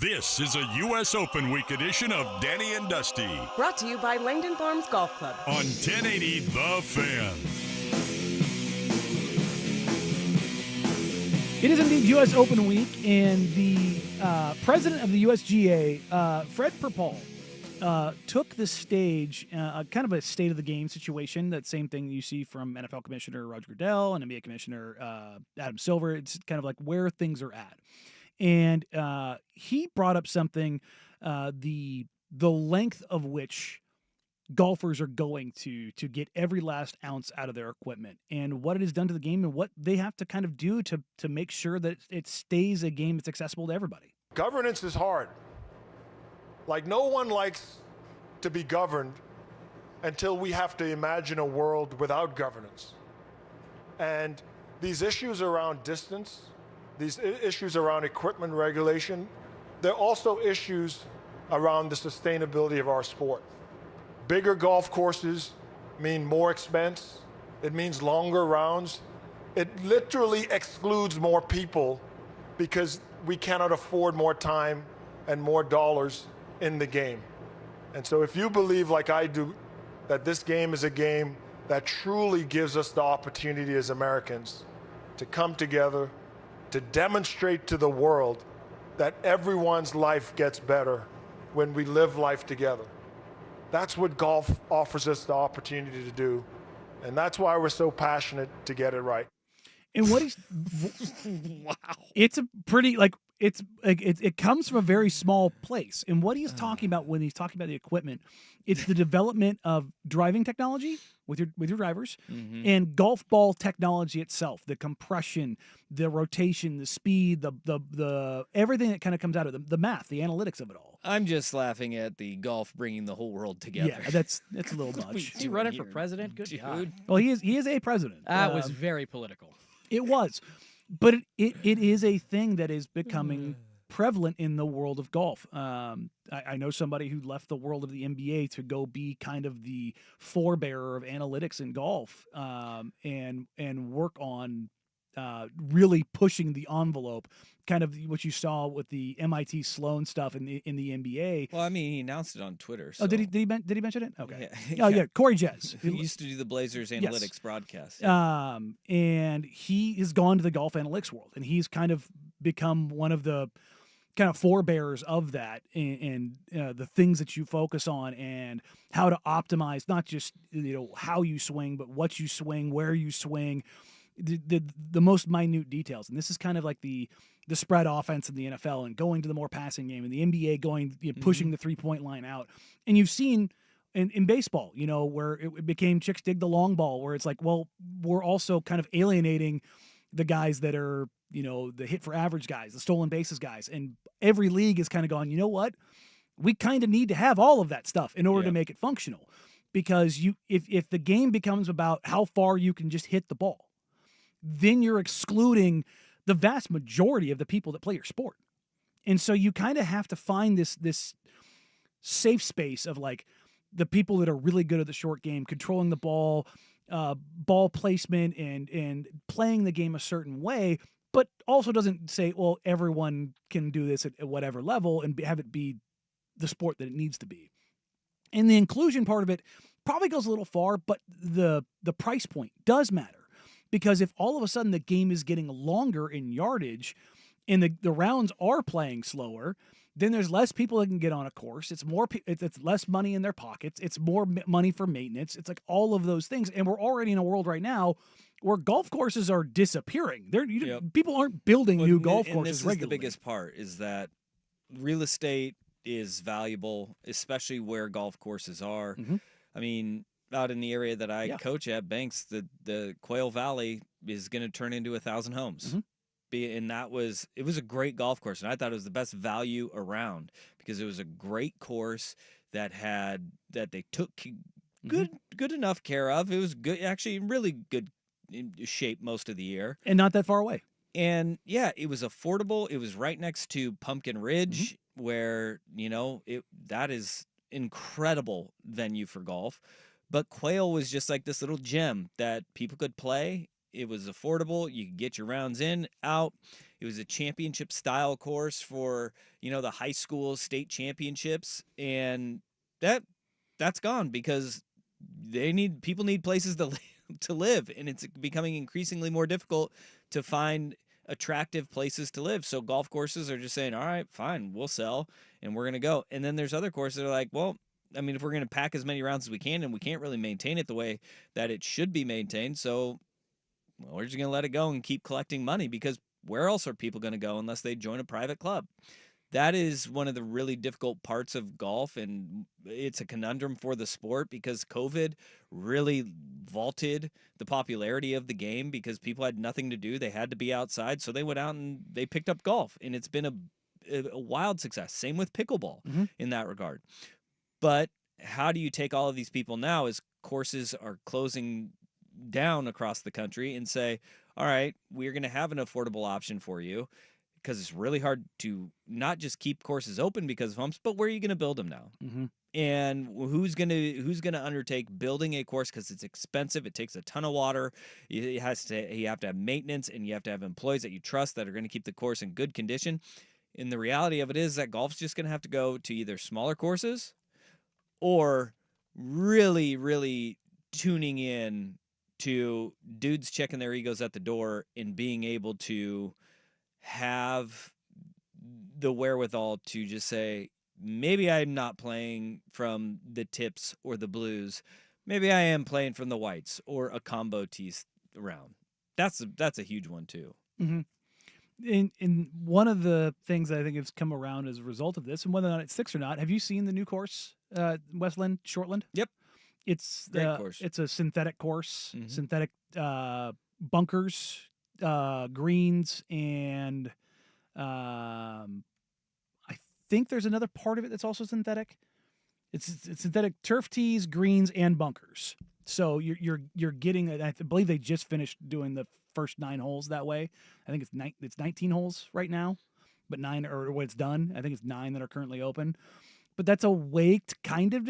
This is a U.S. Open Week edition of Danny and Dusty Brought to you by Langdon Farms Golf Club. on 1080 The Fan. It is indeed U.S. Open Week, and the president of the USGA, Fred Perpall, took the stage, kind of a state of the game situation. That same thing you see from NFL Commissioner Roger Goodell and NBA Commissioner Adam Silver. It's kind of like where things are at. And he brought up something, the length of which golfers are going to get every last ounce out of their equipment, and what it has done to the game, and what they have to kind of do to make sure that it stays a game that's accessible to everybody. Governance is hard. Like, no one likes to be governed until we have to imagine a world without governance. And these issues around distance, these issues around equipment regulation, they're also issues around the sustainability of our sport. Bigger golf courses mean more expense. It means longer rounds. It literally excludes more people because we cannot afford more time and more dollars in the game. And so if you believe, like I do, that this game is a game that truly gives us the opportunity as Americans to come together, to demonstrate to the world that everyone's life gets better when we live life together. That's what golf offers us the opportunity to do. And that's why we're so passionate to get it right. And what he's wow, it's a pretty it comes from a very small place. And what he's talking about when he's talking about the equipment, it's the development of driving technology with your drivers, and golf ball technology itself, the compression, the rotation, the speed, the everything that kind of comes out of the math, the analytics of it all. I'm just laughing at the golf bringing the whole world together. Yeah, that's a little much. Is he running for president? Good God. Well, he is a president. That was very political. It was, but it is a thing that is becoming prevalent in the world of golf. I know somebody who left the world of the NBA to go be kind of the forebearer of analytics in golf, and work on really pushing the envelope, kind of what you saw with the MIT Sloan stuff in the NBA. Well, I mean, he announced it on Twitter. So. Oh, did he mention it? Okay. Yeah. Oh, yeah, Corey Jez. Who used to do the Blazers analytics broadcast. Yeah. And he has gone to the golf analytics world, and he's kind of become one of the kind of forebearers of that, and the things that you focus on and how to optimize not just how you swing, but what you swing, where you swing, the most minute details. And this is kind of like the spread offense in the NFL, and going to the more passing game, and the NBA going pushing the 3-point line out. And you've seen in baseball, where it became chicks dig the long ball, where it's like, well, we're also kind of alienating the guys that are the hit for average guys, the stolen bases guys. And every league is kind of going, you know what? We kind of need to have all of that stuff in order to make it functional. Because if the game becomes about how far you can just hit the ball, then you're excluding the vast majority of the people that play your sport. And so you kind of have to find this safe space of like the people that are really good at the short game, controlling the ball, ball placement, and playing the game a certain way, but also doesn't say, well, everyone can do this at whatever level, and have it be the sport that it needs to be. And the inclusion part of it probably goes a little far, but the price point does matter. Because if all of a sudden the game is getting longer in yardage, and the rounds are playing slower, then there's less people that can get on a course. It's less money in their pockets. It's more money for maintenance. It's like all of those things. And we're already in a world right now where golf courses are disappearing. People aren't building new golf courses regularly. This is the biggest part, is that real estate is valuable, especially where golf courses are. I mean, out in the area that I coach at, Banks, the Quail Valley is going to turn into 1,000 homes. And it was a great golf course, and I thought it was the best value around, because it was a great course that they took good enough care of. It was good, actually, really good shape most of the year, and not that far away. And yeah, it was affordable. It was right next to Pumpkin Ridge, where that is incredible venue for golf. But Quail was just like this little gem that people could play. It was affordable. You could get your rounds in, out. It was a championship style course for, the high school state championships. And that's gone because people need places to live. And it's becoming increasingly more difficult to find attractive places to live. So golf courses are just saying, all right, fine, we'll sell and we're going to go. And then there's other courses that are like, well, I mean, if we're going to pack as many rounds as we can and we can't really maintain it the way that it should be maintained, so we're just going to let it go and keep collecting money, because where else are people going to go unless they join a private club? That is one of the really difficult parts of golf, and it's a conundrum for the sport because COVID really vaulted the popularity of the game because people had nothing to do. They had to be outside, so they went out and they picked up golf, and it's been a wild success. Same with pickleball in that regard. But how do you take all of these people now as courses are closing down across the country and say, all right, we're going to have an affordable option for you? Because it's really hard to not just keep courses open because of humps, but where are you going to build them now? And who's going to undertake building a course, because it's expensive, it takes a ton of water, you have to have maintenance, and you have to have employees that you trust that are going to keep the course in good condition. And the reality of it is that golf's just going to have to go to either smaller courses or really, really tuning in to dudes checking their egos at the door and being able to have the wherewithal to just say, maybe I'm not playing from the tips or the blues. Maybe I am playing from the whites or a combo tees round. That's a huge one too. In one of the things that I think has come around as a result of this, and whether or not it sticks or not, have you seen the new course, Westland Shortland? Yep. It's Great course. It's a synthetic course, synthetic bunkers, greens, and I think there's another part of it that's also synthetic. It's synthetic turf tees, greens, and bunkers. So you're getting. I believe they just finished doing the first 9 holes that way. I think it's 19 holes right now, but 9 or when it's done, I think it's 9 that are currently open. But that's a way to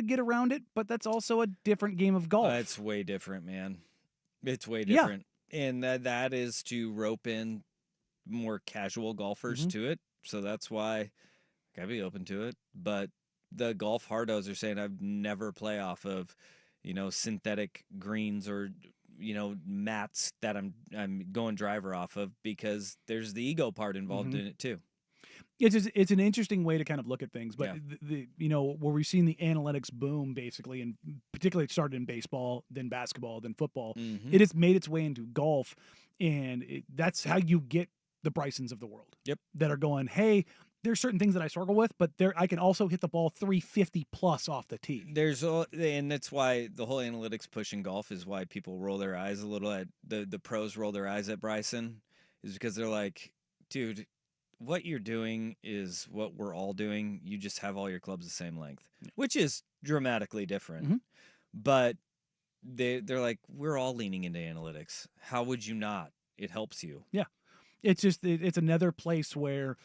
get around it. But that's also a different game of golf. It's way different, man. It's way different. Yeah. And that is to rope in more casual golfers to it. So that's why I gotta be open to it. But the golf hardos are saying I've never play off of, synthetic greens or, mats that I'm going driver off of, because there's the ego part involved in it too. It's an interesting way to kind of look at things, but where we've seen the analytics boom basically, and particularly it started in baseball, then basketball, then football. It has made its way into golf, and that's how you get the Brysons of the world. Yep. That are going, hey, there's certain things that I struggle with, but I can also hit the ball 350 plus off the tee. And that's why the whole analytics push in golf is why people roll their eyes a little at the pros roll their eyes at Bryson, is because they're like, dude, what you're doing is what we're all doing. You just have all your clubs the same length, which is dramatically different. But they're like, we're all leaning into analytics. How would you not? It helps you. Yeah. It's just, it's another place where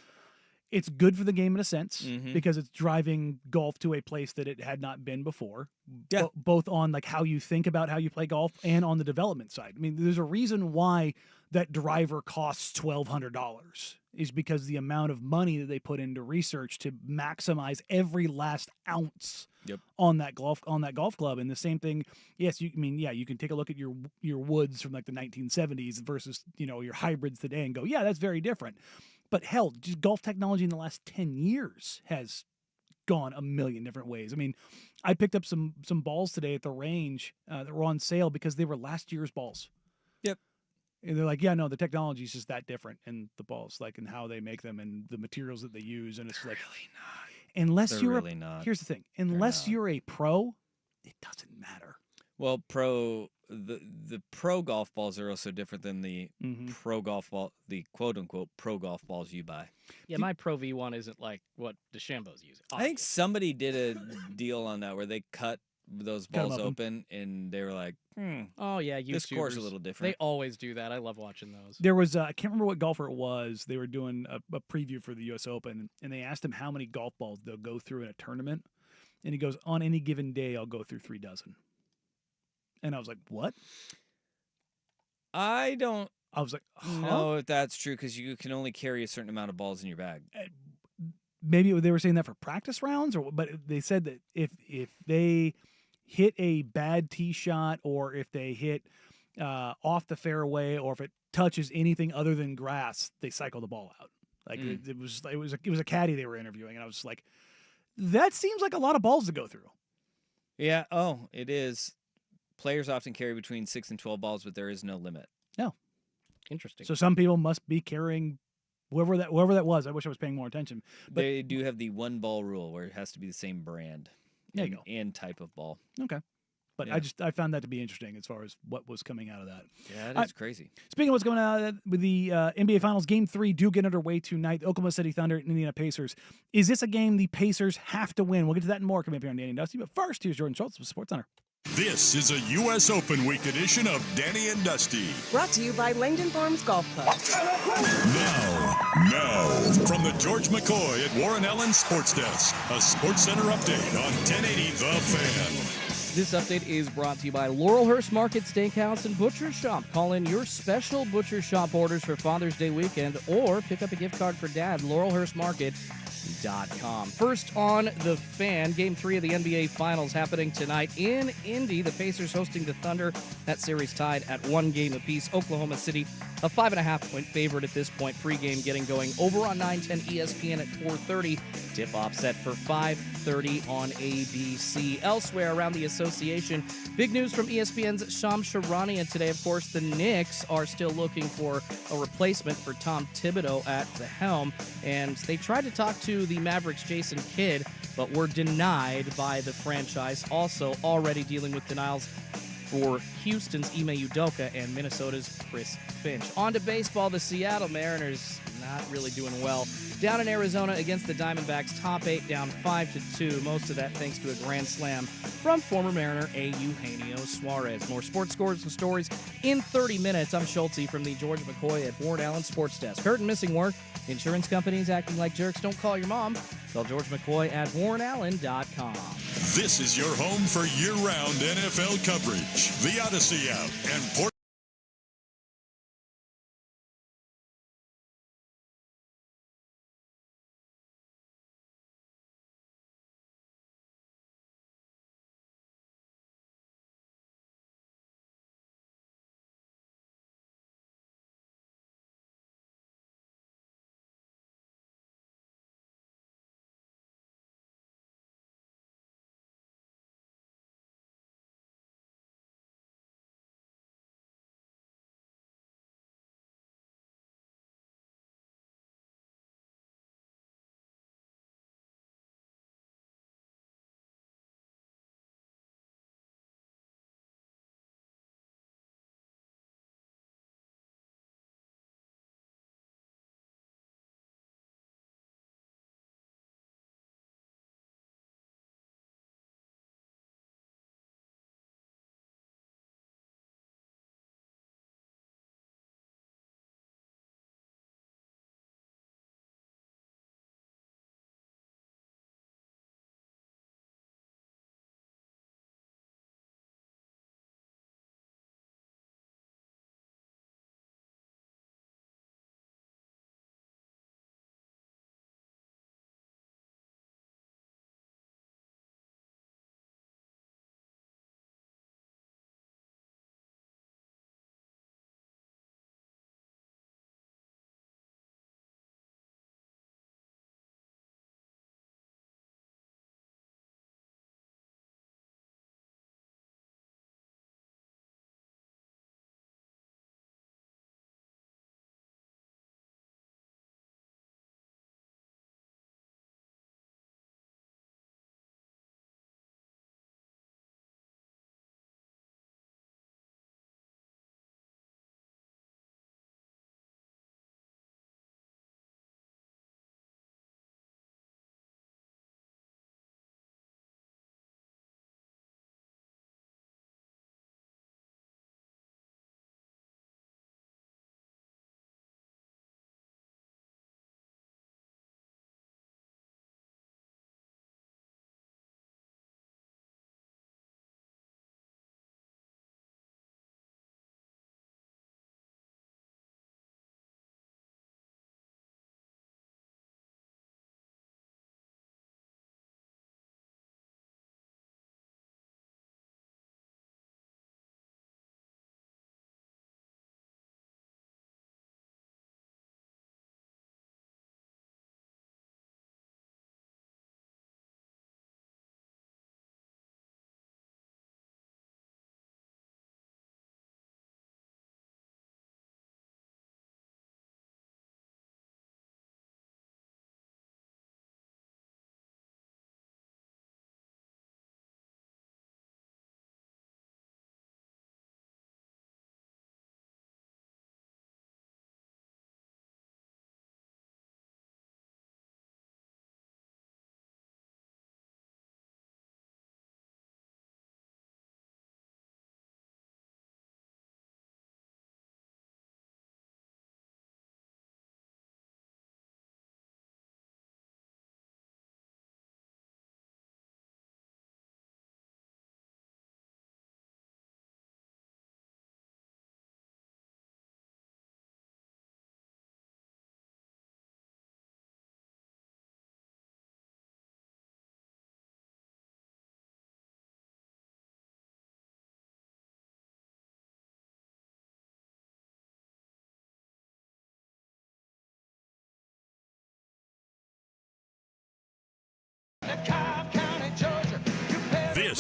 it's good for the game in a sense, because it's driving golf to a place that it had not been before. Yeah. Both on like how you think about how you play golf and on the development side. I mean, there's a reason why that driver costs $1,200, is because the amount of money that they put into research to maximize every last ounce on that golf club. And the same thing, yes, you can take a look at your woods from like the 1970s versus, your hybrids today and go, yeah, that's very different. But hell, just golf technology in the last 10 years has gone a million different ways. I mean, I picked up some balls today at the range that were on sale because they were last year's balls. Yep. And they're like, yeah, no, the technology is just that different in the balls, like, and how they make them and the materials that they use. And it's like, really not. Unless They're you're really not. Here's the thing. Unless you're a pro, it doesn't matter. Well, the pro golf balls are also different than the pro golf ball, the quote unquote pro golf balls you buy. Yeah, my Pro V1 isn't like what DeChambeau's using. I think somebody did a deal on that where they cut those balls open and they were like, oh yeah, this course is a little different. They always do that. I love watching those. There was I can't remember what golfer it was. They were doing a preview for the U.S. Open, and they asked him how many golf balls they'll go through in a tournament, and he goes, on any given day, I'll go through 3 dozen. And I was like, what? I I was like, huh? No, that's true because you can only carry a certain amount of balls in your bag. Maybe they were saying that for practice rounds, but they said that if they hit a bad tee shot or if they hit off the fairway or if it touches anything other than grass, they cycle the ball out. Like it was a caddy they were interviewing, and I was like, that seems like a lot of balls to go through. Yeah. Oh, it is. Players often carry between 6 and 12 balls, but there is no limit. No. Interesting. So some people must be carrying whoever that was. I wish I was paying more attention. But They do have the 1 ball rule where it has to be the same brand and type of ball. Okay. But Yeah. I found that to be interesting as far as what was coming out of that. Yeah, that is crazy. Speaking of what's coming out of that, with the NBA Finals, Game 3 do get underway tonight. The Oklahoma City Thunder and Indiana Pacers. Is this a game the Pacers have to win? We'll get to that and more coming up here on Danny and Dusty. But first, here's Jordan Schultz with SportsCenter. This is a U.S. Open Week edition of Danny and Dusty. Brought to you by Langdon Farms Golf Club. Now, from the George McCoy at Warren Allen Sports Desk, a Sports Center update on 1080 The Fan. This update is brought to you by Laurelhurst Market Steakhouse and Butcher Shop. Call in your special Butcher Shop orders for Father's Day weekend or pick up a gift card for Dad. LaurelhurstMarket.com. First on The Fan, Game 3 of the NBA Finals happening tonight in Indy. The Pacers hosting the Thunder. That series tied at 1 game apiece. Oklahoma City, a 5.5-point favorite at this point. Pregame getting going over on 910 ESPN at 4:30. Tip-off set for 5:30 on ABC. Elsewhere around the association, big news from ESPN's Shams Charania today. Of course, the Knicks are still looking for a replacement for Tom Thibodeau at the helm, and they tried to talk to the Mavericks' Jason Kidd, but were denied by the franchise. Also already dealing with denials for Houston's Ime Udoka and Minnesota's Chris Finch. On to baseball, the Seattle Mariners not really doing well. Down in Arizona against the Diamondbacks, top 8 down 5-2. Most of that thanks to a grand slam from former Mariner A. Eugenio Suarez. More sports scores and stories in 30 minutes. I'm Schulte from the George McCoy at Warren Allen Sports Desk. Hurt and missing work? Insurance companies acting like jerks? Don't call your mom. Call George McCoy at warrenallen.com. This is your home for year-round NFL coverage. The Odyssey app and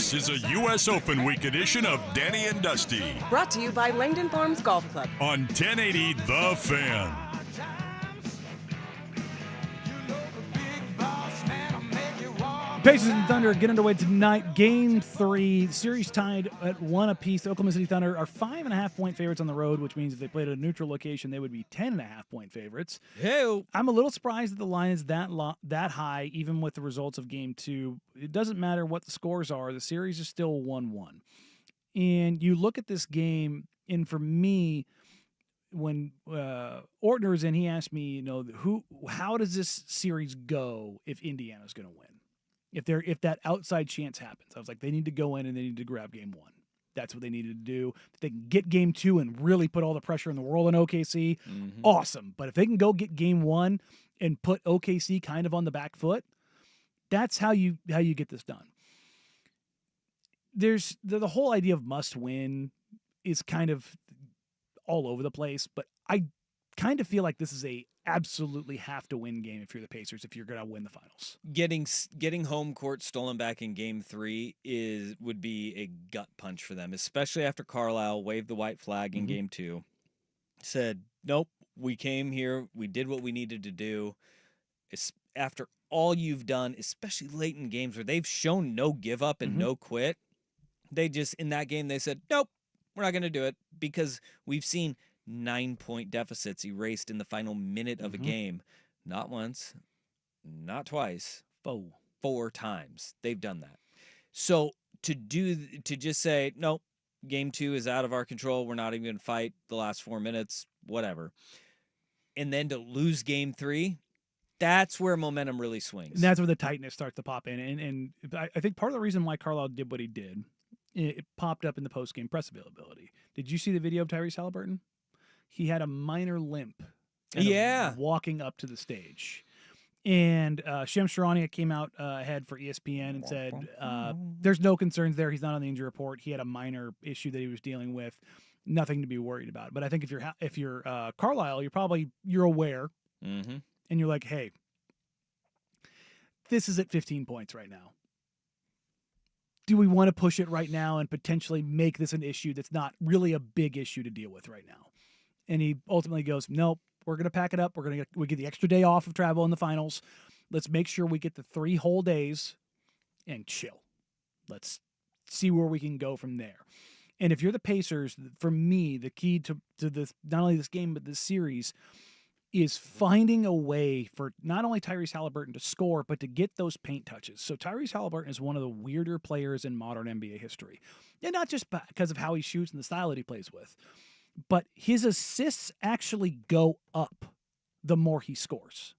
This is a U.S. Open Week edition of Danny and Dusty Brought to you by Langdon Farms Golf Club. on 1080 The Fan. Pacers and Thunder get underway tonight. Game 3. The series tied at 1 apiece. The Oklahoma City Thunder are 5.5-point favorites on the road, which means if they played at a neutral location, they would be 10.5-point favorites. Hey, I'm a little surprised that the line is that high, even with the results of Game 2. It doesn't matter what the scores are. The series is still 1-1. And you look at this game, and for me, when Ortner is in, he asked me, how does this series go if Indiana's going to win? If that outside chance happens, I was like, they need to go in and they need to grab Game 1. That's what they needed to do. If they can get Game 2 and really put all the pressure in the world on OKC, awesome. But if they can go get Game 1 and put OKC kind of on the back foot, that's how you get this done. There's the whole idea of must win is kind of all over the place, but I kind of feel like this is a absolutely have to win game if you're the Pacers, if you're going to win the finals. Getting home court stolen back in Game 3 would be a gut punch for them, especially after Carlisle waved the white flag in Game 2. Said, nope, we came here, we did what we needed to do. After all you've done, especially late in games where they've shown no give up and no quit, they just, in that game, they said, nope, we're not going to do it, because we've seen 9-point deficits erased in the final minute of a game. Not once, not twice, 4 times. They've done that. So to just say, nope, Game 2 is out of our control, we're not even going to fight the last 4 minutes, whatever. And then to lose Game 3, that's where momentum really swings. And that's where the tightness starts to pop in. And I think part of the reason why Carlisle did what he did, it popped up in the post-game press availability. Did you see the video of Tyrese Halliburton? He had a minor limp walking up to the stage. And Shams Charania came out ahead for ESPN and said there's no concerns there. He's not on the injury report. He had a minor issue that he was dealing with. Nothing to be worried about. But I think if you're Carlisle, you're aware. And you're like, hey, this is at 15 points right now. Do we want to push it right now and potentially make this an issue that's not really a big issue to deal with right now? And he ultimately goes, nope, we're going to pack it up. We get the extra day off of travel in the finals. Let's make sure we get the 3 whole days and chill. Let's see where we can go from there. And if you're the Pacers, for me, the key to this, not only this game, but this series, is finding a way for not only Tyrese Halliburton to score, but to get those paint touches. So Tyrese Halliburton is one of the weirder players in modern NBA history. And not just because of how he shoots and the style that he plays with, but his assists actually go up the more he scores.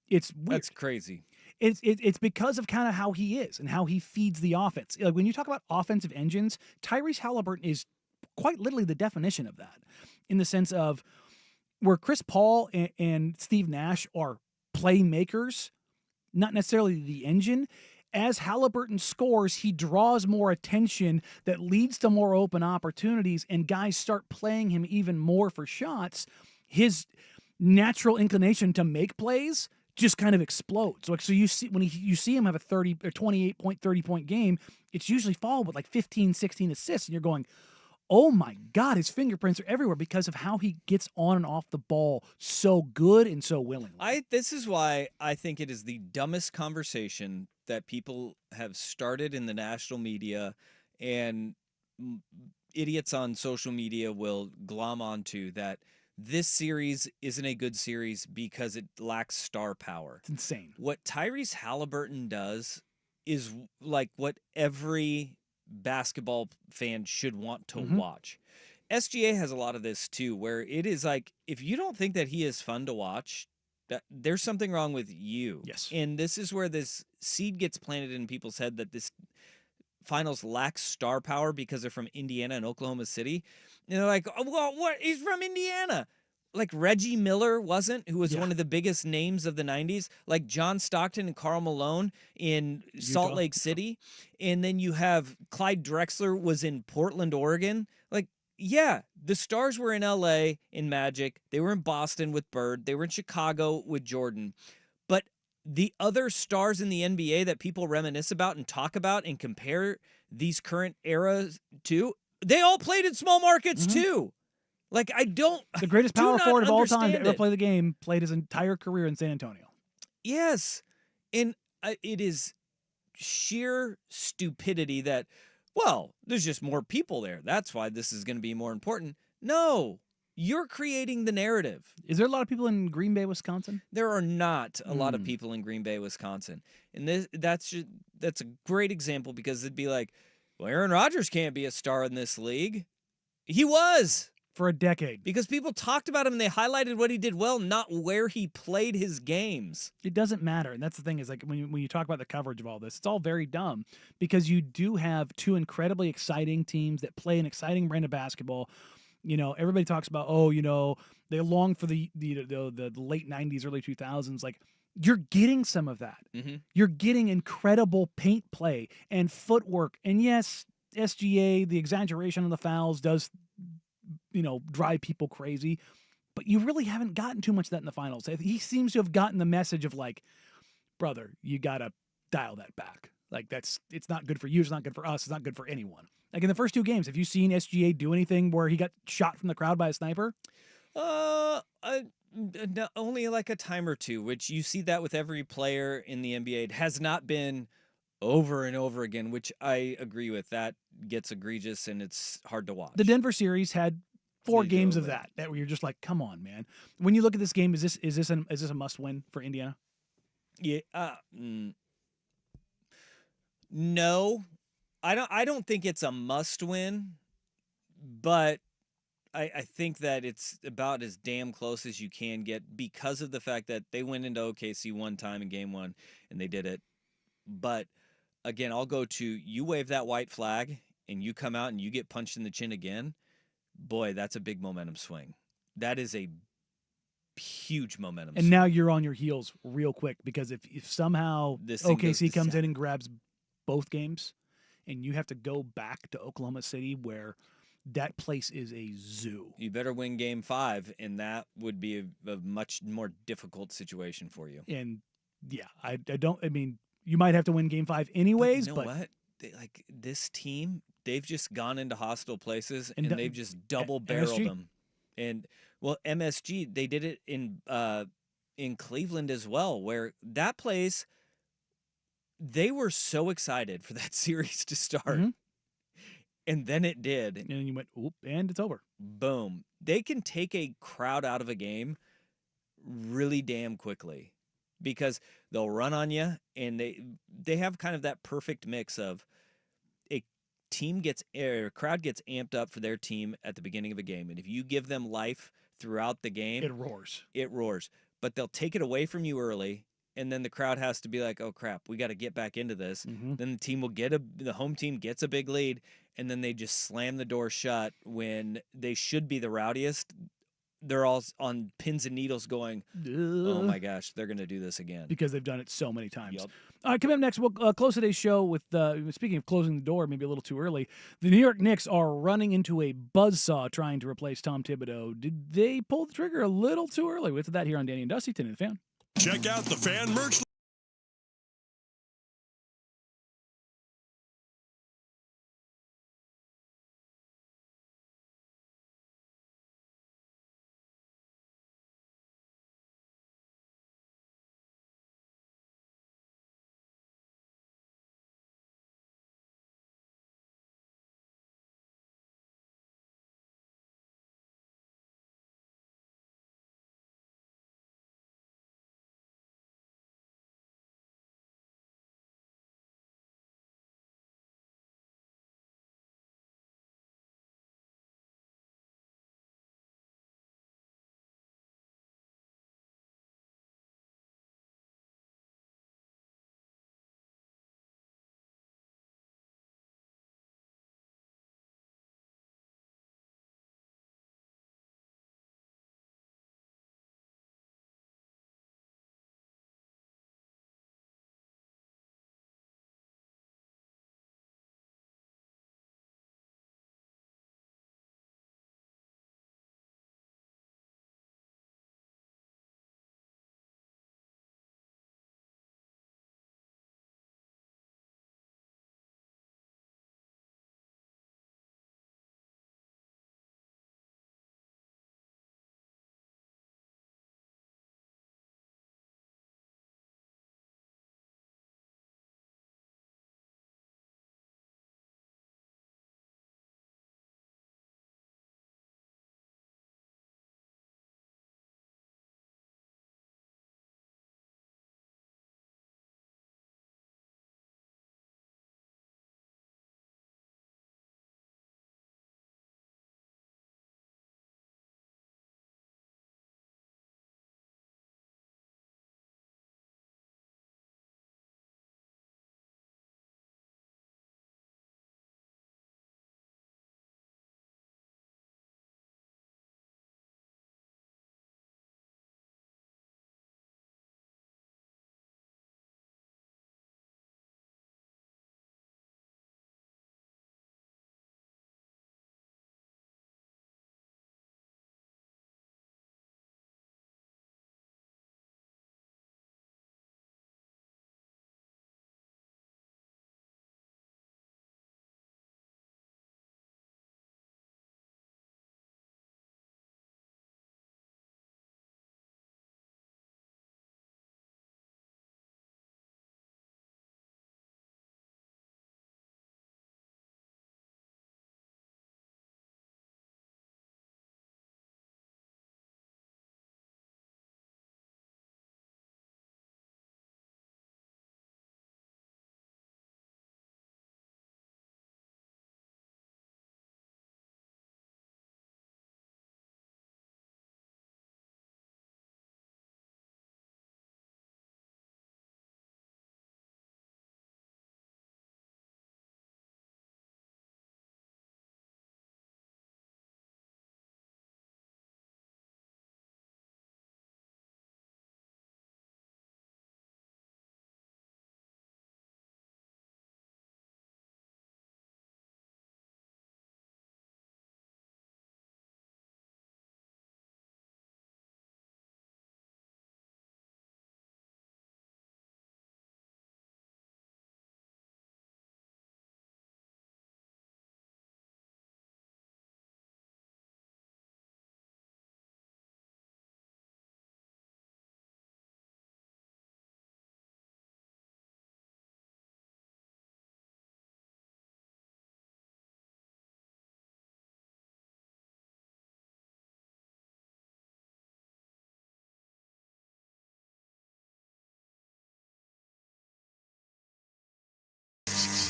It's weird. That's crazy. It's because of kind of how he is and how he feeds the offense. Like when you talk about offensive engines, Tyrese Halliburton is quite literally the definition of that, in the sense of where Chris Paul and Steve Nash are playmakers, not necessarily the engine. As Halliburton scores, he draws more attention that leads to more open opportunities, and guys start playing him even more for shots. His natural inclination to make plays just kind of explodes. So you see when you see him have a 30 or 28-point, 30-point game, it's usually followed with like 15, 16 assists, and you're going, oh my God, his fingerprints are everywhere because of how he gets on and off the ball so good and so willingly. This is why I think it is the dumbest conversation that people have started in the national media, and idiots on social media will glom onto, that this series isn't a good series because it lacks star power. It's insane. What Tyrese Halliburton does is like what every basketball fan should want to watch. SGA has a lot of this too, where it is like, if you don't think that he is fun to watch, that there's something wrong with you. Yes. And this is where this seed gets planted in people's head that this finals lacks star power because they're from Indiana and Oklahoma City. And they're like, oh, well, what? He's from Indiana. Like Reggie Miller wasn't, who was one of the biggest names of the 90s, like John Stockton and Karl Malone in Salt Lake City. And then you have Clyde Drexler was in Portland, Oregon. Like, yeah, the stars were in LA in Magic. They were in Boston with Bird. They were in Chicago with Jordan. But the other stars in the NBA that people reminisce about and talk about and compare these current eras to, they all played in small markets too. Like, The greatest power forward of all time to ever it. play the game played his entire career in San Antonio. Yes. And it is sheer stupidity that, well, there's just more people there. That's why this is going to be more important. No, you're creating the narrative. Is there a lot of people in Green Bay, Wisconsin? There are not a lot of people in Green Bay, Wisconsin. And that's a great example, because it'd be like, well, Aaron Rodgers can't be a star in this league. He was. For a decade. Because people talked about him and they highlighted what he did well, not where he played his games. It doesn't matter. And that's the thing, is like when you talk about the coverage of all this, it's all very dumb, because you do have two incredibly exciting teams that play an exciting brand of basketball. You know, everybody talks about, they long for the late 90s, early 2000s. Like, you're getting some of that. You're getting incredible paint play and footwork. And yes, SGA, the exaggeration of the fouls does, drive people crazy, but you really haven't gotten too much of that in the finals. He seems to have gotten the message of like, brother, you got to dial that back. Like, it's not good for you. It's not good for us. It's not good for anyone. Like, in the first two games, have you seen SGA do anything where he got shot from the crowd by a sniper? Only like a time or two, which you see that with every player in the NBA. It has not been over and over again, which I agree with. That gets egregious and it's hard to watch. The Denver series had 4 games of that where you're just like, come on, man. When you look at this game, is this a must win for Indiana? Yeah. No, I don't think it's a must win, but I think that it's about as damn close as you can get, because of the fact that they went into OKC one time in game 1 and they did it. But again, I'll go to, you wave that white flag and you come out and you get punched in the chin again. Boy, that's a big momentum swing. That is a huge momentum swing. And now you're on your heels real quick, because if somehow OKC comes in and grabs both games and you have to go back to Oklahoma City, where that place is a zoo. You better win game 5, and that would be a much more difficult situation for you. And yeah, you might have to win game 5 anyways. But you know what? This team, they've just gone into hostile places and they've just double-barreled them. And, well, MSG, they did it in Cleveland as well, where that place, they were so excited for that series to start. And then it did. And then you went, oop, and it's over. Boom. They can take a crowd out of a game really damn quickly, because they'll run on you, and they have kind of that perfect mix of a crowd gets amped up for their team at the beginning of a game. And if you give them life throughout the game, it roars. It roars. But they'll take it away from you early, and then the crowd has to be like, oh crap, we got to get back into this. Then the home team gets a big lead, and then they just slam the door shut when they should be the rowdiest. They're all on pins and needles going, oh my gosh, they're going to do this again. Because they've done it so many times. Yep. All right, coming up next, we'll close today's show with, speaking of closing the door, maybe a little too early, the New York Knicks are running into a buzzsaw trying to replace Tom Thibodeau. Did they pull the trigger a little too early? With that here on Danny and Dusty, 10 in the Fan. Check out the Fan merch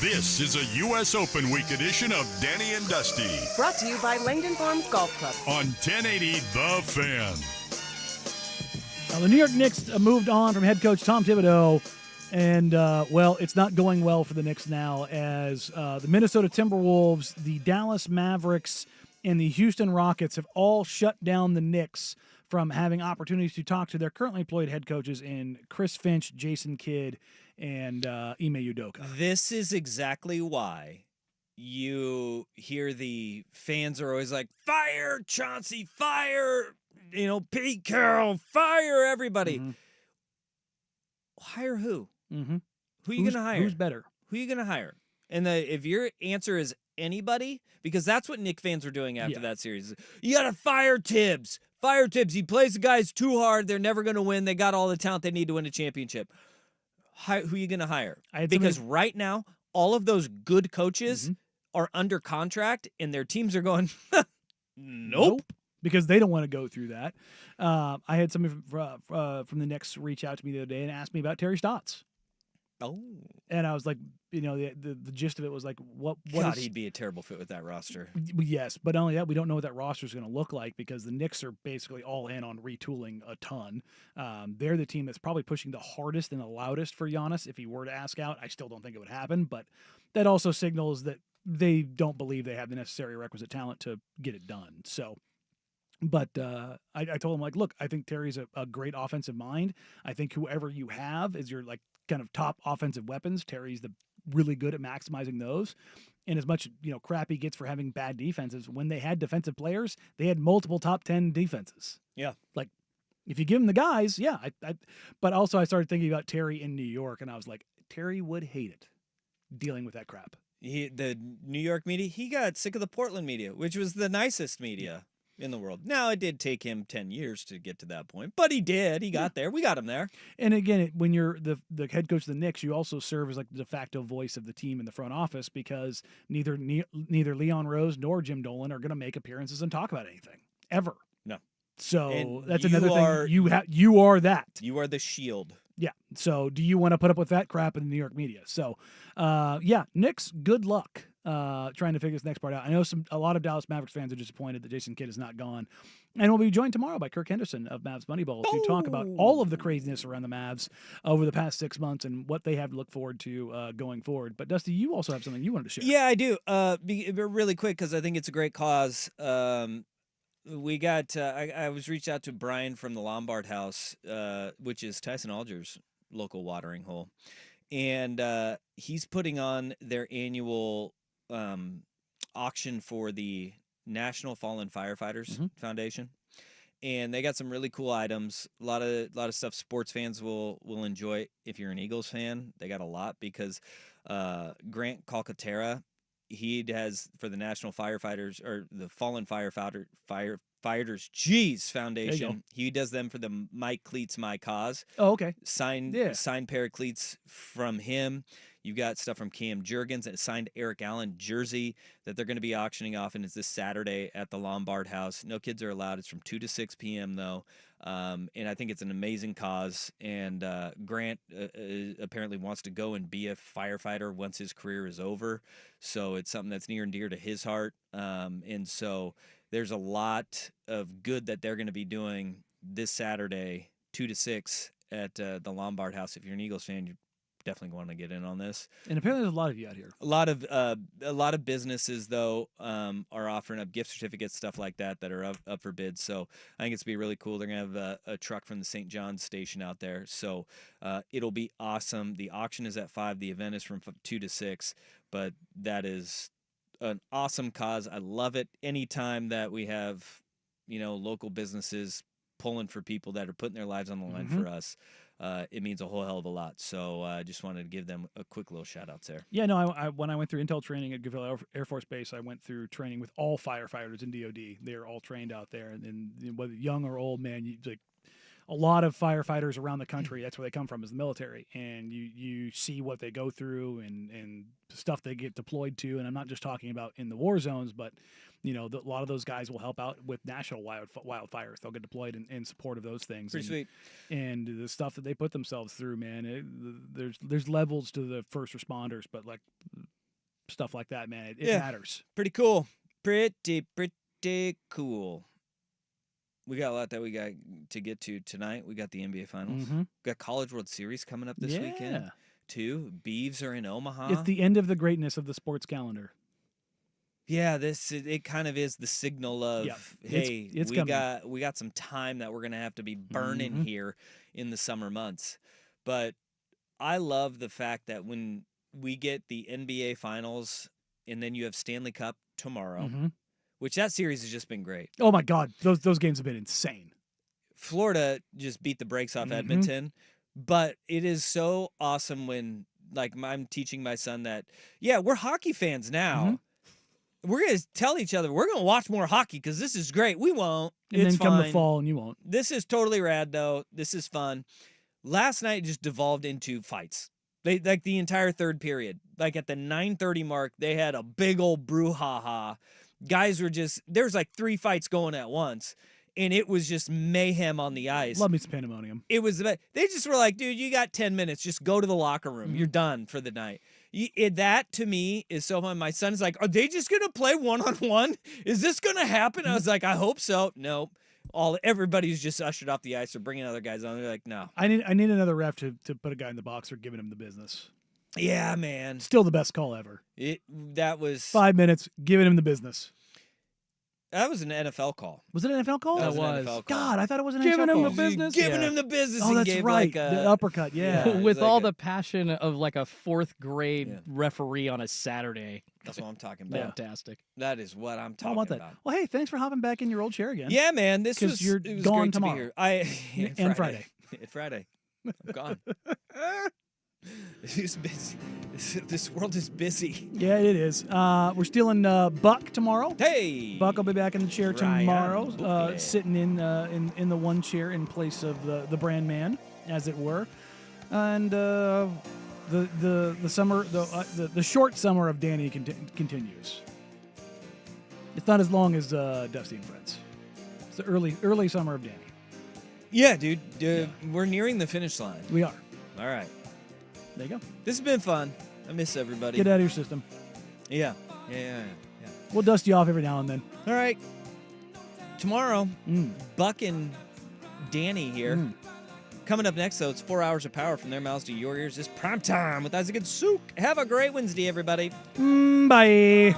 This is a U.S. Open Week edition of Danny and Dusty Brought to you by Langdon Farms Golf Club. on 1080 The Fan. The New York Knicks moved on from head coach Tom Thibodeau, and, well, it's not going well for the Knicks now as the Minnesota Timberwolves, the Dallas Mavericks, and the Houston Rockets have all shut down the Knicks from having opportunities to talk to their currently employed head coaches in Chris Finch, Jason Kidd, and Ime Udoka. This is exactly why you hear the fans are always like, fire Chauncey, fire, Pete Carroll, fire everybody. Mm-hmm. Hire who? Mm-hmm. Who are you going to hire? Who's better? Who are you going to hire? And if your answer is anybody, because that's what Knick fans were doing after that series. You got to fire Tibbs. Fire Tibbs. He plays the guys too hard. They're never going to win. They got all the talent they need to win a championship. Who are you going to hire? Because right now, all of those good coaches are under contract, and their teams are going, nope. Because they don't want to go through that. I had somebody from the Knicks reach out to me the other day and ask me about Terry Stotts. Oh. And I was like, the gist of it was like, what God, he'd be a terrible fit with that roster. Yes, but not only that, we don't know what that roster is going to look like because the Knicks are basically all in on retooling a ton. They're the team that's probably pushing the hardest and the loudest for Giannis. If he were to ask out, I still don't think it would happen, but that also signals that they don't believe they have the necessary requisite talent to get it done. So, but I told him, like, look, I think Terry's a great offensive mind. I think whoever you have is your, like, kind of top offensive weapons. Terry's really good at maximizing those. And as much, crap he gets for having bad defenses, when they had defensive players, they had multiple top 10 defenses. Yeah. Like, if you give them the guys, but also I started thinking about Terry in New York, and I was like, Terry would hate it dealing with that crap. The New York media, he got sick of the Portland media, which was the nicest media in the world. Now, it did take him 10 years to get to that point, but he did. He got there. We got him there. And again, when you're the head coach of the Knicks, you also serve as like the de facto voice of the team in the front office because neither Leon Rose nor Jim Dolan are going to make appearances and talk about anything ever. No. So and that's another thing. You are that. You are the shield. Yeah. So do you want to put up with that crap in the New York media? So, Knicks, good luck trying to figure this next part out. I know a lot of Dallas Mavericks fans are disappointed that Jason Kidd is not gone. And we'll be joined tomorrow by Kirk Henderson of Mavs Moneyball to talk about all of the craziness around the Mavs over the past 6 months and what they have to look forward to going forward. But, Dusty, you also have something you wanted to share. Yeah, I do. Really quick, because I think it's a great cause. We got I was reached out to Brian from the Lombard House, which is Tyson Alger's local watering hole. And he's putting on their annual auction for the National Fallen Firefighters Foundation. And they got some really cool items, a lot of stuff sports fans will enjoy. If you're an Eagles fan, they got a lot because Grant Calcaterra, he has for the National Firefighters or the Fallen Firefighters Foundation. He does them for the Mike Cleats My Cause. Oh, okay. Signed pair of cleats from him. You got stuff from Cam Jurgens and signed Eric Allen jersey that they're going to be auctioning off, and it's this Saturday at the Lombard House. No kids are allowed. It's from 2 to 6 p.m. though, and I think it's an amazing cause. And Grant apparently wants to go and be a firefighter once his career is over, so it's something that's near and dear to his heart. And so there's a lot of good that they're going to be doing this Saturday, 2 to 6 at the Lombard House. If you're an Eagles fan, you definitely want to get in on this. And apparently there's a lot of you out here. A lot of businesses though are offering up gift certificates, stuff like that are up for bids. So I think it's gonna be really cool. They're gonna have a truck from the St. John's station out there, so it'll be awesome. The auction is at 5. The event is from 2 to 6, but that is an awesome cause. I love it. Anytime that we have local businesses pulling for people that are putting their lives on the line for us, it means a whole hell of a lot. So I just wanted to give them a quick little shout out there. Yeah, no, I when I went through Intel training at Goodville Air Force Base, I went through training with all firefighters in DOD. They're all trained out there, and whether young or old, man, a lot of firefighters around the country, that's where they come from, is the military. And you see what they go through and stuff they get deployed to. And I'm not just talking about in the war zones, but a lot of those guys will help out with national wildfires. They'll get deployed in support of those things. Pretty sweet. And the stuff that they put themselves through, man, there's levels to the first responders, but like stuff like that, man. It matters. Pretty cool. Pretty cool. We got a lot that we got to get to tonight. We got the NBA Finals. Mm-hmm. We got College World Series coming up this weekend, too. Beavs are in Omaha. It's the end of the greatness of the sports calendar. Yeah, it kind of is the signal of, hey, it's we got some time that we're going to have to be burning here in the summer months. But I love the fact that when we get the NBA Finals and then you have Stanley Cup tomorrow, which that series has just been great. Oh, my God. Those games have been insane. Florida just beat the brakes off Edmonton. But it is so awesome when, like, I'm teaching my son that, we're hockey fans now. We're going to tell each other, we're going to watch more hockey because this is great. We won't. And it's then come fine. the fall and you won't. This is totally rad, though. This is fun. Last night just devolved into fights. Like the entire third period. Like at the 9:30 mark, they had a big old brouhaha. Guys were there's like 3 fights going at once. And it was just mayhem on the ice. Love me some pandemonium. It was, they just were like, dude, you got 10 minutes. Just go to the locker room. You're done for the night. That, to me, is so fun. My son's like, are they just going to play one-on-one? Is this going to happen? I was like, I hope so. Nope. Everybody's just ushered off the ice or bringing other guys on. They're like, no. I need another ref to put a guy in the box for giving him the business. Yeah, man. Still the best call ever. That was 5 minutes, giving him the business. That was an NFL call. Was it an NFL call? That was an NFL call. God, I thought it was an Giving NFL him call. the business. Giving him the business. Oh, that's gave right. Like a, the uppercut, With like all the passion of like a 4th grade referee on a Saturday. That's what I'm talking about. Fantastic. That is what I'm I talking want that. about. Well, hey, thanks for hopping back in your old chair again. Yeah, man. It was you're gone great tomorrow. to be here. And Friday. Friday. I'm gone. This world is busy. Yeah, it is. We're stealing Buck tomorrow. Hey, Buck will be back in the chair Ryan tomorrow, Buckley. sitting in the one chair in place of the brand man, as it were. And the summer, the short summer of Danny continues. It's not as long as Dusty and Friends. It's the early summer of Danny. Yeah, dude. We're nearing the finish line. We are. All right. There you go. This has been fun. I miss everybody. Get out of your system. Yeah. We'll dust you off every now and then. All right. Tomorrow, Buck and Danny here. Coming up next, though, it's 4 hours of power from their mouths to your ears. It's prime time with Isaac and Souk. Have a great Wednesday, everybody. Bye.